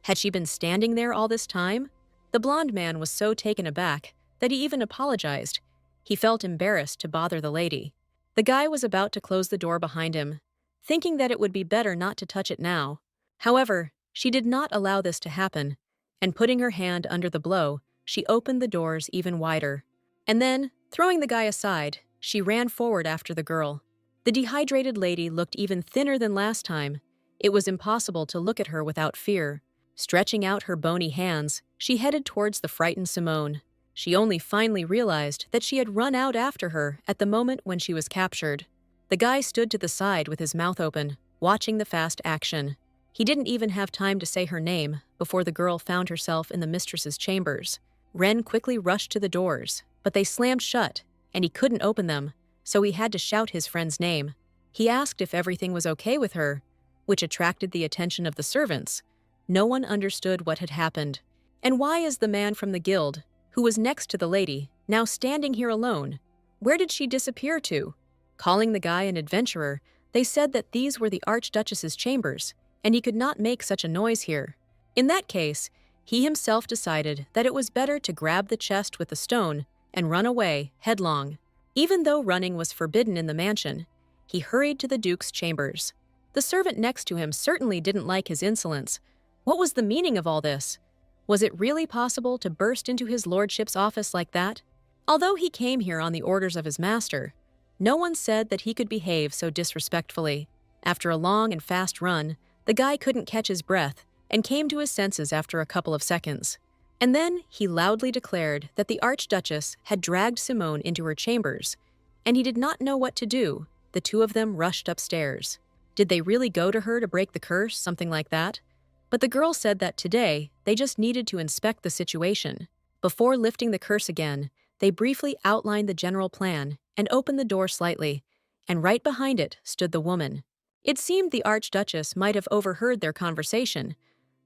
A: Had she been standing there all this time? The blonde man was so taken aback that he even apologized. He felt embarrassed to bother the lady. The guy was about to close the door behind him, thinking that it would be better not to touch it now. However, she did not allow this to happen, and putting her hand under the blow, she opened the doors even wider. And then, throwing the guy aside, she ran forward after the girl. The dehydrated lady looked even thinner than last time. It was impossible to look at her without fear. Stretching out her bony hands, she headed towards the frightened Simone. She only finally realized that she had run out after her at the moment when she was captured. The guy stood to the side with his mouth open, watching the fast action. He didn't even have time to say her name before the girl found herself in the mistress's chambers. Ren quickly rushed to the doors, but they slammed shut, and he couldn't open them, so he had to shout his friend's name. He asked if everything was okay with her, which attracted the attention of the servants. No one understood what had happened. And why is the man from the guild, who was next to the lady, now standing here alone? Where did she disappear to? Calling the guy an adventurer, they said that these were the Archduchess's chambers, and he could not make such a noise here. In that case, he himself decided that it was better to grab the chest with the stone and run away headlong. Even though running was forbidden in the mansion, he hurried to the Duke's chambers. The servant next to him certainly didn't like his insolence. What was the meaning of all this? Was it really possible to burst into his lordship's office like that? Although he came here on the orders of his master, no one said that he could behave so disrespectfully. After a long and fast run, the guy couldn't catch his breath and came to his senses after a couple of seconds. And then he loudly declared that the Archduchess had dragged Simone into her chambers. and he did not know what to do. The two of them rushed upstairs. Did they really go to her to break the curse, something like that? But the girl said that today, they just needed to inspect the situation. Before lifting the curse again, they briefly outlined the general plan and opened the door slightly, and right behind it stood the woman. It seemed the Archduchess might have overheard their conversation,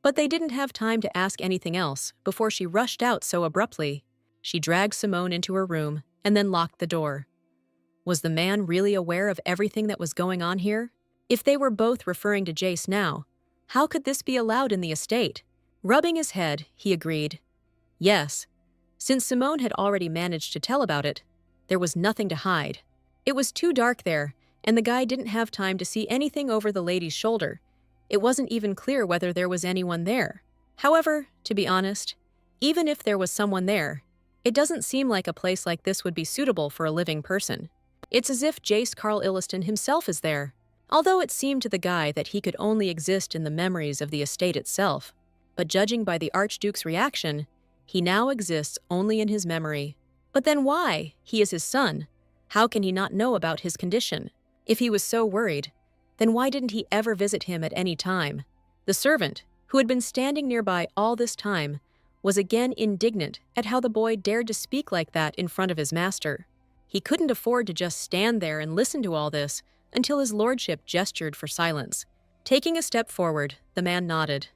A: but they didn't have time to ask anything else before she rushed out so abruptly. She dragged Simone into her room and then locked the door. Was the man really aware of everything that was going on here? If they were both referring to Jace now, how could this be allowed in the estate? Rubbing his head, he agreed. Yes. Since Simone had already managed to tell about it, there was nothing to hide. It was too dark there, and the guy didn't have time to see anything over the lady's shoulder. It wasn't even clear whether there was anyone there. However, to be honest, even if there was someone there, it doesn't seem like a place like this would be suitable for a living person. It's as if Jace Carl Illiston himself is there, although it seemed to the guy that he could only exist in the memories of the estate itself. But judging by the Archduke's reaction, he now exists only in his memory. But then why? He is his son. How can he not know about his condition? If he was so worried, then why didn't he ever visit him at any time? The servant, who had been standing nearby all this time, was again indignant at how the boy dared to speak like that in front of his master. He couldn't afford to just stand there and listen to all this until his lordship gestured for silence. Taking a step forward, the man nodded.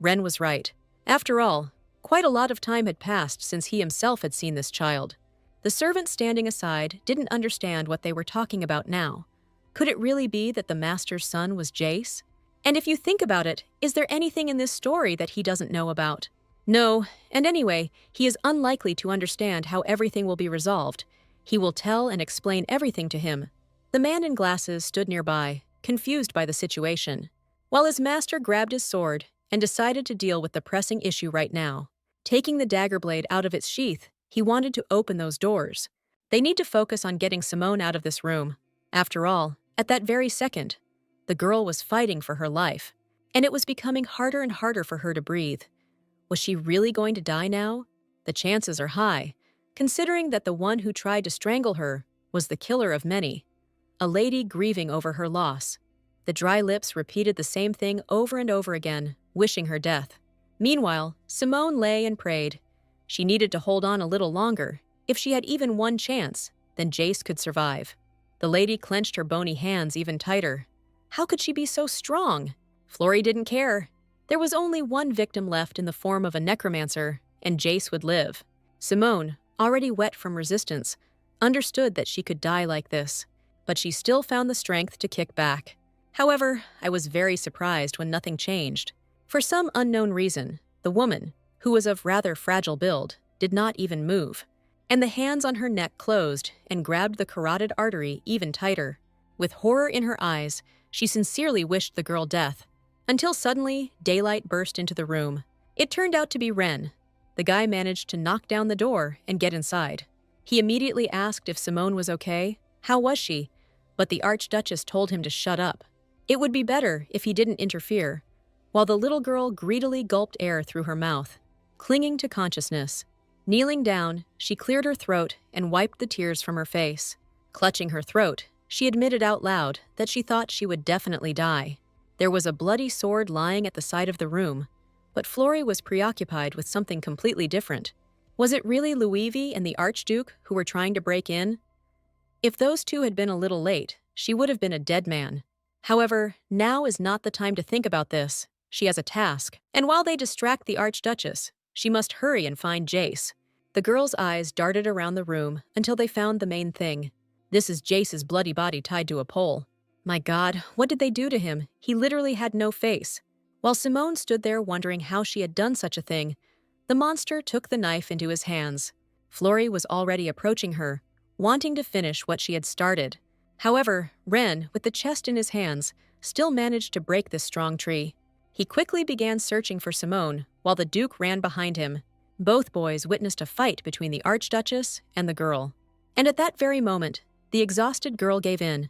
A: Ren was right. After all, quite a lot of time had passed since he himself had seen this child. The servant standing aside didn't understand what they were talking about now. Could it really be that the master's son was Jace? And if you think about it, is there anything in this story that he doesn't know about? No, and anyway, he is unlikely to understand how everything will be resolved. He will tell and explain everything to him. The man in glasses stood nearby, confused by the situation, while his master grabbed his sword and decided to deal with the pressing issue right now. Taking the dagger blade out of its sheath, he wanted to open those doors. They need to focus on getting Simone out of this room. After all, at that very second, the girl was fighting for her life, and it was becoming harder and harder for her to breathe. Was she really going to die now? The chances are high, considering that the one who tried to strangle her was the killer of many, a lady grieving over her loss. The dry lips repeated the same thing over and over again, wishing her death. Meanwhile, Simone lay and prayed. She needed to hold on a little longer. If she had even one chance, then Jace could survive. The lady clenched her bony hands even tighter. How could she be so strong? Florrie didn't care. There was only one victim left in the form of a necromancer, and Jace would live. Simone, already wet from resistance, understood that she could die like this, but she still found the strength to kick back. However, I was very surprised when nothing changed. For some unknown reason, the woman, who was of rather fragile build, did not even move, and the hands on her neck closed and grabbed the carotid artery even tighter. With horror in her eyes, she sincerely wished the girl death, until suddenly daylight burst into the room. It turned out to be Ren. The guy managed to knock down the door and get inside. He immediately asked if Simone was okay. How was she? But the Archduchess told him to shut up. It would be better if he didn't interfere, while the little girl greedily gulped air through her mouth, clinging to consciousness. Kneeling down, she cleared her throat and wiped the tears from her face. Clutching her throat, she admitted out loud that she thought she would definitely die. There was a bloody sword lying at the side of the room, but Florrie was preoccupied with something completely different. Was it really Luivi and the Archduke who were trying to break in? If those two had been a little late, she would have been a dead man. However, now is not the time to think about this. She has a task, and while they distract the Archduchess, she must hurry and find Jace. The girl's eyes darted around the room until they found the main thing. This is Jace's bloody body tied to a pole. My God, what did they do to him? He literally had no face. While Simone stood there wondering how she had done such a thing, the monster took the knife into his hands. Florrie was already approaching her, wanting to finish what she had started. However, Ren, with the chest in his hands, still managed to break this strong tree. He quickly began searching for Simone, while the Duke ran behind him. Both boys witnessed a fight between the Archduchess and the girl. And at that very moment, the exhausted girl gave in.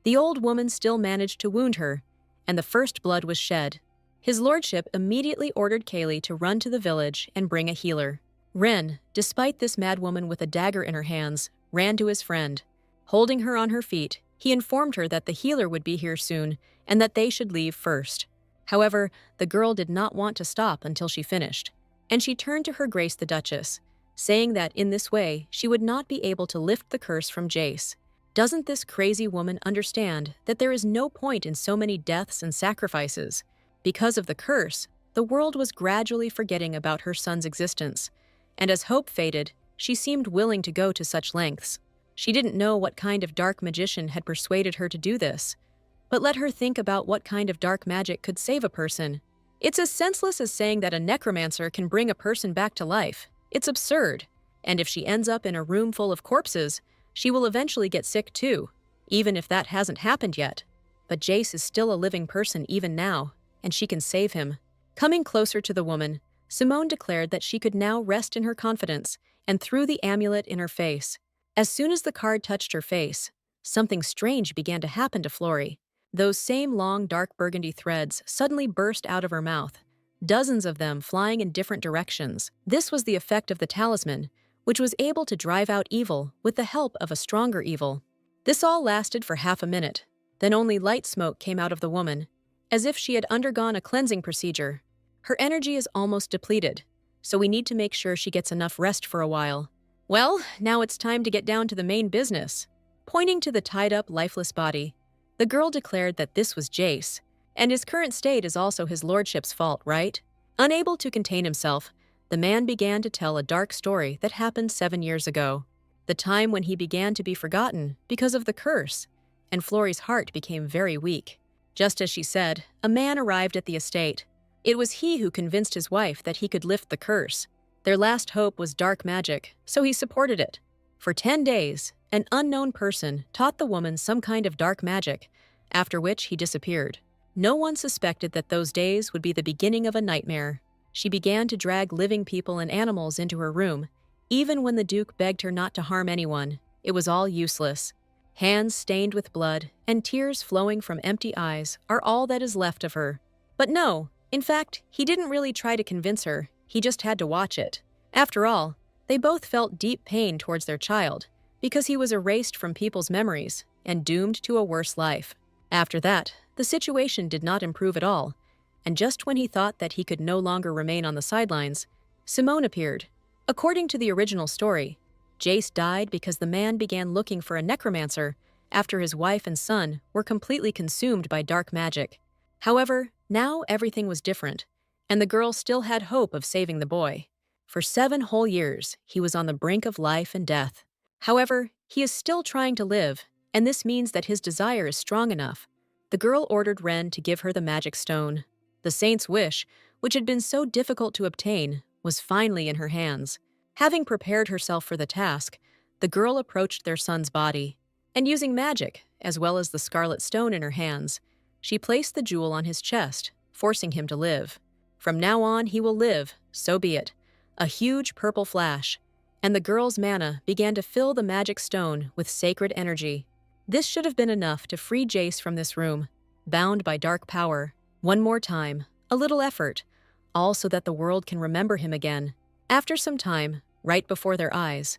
A: The old woman still managed to wound her, and the first blood was shed. His lordship immediately ordered Kaylee to run to the village and bring a healer. Ren, despite this madwoman with a dagger in her hands, ran to his friend. Holding her on her feet, he informed her that the healer would be here soon and that they should leave first. However, the girl did not want to stop until she finished, and she turned to Her Grace the Duchess, saying that in this way she would not be able to lift the curse from Jace. Doesn't this crazy woman understand that there is no point in so many deaths and sacrifices? Because of the curse, the world was gradually forgetting about her son's existence, and as hope faded, she seemed willing to go to such lengths. She didn't know what kind of dark magician had persuaded her to do this, but let her think about what kind of dark magic could save a person. It's as senseless as saying that a necromancer can bring a person back to life. It's absurd, and if she ends up in a room full of corpses, she will eventually get sick too, even if that hasn't happened yet. But Jace is still a living person even now, and she can save him. Coming closer to the woman, Simone declared that she could now rest in her confidence and threw the amulet in her face. As soon as the card touched her face, something strange began to happen to Flory. Those same long dark burgundy threads suddenly burst out of her mouth, dozens of them flying in different directions. This was the effect of the talisman, which was able to drive out evil with the help of a stronger evil. This all lasted for half a minute, then only light smoke came out of the woman, as if she had undergone a cleansing procedure. Her energy is almost depleted, so we need to make sure she gets enough rest for a while. Well, now it's time to get down to the main business. Pointing to the tied-up, lifeless body, the girl declared that this was Jace, and his current state is also his lordship's fault, right? Unable to contain himself, the man began to tell a dark story that happened 7 years ago, the time when he began to be forgotten because of the curse, and Flory's heart became very weak. Just as she said, a man arrived at the estate. It was he who convinced his wife that he could lift the curse. Their last hope was dark magic, so he supported it. For 10 days, an unknown person taught the woman some kind of dark magic, after which he disappeared. No one suspected that those days would be the beginning of a nightmare. She began to drag living people and animals into her room. Even when the Duke begged her not to harm anyone, it was all useless. Hands stained with blood and tears flowing from empty eyes are all that is left of her. But no, in fact, he didn't really try to convince her, he just had to watch it. After all, they both felt deep pain towards their child, because he was erased from people's memories and doomed to a worse life. After that, the situation did not improve at all, and just when he thought that he could no longer remain on the sidelines, Simone appeared. According to the original story, Jace died because the man began looking for a necromancer after his wife and son were completely consumed by dark magic. However, now everything was different, and the girl still had hope of saving the boy. For 7 whole years, he was on the brink of life and death. However, he is still trying to live, and this means that his desire is strong enough. The girl ordered Ren to give her the magic stone. The saint's wish, which had been so difficult to obtain, was finally in her hands. Having prepared herself for the task, the girl approached their son's body, and using magic, as well as the scarlet stone in her hands, she placed the jewel on his chest, forcing him to live. From now on, he will live, so be it. A huge purple flash, and the girl's mana began to fill the magic stone with sacred energy. This should have been enough to free Jace from this room, bound by dark power. One more time, a little effort, all so that the world can remember him again. After some time, right before their eyes,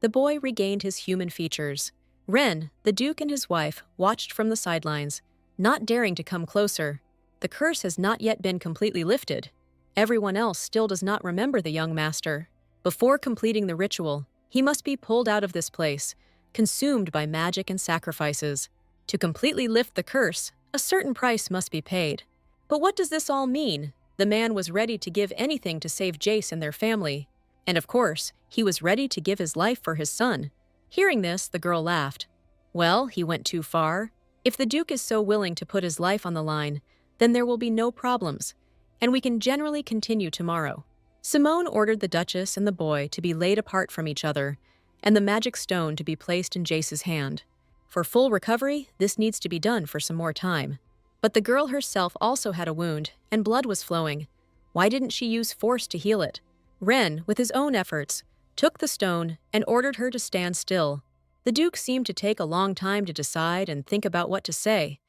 A: the boy regained his human features. Ren, the Duke, and his wife watched from the sidelines, not daring to come closer. The curse has not yet been completely lifted. Everyone else still does not remember the young master. Before completing the ritual, he must be pulled out of this place, consumed by magic and sacrifices. To completely lift the curse, a certain price must be paid. But what does this all mean? The man was ready to give anything to save Jace and their family. And of course, he was ready to give his life for his son. Hearing this, the girl laughed. Well, he went too far. If the Duke is so willing to put his life on the line, then there will be no problems, and we can generally continue tomorrow. Simone ordered the Duchess and the boy to be laid apart from each other, and the magic stone to be placed in Jace's hand. For full recovery, this needs to be done for some more time. But the girl herself also had a wound, and blood was flowing. Why didn't she use force to heal it? Ren, with his own efforts, took the stone and ordered her to stand still. The Duke seemed to take a long time to decide and think about what to say,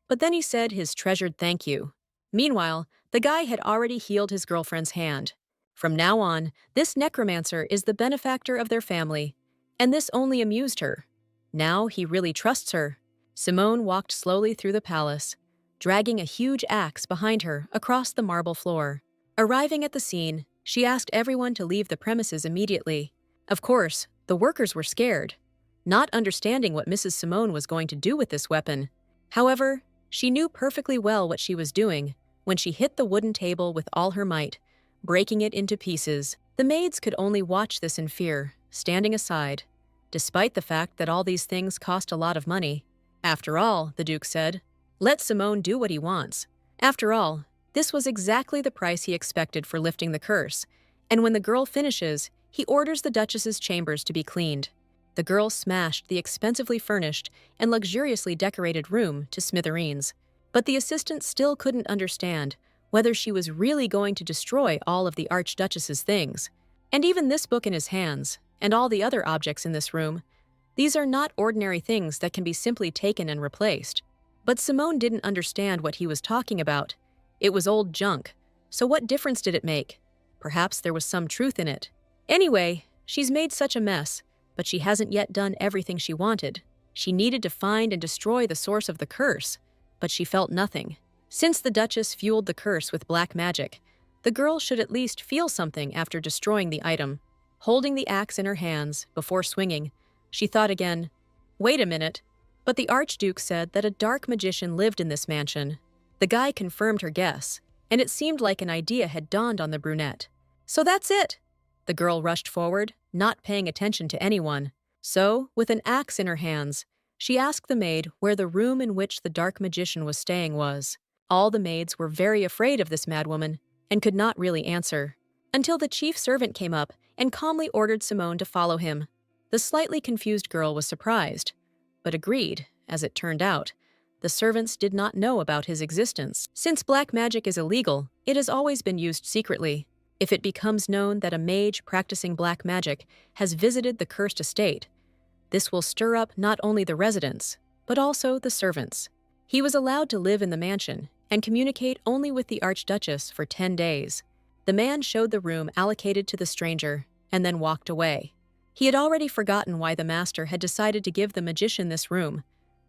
A: but then he said his treasured thank you. Meanwhile, the guy had already healed his girlfriend's hand. From now on, this necromancer is the benefactor of their family, and this only amused her. Now he really trusts her. Simone walked slowly through the palace, dragging a huge axe behind her across the marble floor. Arriving at the scene, she asked everyone to leave the premises immediately. Of course, the workers were scared, not understanding what Mrs. Simone was going to do with this weapon. However, she knew perfectly well what she was doing when she hit the wooden table with all her might, breaking it into pieces. The maids could only watch this in fear, standing aside, despite the fact that all these things cost a lot of money. After all, the Duke said, let Simone do what he wants. After all, this was exactly the price he expected for lifting the curse, and when the girl finishes, he orders the Duchess's chambers to be cleaned. The girl smashed the expensively furnished and luxuriously decorated room to smithereens, but the assistant still couldn't understand whether she was really going to destroy all of the Archduchess's things. And even this book in his hands, and all the other objects in this room, these are not ordinary things that can be simply taken and replaced. But Simone didn't understand what he was talking about. It was old junk, so what difference did it make? Perhaps there was some truth in it. Anyway, she's made such a mess, but she hasn't yet done everything she wanted. She needed to find and destroy the source of the curse, but she felt nothing. Since the Duchess fueled the curse with black magic, the girl should at least feel something after destroying the item. Holding the axe in her hands before swinging, she thought again, wait a minute, but the Archduke said that a dark magician lived in this mansion. The guy confirmed her guess, and it seemed like an idea had dawned on the brunette. So that's it! The girl rushed forward, not paying attention to anyone. So, with an axe in her hands, she asked the maid where the room in which the dark magician was staying was. All the maids were very afraid of this madwoman and could not really answer, until the chief servant came up and calmly ordered Simone to follow him. The slightly confused girl was surprised, but agreed. As it turned out, the servants did not know about his existence. Since black magic is illegal, it has always been used secretly. If it becomes known that a mage practicing black magic has visited the cursed estate, this will stir up not only the residents, but also the servants. He was allowed to live in the mansion and communicate only with the Archduchess for 10 days. The man showed the room allocated to the stranger and then walked away. He had already forgotten why the master had decided to give the magician this room,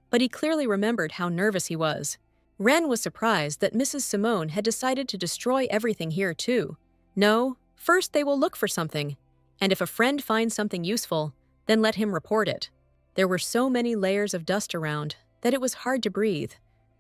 A: but he clearly remembered how nervous he was. Ren was surprised that Mrs. Simone had decided to destroy everything here too. No, first they will look for something, and if a friend finds something useful, then let him report it. There were so many layers of dust around that it was hard to breathe,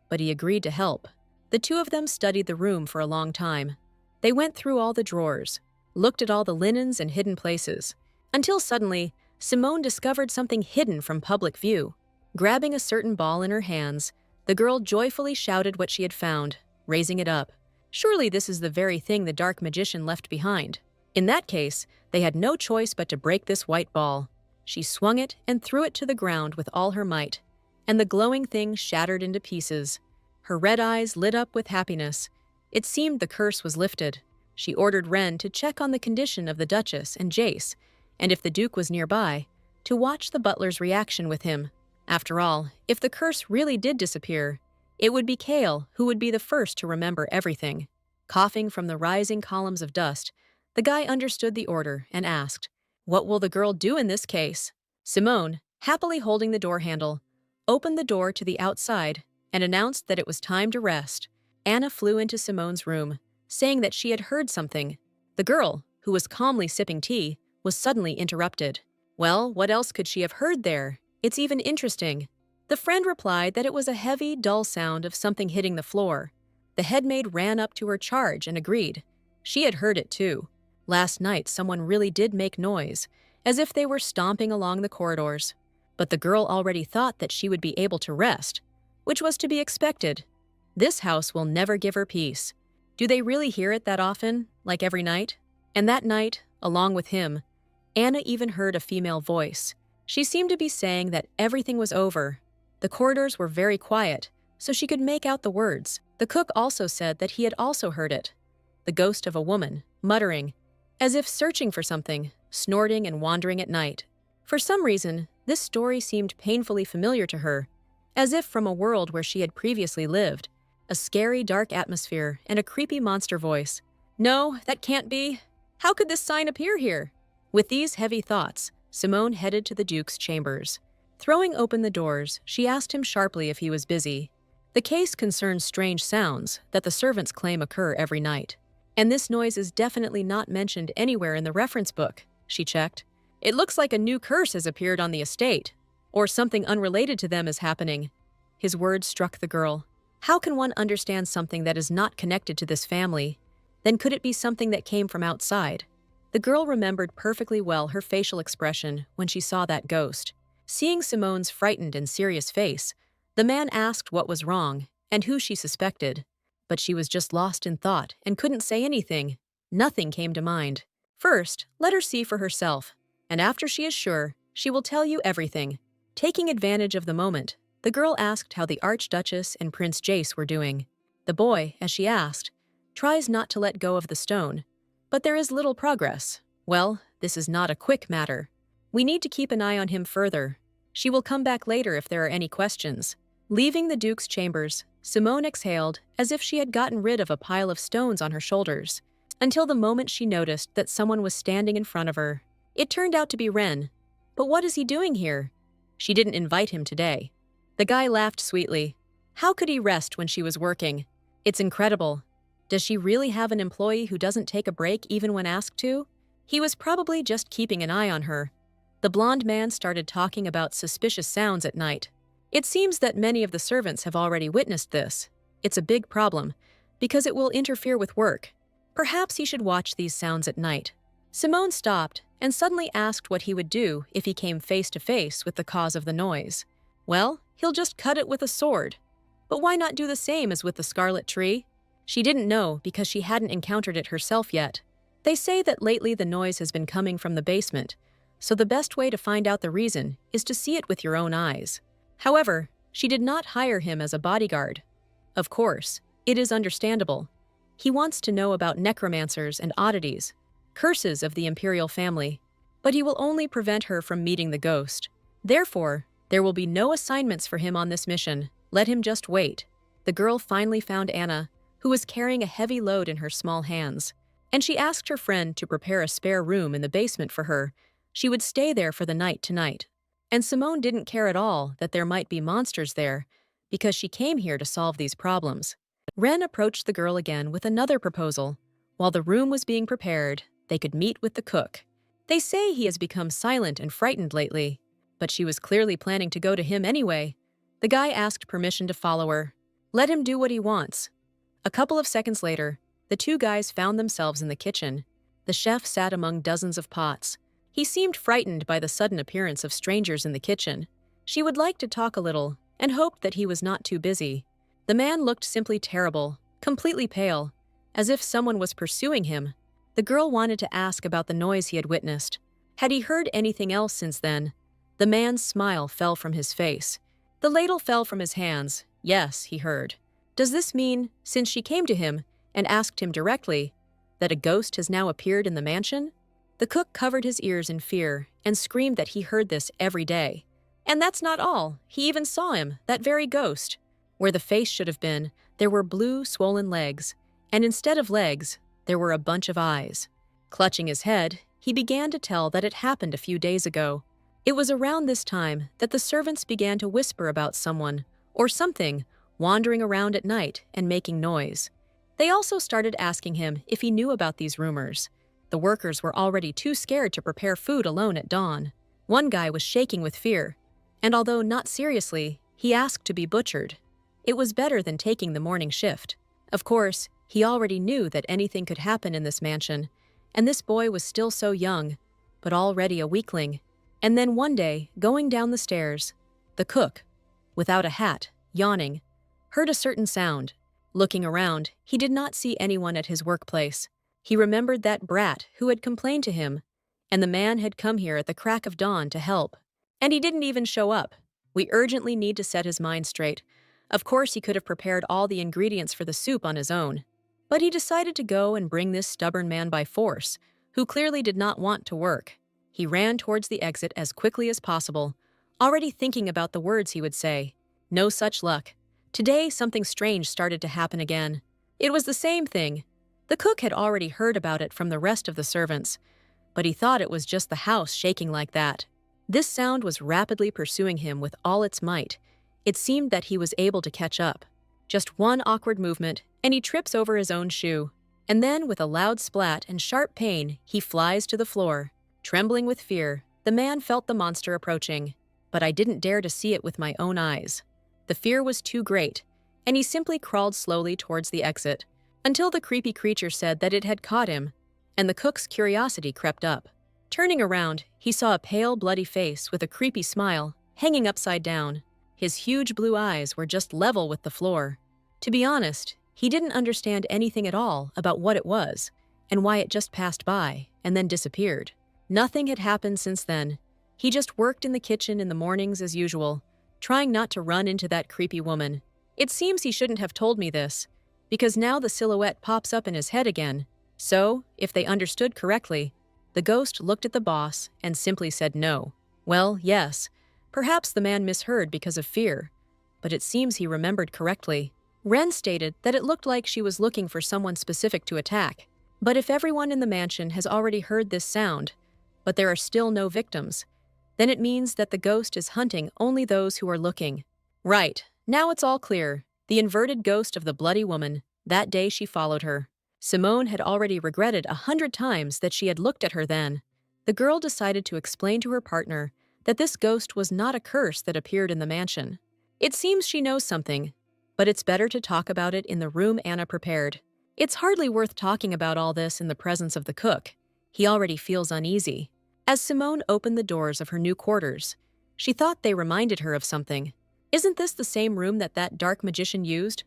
A: but he agreed to help. The two of them studied the room for a long time. They went through all the drawers, looked at all the linens and hidden places, until suddenly, Simone discovered something hidden from public view. Grabbing a certain ball in her hands, the girl joyfully shouted what she had found, raising it up. Surely this is the very thing the dark magician left behind. In that case, they had no choice but to break this white ball. She swung it and threw it to the ground with all her might, and the glowing thing shattered into pieces. Her red eyes lit up with happiness. It seemed the curse was lifted. She ordered Ren to check on the condition of the Duchess and Jace, and if the Duke was nearby, to watch the butler's reaction with him. After all, if the curse really did disappear, it would be Kale who would be the first to remember everything. Coughing from the rising columns of dust, the guy understood the order and asked, what will the girl do in this case? Simone, happily holding the door handle, opened the door to the outside and announced that it was time to rest. Anna flew into Simone's room, saying that she had heard something. The girl, who was calmly sipping tea, was suddenly interrupted. Well, what else could she have heard there? It's even interesting. The friend replied that it was a heavy, dull sound of something hitting the floor. The headmaid ran up to her charge and agreed. She had heard it too. Last night someone really did make noise, as if they were stomping along the corridors. But the girl already thought that she would be able to rest, which was to be expected. This house will never give her peace. Do they really hear it that often, like every night? And that night, along with him, Anna even heard a female voice. She seemed to be saying that everything was over. The corridors were very quiet, so she could make out the words. The cook also said that he had also heard it. The ghost of a woman, muttering, as if searching for something, snorting and wandering at night. For some reason, this story seemed painfully familiar to her, as if from a world where she had previously lived. A scary, dark atmosphere and a creepy monster voice. No, that can't be. How could this sign appear here? With these heavy thoughts, Simone headed to the Duke's chambers. Throwing open the doors, she asked him sharply if he was busy. The case concerns strange sounds that the servants claim occur every night. And this noise is definitely not mentioned anywhere in the reference book, she checked. It looks like a new curse has appeared on the estate, or something unrelated to them is happening. His words struck the girl. How can one understand something that is not connected to this family? Then could it be something that came from outside? The girl remembered perfectly well her facial expression when she saw that ghost. Seeing Simone's frightened and serious face, the man asked what was wrong and who she suspected. But she was just lost in thought and couldn't say anything. Nothing came to mind. First, let her see for herself, and after she is sure, she will tell you everything. Taking advantage of the moment, the girl asked how the Archduchess and Prince Jace were doing. The boy, as she asked, tries not to let go of the stone, but there is little progress. Well, this is not a quick matter. We need to keep an eye on him further. She will come back later if there are any questions. Leaving the Duke's chambers, Simone exhaled as if she had gotten rid of a pile of stones on her shoulders, until the moment she noticed that someone was standing in front of her. It turned out to be Ren. But what is he doing here? She didn't invite him today. The guy laughed sweetly. How could he rest when she was working? It's incredible. Does she really have an employee who doesn't take a break even when asked to? He was probably just keeping an eye on her. The blonde man started talking about suspicious sounds at night. It seems that many of the servants have already witnessed this. It's a big problem, because it will interfere with work. Perhaps he should watch these sounds at night. Simone stopped and suddenly asked what he would do if he came face to face with the cause of the noise. Well, he'll just cut it with a sword. But why not do the same as with the scarlet tree? She didn't know because she hadn't encountered it herself yet. They say that lately the noise has been coming from the basement, so the best way to find out the reason is to see it with your own eyes. However, she did not hire him as a bodyguard. Of course, it is understandable. He wants to know about necromancers and oddities, curses of the imperial family, but he will only prevent her from meeting the ghost. Therefore, there will be no assignments for him on this mission. Let him just wait. The girl finally found Anna, who was carrying a heavy load in her small hands, and she asked her friend to prepare a spare room in the basement for her. She would stay there for the night tonight. And Simone didn't care at all that there might be monsters there, because she came here to solve these problems. Ren approached the girl again with another proposal. While the room was being prepared, they could meet with the cook. They say he has become silent and frightened lately, but she was clearly planning to go to him anyway. The guy asked permission to follow her. Let him do what he wants. A couple of seconds later, the two guys found themselves in the kitchen. The chef sat among dozens of pots. He seemed frightened by the sudden appearance of strangers in the kitchen. She would like to talk a little and hoped that he was not too busy. The man looked simply terrible, completely pale, as if someone was pursuing him. The girl wanted to ask about the noise he had witnessed. Had he heard anything else since then? The man's smile fell from his face. The ladle fell from his hands. Yes, he heard. Does this mean, since she came to him and asked him directly, that a ghost has now appeared in the mansion? The cook covered his ears in fear and screamed that he heard this every day. And that's not all. He even saw him, that very ghost. Where the face should have been, there were blue, swollen legs, and instead of legs, there were a bunch of eyes. Clutching his head, he began to tell that it happened a few days ago. It was around this time that the servants began to whisper about someone, or something, wandering around at night and making noise. They also started asking him if he knew about these rumors. The workers were already too scared to prepare food alone at dawn. One guy was shaking with fear, and although not seriously, he asked to be butchered. It was better than taking the morning shift. Of course, he already knew that anything could happen in this mansion, and this boy was still so young, but already a weakling. And then one day, going down the stairs, the cook, without a hat, yawning, heard a certain sound. Looking around, he did not see anyone at his workplace. He remembered that brat who had complained to him, and the man had come here at the crack of dawn to help. And he didn't even show up. We urgently need to set his mind straight. Of course, he could have prepared all the ingredients for the soup on his own. But he decided to go and bring this stubborn man by force, who clearly did not want to work. He ran towards the exit as quickly as possible, already thinking about the words he would say. No such luck. Today, something strange started to happen again. It was the same thing. The cook had already heard about it from the rest of the servants, but he thought it was just the house shaking like that. This sound was rapidly pursuing him with all its might. It seemed that he was able to catch up. Just one awkward movement, and he trips over his own shoe. And then, with a loud splat and sharp pain, he flies to the floor. Trembling with fear, the man felt the monster approaching. But I didn't dare to see it with my own eyes. The fear was too great, and he simply crawled slowly towards the exit, until the creepy creature said that it had caught him, and the cook's curiosity crept up. Turning around, he saw a pale, bloody face with a creepy smile, hanging upside down. His huge blue eyes were just level with the floor. To be honest, he didn't understand anything at all about what it was, and why it just passed by and then disappeared. Nothing had happened since then. He just worked in the kitchen in the mornings as usual, trying not to run into that creepy woman. It seems he shouldn't have told me this, because now the silhouette pops up in his head again. So, if they understood correctly, the ghost looked at the boss and simply said no. Well, yes, perhaps the man misheard because of fear, but it seems he remembered correctly. Ren stated that it looked like she was looking for someone specific to attack. But if everyone in the mansion has already heard this sound, but there are still no victims, then it means that the ghost is hunting only those who are looking. Right, now it's all clear. The inverted ghost of the bloody woman. That day she followed her. Simone had already regretted 100 times that she had looked at her then. The girl decided to explain to her partner that this ghost was not a curse that appeared in the mansion. It seems she knows something, but it's better to talk about it in the room Anna prepared. It's hardly worth talking about all this in the presence of the cook. He already feels uneasy. As Simone opened the doors of her new quarters, she thought they reminded her of something. Isn't this the same room that dark magician used?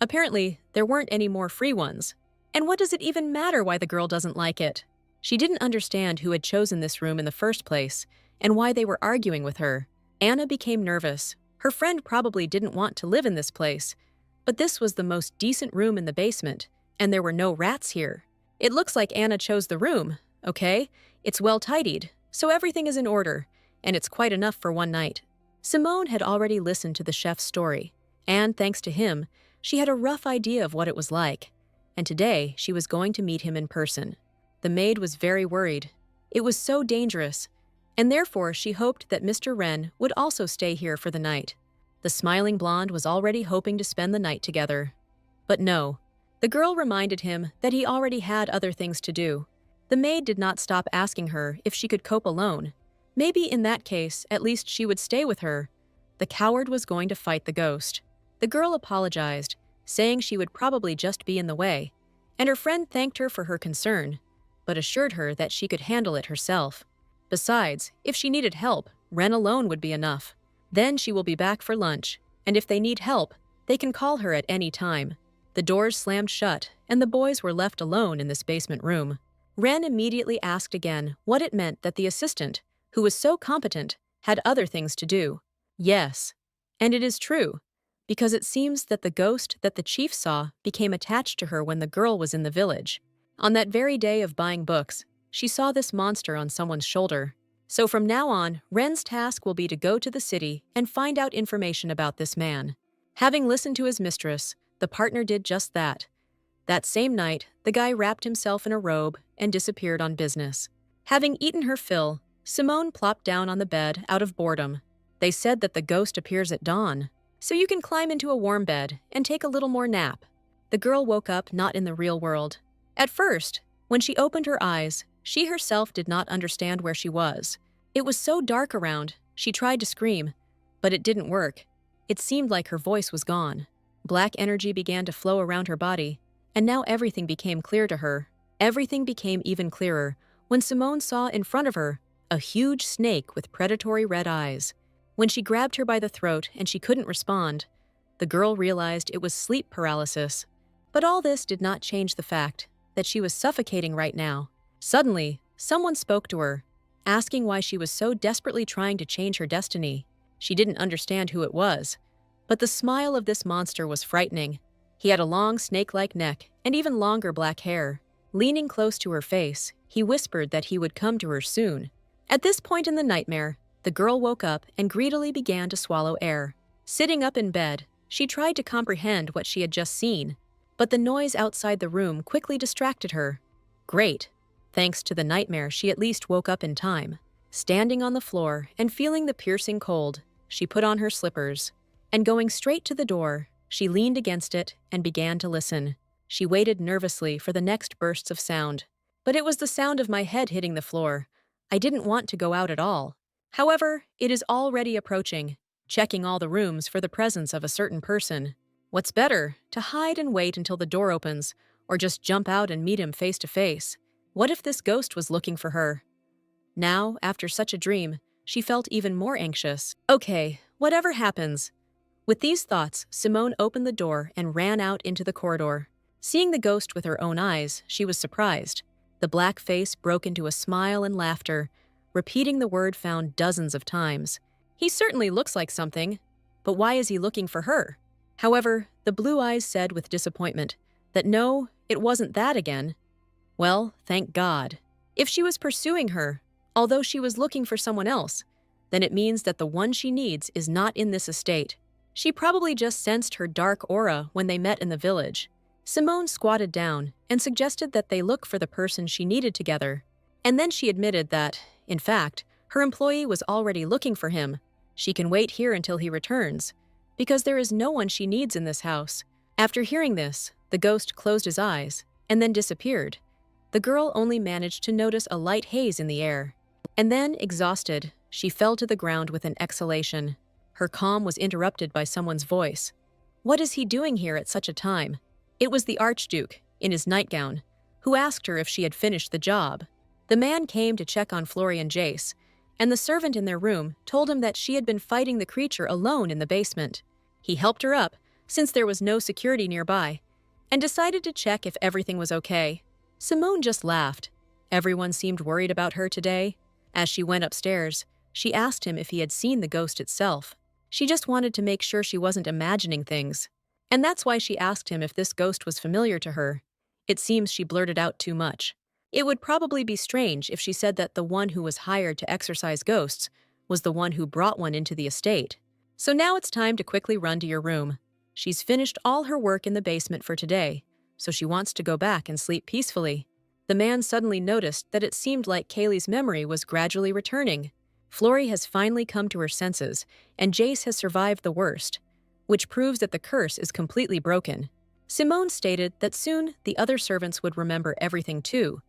A: Apparently, there weren't any more free ones. And what does it even matter why the girl doesn't like it? She didn't understand who had chosen this room in the first place and why they were arguing with her. Anna became nervous. Her friend probably didn't want to live in this place, but this was the most decent room in the basement, and there were no rats here. It looks like Anna chose the room, okay? It's well tidied, so everything is in order, and it's quite enough for one night. Simone had already listened to the chef's story, and thanks to him, she had a rough idea of what it was like. And today, she was going to meet him in person. The maid was very worried. It was so dangerous, and therefore she hoped that Mr. Wren would also stay here for the night. The smiling blonde was already hoping to spend the night together. But no, the girl reminded him that he already had other things to do. The maid did not stop asking her if she could cope alone. Maybe in that case, at least she would stay with her. The coward was going to fight the ghost. The girl apologized, saying she would probably just be in the way, and her friend thanked her for her concern, but assured her that she could handle it herself. Besides, if she needed help, Ren alone would be enough. Then she will be back for lunch, and if they need help, they can call her at any time. The doors slammed shut, and the boys were left alone in this basement room. Ren immediately asked again what it meant that the assistant, who was so competent, had other things to do. Yes, and it is true, because it seems that the ghost that the chief saw became attached to her when the girl was in the village. On that very day of buying books, she saw this monster on someone's shoulder. So from now on, Ren's task will be to go to the city and find out information about this man. Having listened to his mistress, the partner did just that. That same night, the guy wrapped himself in a robe and disappeared on business. Having eaten her fill, Simone plopped down on the bed out of boredom. They said that the ghost appears at dawn, so you can climb into a warm bed and take a little more nap. The girl woke up not in the real world. At first, when she opened her eyes, she herself did not understand where she was. It was so dark around, she tried to scream, but it didn't work. It seemed like her voice was gone. Black energy began to flow around her body, and now everything became clear to her. Everything became even clearer when Simone saw in front of her a huge snake with predatory red eyes. When she grabbed her by the throat and she couldn't respond, the girl realized it was sleep paralysis. But all this did not change the fact that she was suffocating right now. Suddenly, someone spoke to her, asking why she was so desperately trying to change her destiny. She didn't understand who it was, but the smile of this monster was frightening. He had a long snake-like neck and even longer black hair. Leaning close to her face, he whispered that he would come to her soon. At this point in the nightmare, the girl woke up and greedily began to swallow air. Sitting up in bed, she tried to comprehend what she had just seen, but the noise outside the room quickly distracted her. Great. Thanks to the nightmare, she at least woke up in time. Standing on the floor and feeling the piercing cold, she put on her slippers. And going straight to the door, she leaned against it and began to listen. She waited nervously for the next bursts of sound. But it was the sound of my head hitting the floor. I didn't want to go out at all. However, it is already approaching, checking all the rooms for the presence of a certain person. What's better, to hide and wait until the door opens, or just jump out and meet him face to face? What if this ghost was looking for her? Now, after such a dream, she felt even more anxious. Okay, whatever happens. With these thoughts, Simone opened the door and ran out into the corridor. Seeing the ghost with her own eyes, she was surprised. The black face broke into a smile and laughter, repeating the word found dozens of times. He certainly looks like something, but why is he looking for her? However, the blue eyes said with disappointment that no, it wasn't that again. Well, thank God. If she was pursuing her, although she was looking for someone else, then it means that the one she needs is not in this estate. She probably just sensed her dark aura when they met in the village. Simone squatted down and suggested that they look for the person she needed together. And then she admitted that, in fact, her employee was already looking for him. She can wait here until he returns, because there is no one she needs in this house. After hearing this, the ghost closed his eyes and then disappeared. The girl only managed to notice a light haze in the air. And then, exhausted, she fell to the ground with an exhalation. Her calm was interrupted by someone's voice. What is he doing here at such a time? It was the Archduke, in his nightgown, who asked her if she had finished the job. The man came to check on Flori and Jace, and the servant in their room told him that she had been fighting the creature alone in the basement. He helped her up, since there was no security nearby, and decided to check if everything was okay. Simone just laughed. Everyone seemed worried about her today. As she went upstairs, she asked him if he had seen the ghost itself. She just wanted to make sure she wasn't imagining things. And that's why she asked him if this ghost was familiar to her. It seems she blurted out too much. It would probably be strange if she said that the one who was hired to exorcise ghosts was the one who brought one into the estate. So now it's time to quickly run to your room. She's finished all her work in the basement for today, so she wants to go back and sleep peacefully. The man suddenly noticed that it seemed like Kaylee's memory was gradually returning. Flori has finally come to her senses, and Jace has survived the worst, which proves that the curse is completely broken. Simone stated that soon the other servants would remember everything too.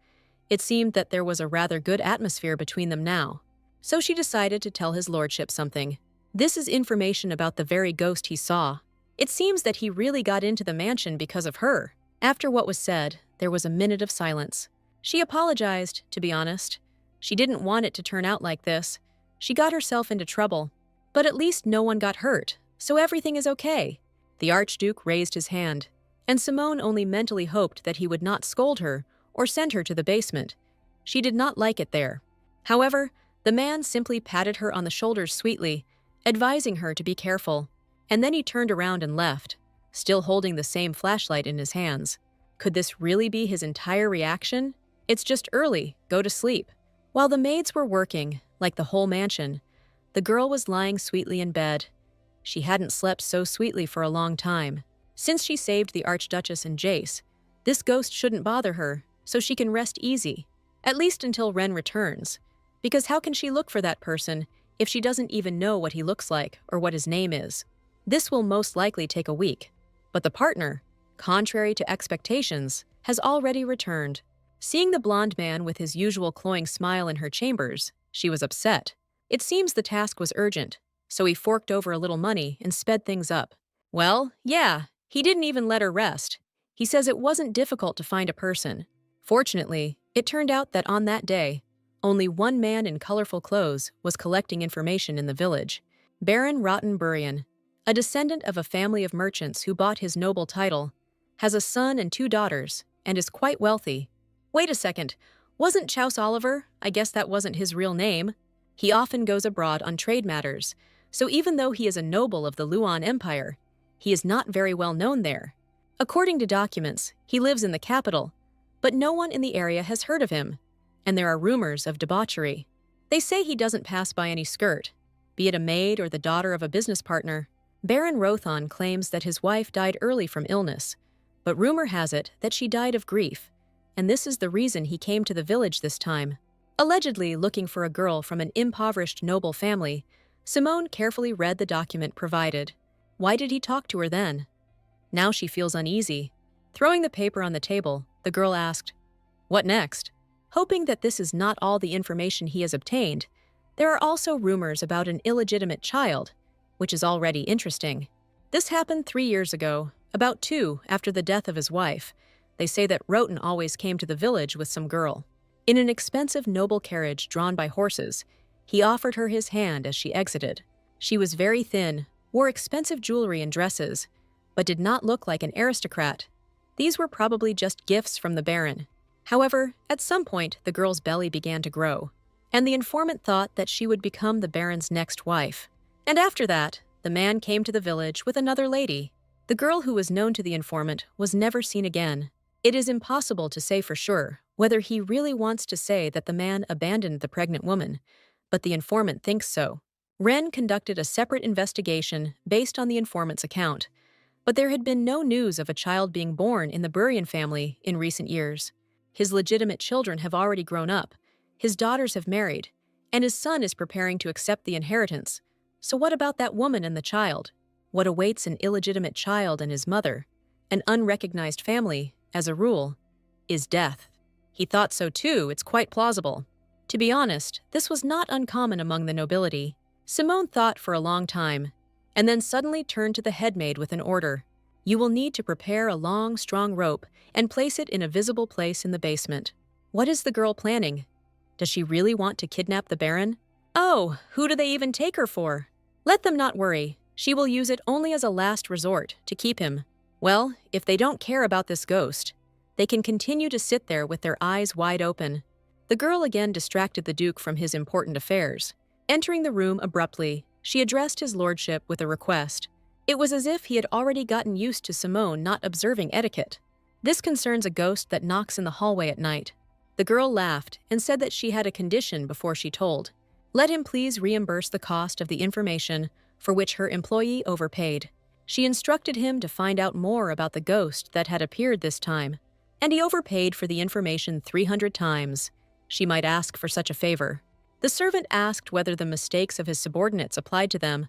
A: It seemed that there was a rather good atmosphere between them now. So she decided to tell his lordship something. This is information about the very ghost he saw. It seems that he really got into the mansion because of her. After what was said, there was a minute of silence. She apologized, to be honest. She didn't want it to turn out like this. She got herself into trouble. But at least no one got hurt, so everything is okay. The Archduke raised his hand, and Simone only mentally hoped that he would not scold her or send her to the basement. She did not like it there. However, the man simply patted her on the shoulders sweetly, advising her to be careful. And then he turned around and left, still holding the same flashlight in his hands. Could this really be his entire reaction? It's just early, go to sleep. While the maids were working, like the whole mansion, the girl was lying sweetly in bed. She hadn't slept so sweetly for a long time. Since she saved the Archduchess and Jace, this ghost shouldn't bother her, so she can rest easy, at least until Ren returns. Because how can she look for that person if she doesn't even know what he looks like or what his name is? This will most likely take a week. But the partner, contrary to expectations, has already returned. Seeing the blonde man with his usual cloying smile in her chambers, she was upset. It seems the task was urgent, so he forked over a little money and sped things up. Well, yeah, he didn't even let her rest. He says it wasn't difficult to find a person. Fortunately, it turned out that on that day, only one man in colorful clothes was collecting information in the village. Baron Rottenburian, a descendant of a family of merchants who bought his noble title, has a son and 2 daughters, and is quite wealthy. Wait a second, wasn't Chouse Oliver? I guess that wasn't his real name. He often goes abroad on trade matters, so even though he is a noble of the Luan Empire, he is not very well known there. According to documents, he lives in the capital, but no one in the area has heard of him, and there are rumors of debauchery. They say he doesn't pass by any skirt, be it a maid or the daughter of a business partner. Baron Rothon claims that his wife died early from illness, but rumor has it that she died of grief, and this is the reason he came to the village this time. Allegedly looking for a girl from an impoverished noble family, Simone carefully read the document provided. Why did he talk to her then? Now she feels uneasy. Throwing the paper on the table, the girl asked, "What next?" Hoping that this is not all the information he has obtained, there are also rumors about an illegitimate child, which is already interesting. This happened 3 years ago, about 2 after the death of his wife. They say that Roten always came to the village with some girl. In an expensive noble carriage drawn by horses, he offered her his hand as she exited. She was very thin, wore expensive jewelry and dresses, but did not look like an aristocrat. These were probably just gifts from the Baron. However, at some point, the girl's belly began to grow, and the informant thought that she would become the Baron's next wife. And after that, the man came to the village with another lady. The girl who was known to the informant was never seen again. It is impossible to say for sure whether he really wants to say that the man abandoned the pregnant woman, but the informant thinks so. Ren conducted a separate investigation based on the informant's account, but there had been no news of a child being born in the Burian family in recent years. His legitimate children have already grown up, his daughters have married, and his son is preparing to accept the inheritance. So what about that woman and the child? What awaits an illegitimate child and his mother? An unrecognized family, as a rule, is death. He thought so too, it's quite plausible. To be honest, this was not uncommon among the nobility. Simone thought for a long time, and then suddenly turned to the headmaid with an order. You will need to prepare a long, strong rope and place it in a visible place in the basement. What is the girl planning? Does she really want to kidnap the Baron? Oh, who do they even take her for? Let them not worry. She will use it only as a last resort to keep him. Well, if they don't care about this ghost, they can continue to sit there with their eyes wide open. The girl again distracted the Duke from his important affairs. Entering the room abruptly, she addressed his lordship with a request. It was as if he had already gotten used to Simone not observing etiquette. This concerns a ghost that knocks in the hallway at night. The girl laughed and said that she had a condition before she told. Let him please reimburse the cost of the information for which her employee overpaid. She instructed him to find out more about the ghost that had appeared this time, and he overpaid for the information 300 times. She might ask for such a favor. The servant asked whether the mistakes of his subordinates applied to them,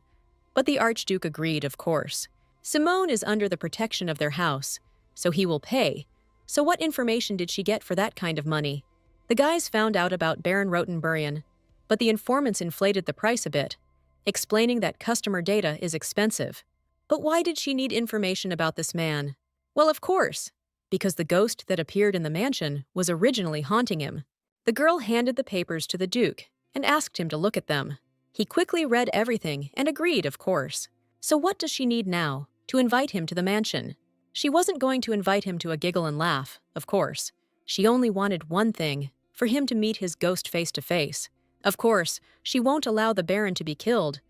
A: but the Archduke agreed, of course. Simone is under the protection of their house, so he will pay. So what information did she get for that kind of money? The guys found out about Baron Rotenburian, but the informants inflated the price a bit, explaining that customer data is expensive. But why did she need information about this man? Well, of course, because the ghost that appeared in the mansion was originally haunting him. The girl handed the papers to the Duke and asked him to look at them. He quickly read everything and agreed, of course. So what does she need now? To invite him to the mansion. She wasn't going to invite him to a giggle and laugh, of course. She only wanted one thing, for him to meet his ghost face to face. Of course, she won't allow the Baron to be killed,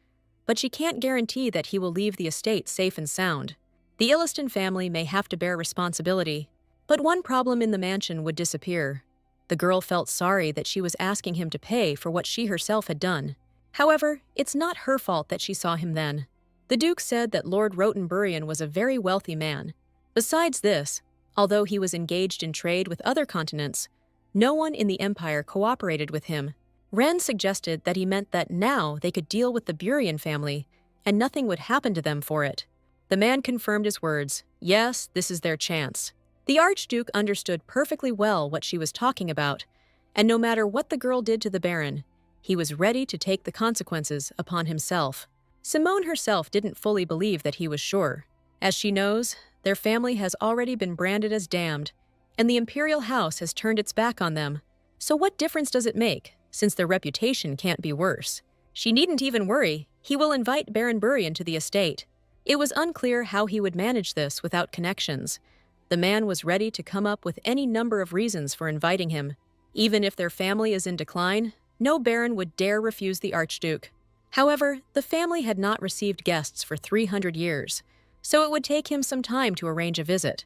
A: but she can't guarantee that he will leave the estate safe and sound. The Illiston family may have to bear responsibility, but one problem in the mansion would disappear. The girl felt sorry that she was asking him to pay for what she herself had done. However, it's not her fault that she saw him then. The Duke said that Lord Rotenburian was a very wealthy man. Besides this, although he was engaged in trade with other continents, no one in the Empire cooperated with him. Ren suggested that he meant that now they could deal with the Burian family, and nothing would happen to them for it. The man confirmed his words. Yes, this is their chance. The Archduke understood perfectly well what she was talking about, and no matter what the girl did to the Baron, he was ready to take the consequences upon himself. Simone herself didn't fully believe that he was sure. As she knows, their family has already been branded as damned, and the imperial house has turned its back on them. So what difference does it make, since their reputation can't be worse? She needn't even worry. He will invite Baron Burian to the estate. It was unclear how he would manage this without connections. The man was ready to come up with any number of reasons for inviting him. Even if their family is in decline, no baron would dare refuse the Archduke. However, the family had not received guests for 300 years, so it would take him some time to arrange a visit.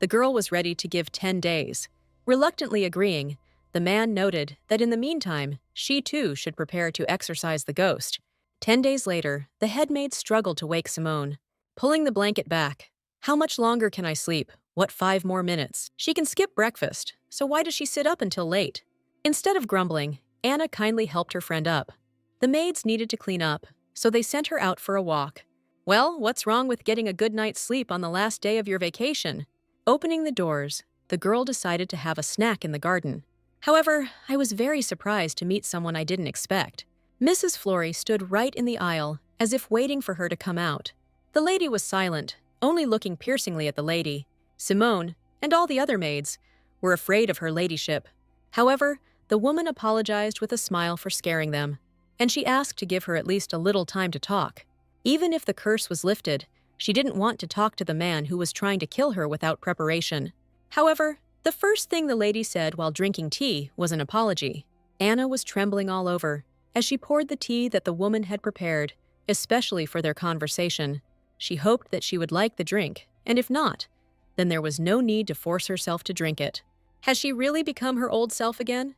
A: The girl was ready to give 10 days. Reluctantly agreeing, the man noted that in the meantime, she too should prepare to exorcise the ghost. 10 days later, the headmaid struggled to wake Simone. Pulling the blanket back. How much longer can I sleep? What, 5 more minutes? She can skip breakfast, so why does she sit up until late? Instead of grumbling, Anna kindly helped her friend up. The maids needed to clean up, so they sent her out for a walk. Well, what's wrong with getting a good night's sleep on the last day of your vacation? Opening the doors, the girl decided to have a snack in the garden. However, I was very surprised to meet someone I didn't expect. Mrs. Flory stood right in the aisle, as if waiting for her to come out. The lady was silent, only looking piercingly at the lady. Simone, and all the other maids, were afraid of her ladyship. However, the woman apologized with a smile for scaring them, and she asked to give her at least a little time to talk. Even if the curse was lifted, she didn't want to talk to the man who was trying to kill her without preparation. However, the first thing the lady said while drinking tea was an apology. Anna was trembling all over as she poured the tea that the woman had prepared, especially for their conversation. She hoped that she would like the drink, and if not, then there was no need to force herself to drink it. Has she really become her old self again?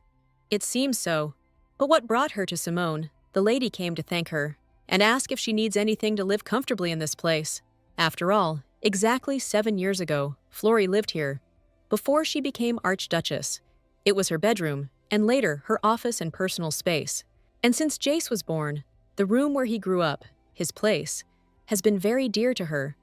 A: It seems so. But what brought her to Simone? The lady came to thank her and ask if she needs anything to live comfortably in this place. After all, exactly 7 years ago, Flory lived here. Before she became Archduchess, it was her bedroom, and later her office and personal space. And since Jace was born, the room where he grew up, his place, has been very dear to her.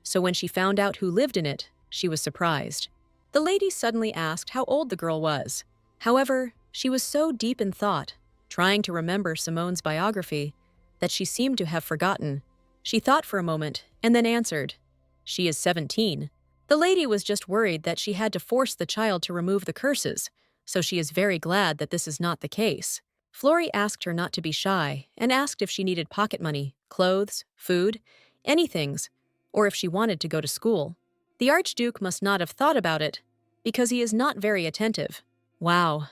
A: So when she found out who lived in it, she was surprised. The lady suddenly asked how old the girl was. However, she was so deep in thought, trying to remember Simone's biography, that she seemed to have forgotten. She thought for a moment and then answered, "She is 17. The lady was just worried that she had to force the child to remove the curses, so she is very glad that this is not the case. Flory asked her not to be shy and asked if she needed pocket money, clothes, food, anythings, or if she wanted to go to school. The Archduke must not have thought about it, because he is not very attentive. Wow.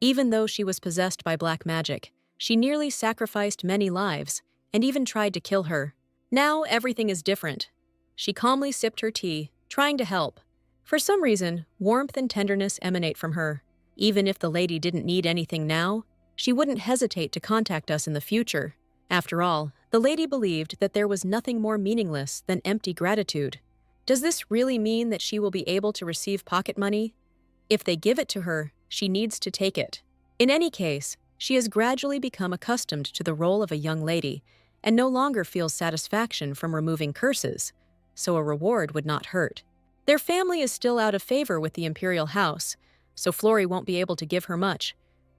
A: Even though she was possessed by black magic, she nearly sacrificed many lives and even tried to kill her. Now everything is different." She calmly sipped her tea, trying to help. For some reason, warmth and tenderness emanate from her. Even if the lady didn't need anything now, she wouldn't hesitate to contact us in the future. After all, the lady believed that there was nothing more meaningless than empty gratitude. Does this really mean that she will be able to receive pocket money? If they give it to her, she needs to take it. In any case, she has gradually become accustomed to the role of a young lady and no longer feels satisfaction from removing curses, so a reward would not hurt. Their family is still out of favor with the imperial house, so Flory won't be able to give her much,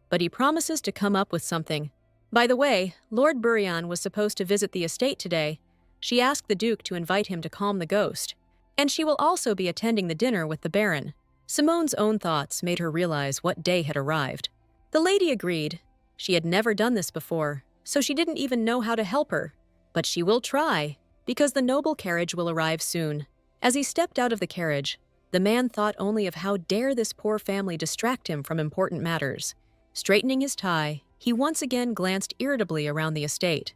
A: but he promises to come up with something. By the way, Lord Burian was supposed to visit the estate today. She asked the Duke to invite him to calm the ghost, and she will also be attending the dinner with the Baron. Simone's own thoughts made her realize what day had arrived. The lady agreed. She had never done this before, so she didn't even know how to help her. But she will try, because the noble carriage will arrive soon. As he stepped out of the carriage, the man thought only of how dare this poor family distract him from important matters. Straightening his tie, he once again glanced irritably around the estate.